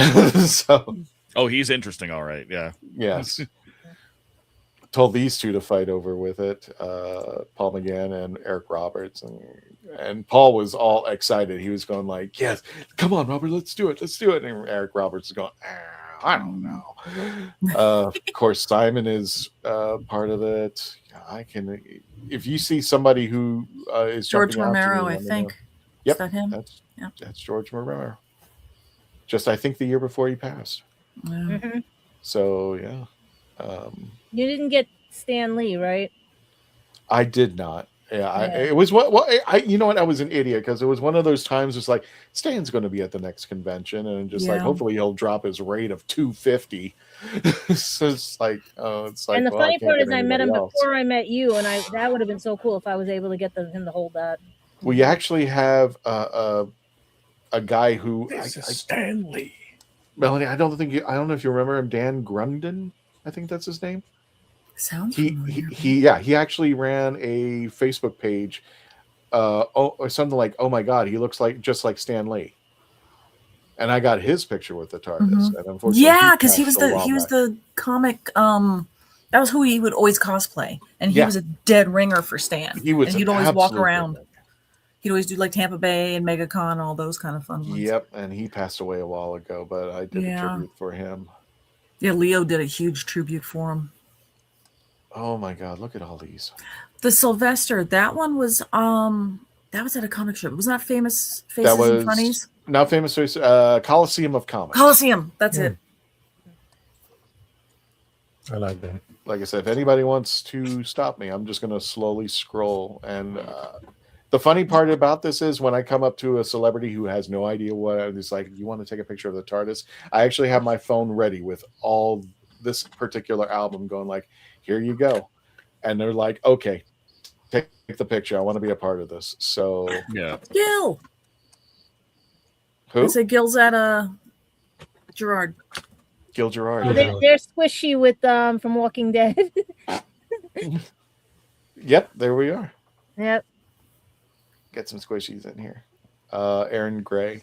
Speaker 2: So,
Speaker 3: he's interesting. All right. Yeah.
Speaker 2: Yes. Told these two to fight over with it, Paul McGann and Eric Roberts, and Paul was all excited. He was going like, "Yes, come on, Robert, let's do it." And Eric Roberts is going, "I don't know." Of course, Simon is part of it. I can, if you see somebody who is
Speaker 7: George
Speaker 2: jumping out to
Speaker 7: Romero,
Speaker 2: me,
Speaker 7: I think.
Speaker 2: Yep,
Speaker 7: Is that him?
Speaker 2: That's George Romero. Just I think the year before he passed.
Speaker 9: Mm-hmm.
Speaker 2: So yeah.
Speaker 9: You didn't get Stan Lee, right?
Speaker 2: I did not. Yeah, it was what. Well, you know what? I was an idiot because it was one of those times. It's like Stan's going to be at the next convention, and just like hopefully he'll drop his rate of $250. So it's like,
Speaker 9: And the funny part is, I met him before I met you, and that would have been so cool if I was able to get him to hold that.
Speaker 2: We actually have a guy who
Speaker 1: Stan Lee.
Speaker 2: Melanie, I don't know if you remember him, Dan Grundon. I think that's his name.
Speaker 7: Sounds
Speaker 2: he actually ran a Facebook page, or something like, "Oh my God, he looks just like Stan Lee." And I got his picture with the TARDIS, and unfortunately,
Speaker 7: because he was the comic. That was who he would always cosplay, and he was a dead ringer for Stan. And he'd always walk around. He'd always do like Tampa Bay and MegaCon, all those kind of fun ones.
Speaker 2: Yep, and he passed away a while ago, but I did a tribute for him.
Speaker 7: Yeah, Leo did a huge tribute for him.
Speaker 2: Oh my God, look at all these.
Speaker 7: The Sylvester, that one was at a comic strip. It was not Famous Faces and Funnies.
Speaker 2: Not Famous Faces, Coliseum of Comics.
Speaker 7: Coliseum, that's it.
Speaker 4: I like that.
Speaker 2: Like I said, if anybody wants to stop me, I'm just going to slowly scroll. And the funny part about this is when I come up to a celebrity who has no idea what it's like, you want to take a picture of the TARDIS? I actually have my phone ready with all this particular album going like, here you go. And they're like, okay, take the picture. I want to be a part of this. So
Speaker 3: yeah.
Speaker 7: Gil.
Speaker 2: Who?
Speaker 7: I said Gil's at Gerard.
Speaker 2: Gil Gerard.
Speaker 9: Oh, they're squishy with from Walking Dead.
Speaker 2: Yep, there we are.
Speaker 9: Yep.
Speaker 2: Get some squishies in here. Aaron Gray.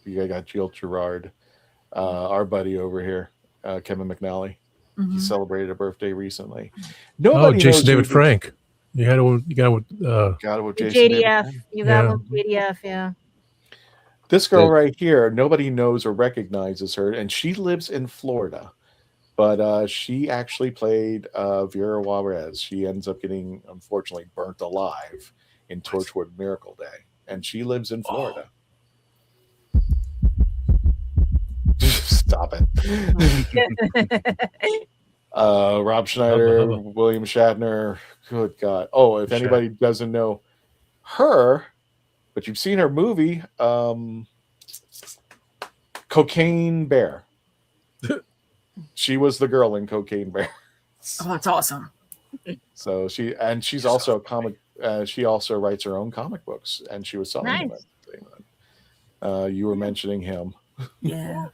Speaker 2: You got Gil Gerard. Our buddy over here, Kevin McNally. He celebrated a birthday recently. Nobody
Speaker 4: Jason David Frank. You got with
Speaker 2: Jason
Speaker 9: JDF.
Speaker 2: David.
Speaker 9: You got with JDF, yeah.
Speaker 2: This girl right here, nobody knows or recognizes her, and she lives in Florida. But she actually played Vera Juarez. She ends up getting, unfortunately, burnt alive in Torchwood Miracle Day, and she lives in Florida. Stop it. Rob Schneider, William Shatner. Good God. Oh, if anybody doesn't know her, but you've seen her movie, Cocaine Bear. She was the girl in Cocaine Bear.
Speaker 7: Oh, that's awesome.
Speaker 2: So she's also a comic. She also writes her own comic books, and she was selling them. You were mentioning him.
Speaker 7: Yeah.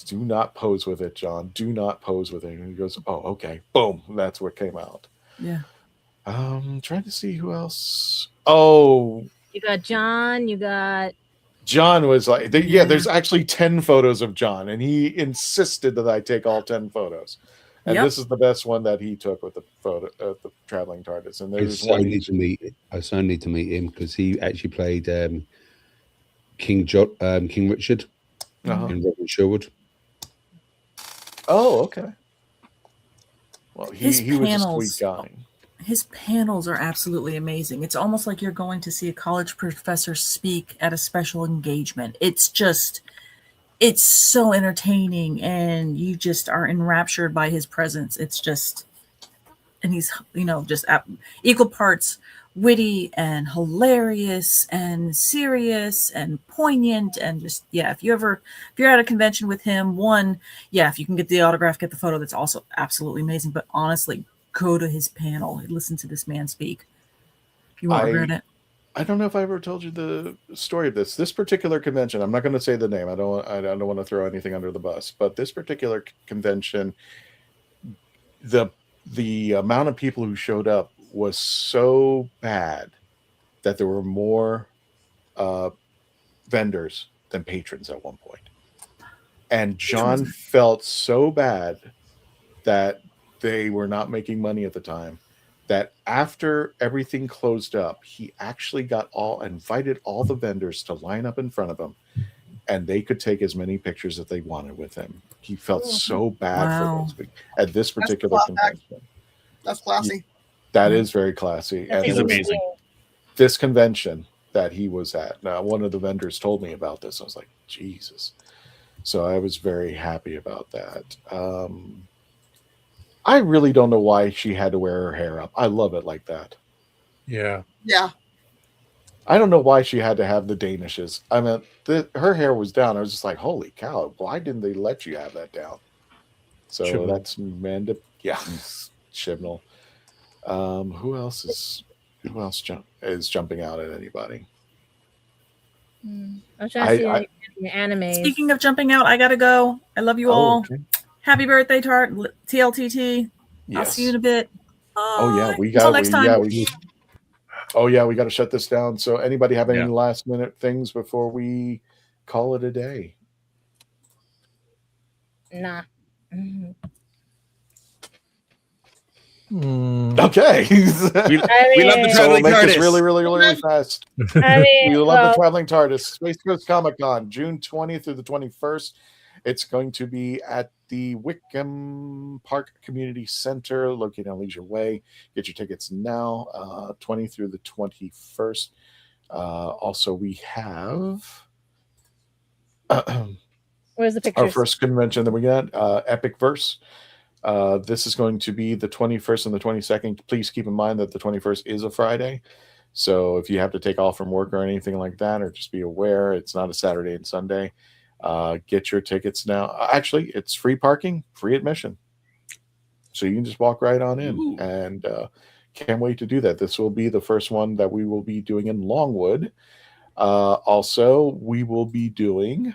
Speaker 2: Do not pose with it, John. Do not pose with it. And he goes, oh, okay. Boom. That's what came out.
Speaker 7: Yeah.
Speaker 2: Trying to see who else. Oh.
Speaker 9: You got John. You got.
Speaker 2: John was like, there's actually 10 photos of John, and he insisted that I take all 10 photos. And this is the best one that he took with the photo of the traveling TARDIS. And there's
Speaker 6: I so need to meet him because he actually played King Richard in Robin Sherwood.
Speaker 2: Oh, okay. Well, he was a
Speaker 7: panels,
Speaker 2: sweet guy.
Speaker 7: his panels are absolutely amazing. It's almost like you're going to see a college professor speak at a special engagement. It's so entertaining, and you just are enraptured by his presence. It's just, and he's, just equal parts witty and hilarious and serious and poignant, and just, if you're at a convention with him, if you can get the autograph, get the photo, that's also absolutely amazing. But honestly, go to his panel and listen to this man speak. You won't regret it.
Speaker 2: I don't know if I ever told you the story of this particular convention. I'm not going to say the name. I don't want to throw anything under the bus, but this particular convention, the amount of people who showed up was so bad that there were more vendors than patrons at one point. And John felt so bad that they were not making money at the time, that after everything closed up, he actually invited all the vendors to line up in front of him, and they could take as many pictures as they wanted with him. He felt so bad for those at this particular convention.
Speaker 14: That's classy.
Speaker 2: That is very classy.
Speaker 9: That's
Speaker 2: and
Speaker 3: amazing.
Speaker 2: This convention that he was at, now one of the vendors told me about this. I was like, Jesus. So I was very happy about that. I really don't know why she had to wear her hair up. I love it like that.
Speaker 4: Yeah.
Speaker 14: Yeah.
Speaker 2: I don't know why she had to have the Danishes. I mean, her hair was down. I was just like, holy cow, why didn't they let you have that down? So
Speaker 4: Chibnall.
Speaker 2: that's Manda. Yeah, Chibnall. Who else is jumping out at anybody?
Speaker 9: I'm trying to see your anime.
Speaker 7: Speaking of jumping out, I gotta go. I love you all.
Speaker 2: Okay.
Speaker 7: Happy birthday, TLTT.
Speaker 2: Yes.
Speaker 7: I'll see you in a bit.
Speaker 2: Oh yeah,
Speaker 7: Until next time.
Speaker 2: we got to shut this down. So anybody have any last minute things before we call it a day?
Speaker 9: Nah.
Speaker 2: Okay.
Speaker 3: We love the
Speaker 2: So
Speaker 3: traveling
Speaker 2: we'll make this
Speaker 3: TARDIS.
Speaker 2: really, really, really fast.
Speaker 9: I mean,
Speaker 2: We love the traveling TARDIS. Space Coast Comic Con, June 20th through the 21st. It's going to be at the Wickham Park Community Center, located on Leisure Way. Get your tickets now, 20 through the 21st. Also, we have
Speaker 9: where's the pictures?
Speaker 2: our first convention that we got, Epic Verse. This is going to be the 21st and the 22nd. Please keep in mind that the 21st is a Friday. So if you have to take off from work or anything like that, or just be aware, it's not a Saturday and Sunday. Get your tickets now. Actually, it's free parking, free admission. So you can just walk right on in. Ooh. And can't wait to do that. This will be the first one that we will be doing in Longwood. Also, we will be doing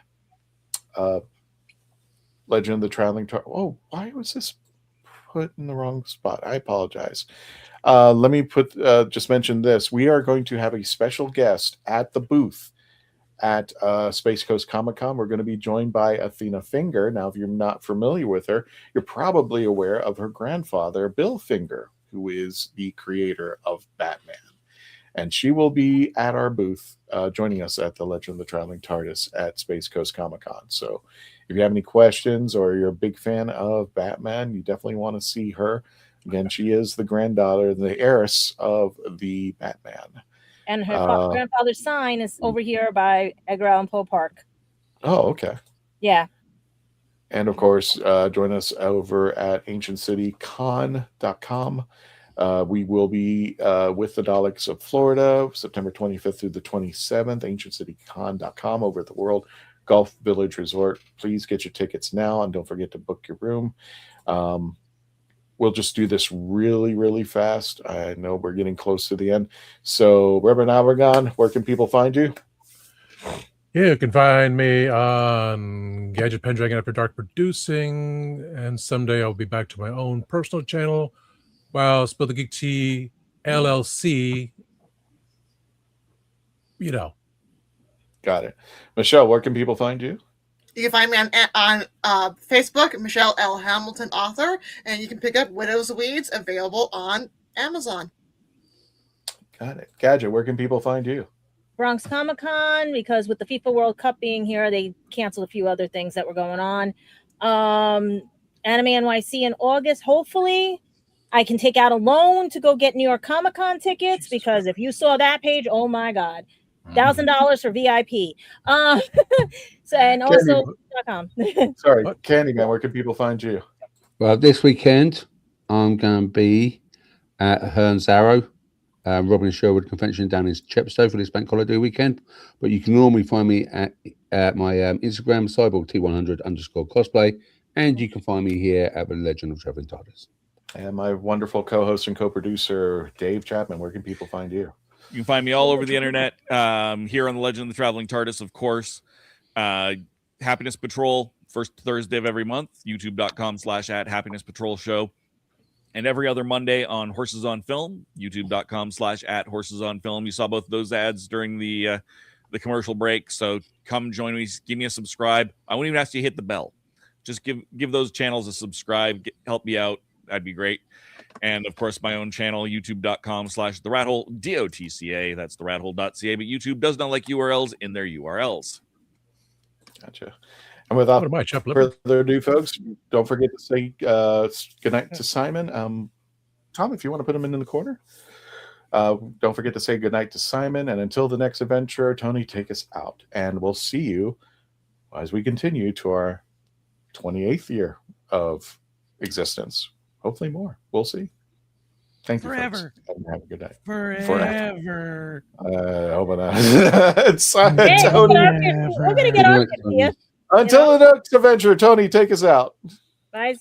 Speaker 2: Legend of the Traveling TARDIS. Oh, why was this put in the wrong spot? I apologize. Let me just mention this. We are going to have a special guest at the booth at Space Coast Comic Con. We're going to be joined by Athena Finger. Now, if you're not familiar with her, you're probably aware of her grandfather, Bill Finger, who is the creator of Batman. And she will be at our booth joining us at the Legend of the Traveling TARDIS at Space Coast Comic Con. So if you have any questions or you're a big fan of Batman, you definitely want to see her. Again, she is the granddaughter, the heiress of the Batman.
Speaker 9: And her grandfather's sign is over here by Edgar Allan Poe Park.
Speaker 2: Oh, okay.
Speaker 9: Yeah.
Speaker 2: And of course, join us over at ancientcitycon.com. We will be with the Daleks of Florida, September 25th through the 27th, ancientcitycon.com over at the World Golf Village Resort. Please get your tickets now, and don't forget to book your room. We'll just do this really, really fast. I know we're getting close to the end. So, Reverend Albergon, where can people find you?
Speaker 4: You can find me on Gadget Pendragon After Dark Producing, and someday I'll be back to my own personal channel, while Spill the Geek Tea LLC, you know.
Speaker 2: Got it. Michelle, where can people find you?
Speaker 14: You can find me on Facebook, Michelle L. Hamilton, author, and you can pick up Widow's Weeds, available on Amazon.
Speaker 2: Got it. Gadget, where can people find you?
Speaker 9: Bronx Comic Con, because with the FIFA World Cup being here, they canceled a few other things that were going on. Anime NYC in August, hopefully. I can take out a loan to go get New York Comic Con tickets because if you saw that page, oh my God, $1,000 for VIP. So and also .com.
Speaker 2: Sorry, Candyman, where can people find you?
Speaker 6: Well, this weekend I'm going to be at Hearns Arrow, Robin and Sherwood Convention down in Chepstow for this bank holiday weekend. But you can normally find me at my Instagram, cyborgt100_cosplay, and you can find me here at the Legend of Traveling Tardis.
Speaker 2: And my wonderful co-host and co-producer, Dave Chapman. Where can people find you?
Speaker 3: You can find me all over the internet, here on the Legend of the Traveling TARDIS, of course. Happiness Patrol, first Thursday of every month, youtube.com/@Happiness Patrol Show. And every other Monday on Horses on Film, youtube.com/@Horses on Film. You saw both of those ads during the commercial break. So come join me, give me a subscribe. I won't even ask you to hit the bell. Just give those channels a subscribe, help me out. That'd be great. And of course, my own channel, youtube.com/TheRatHole, DOTCA. That's TheRatHole.ca. But YouTube does not like URLs in their URLs.
Speaker 2: Gotcha. And without further ado, folks, don't forget to say goodnight to Simon. Tom, if you want to put him in the corner. Don't forget to say goodnight to Simon. And until the next adventure, Tony, take us out. And we'll see you as we continue to our 28th year of existence. Hopefully more. We'll see. Thank you,
Speaker 15: forever.
Speaker 2: Folks. And have a good night.
Speaker 15: Forever.
Speaker 2: Hope not.
Speaker 9: Hey, we're gonna get our 50th.
Speaker 2: Until the next adventure, Tony, take us out.
Speaker 9: Bye.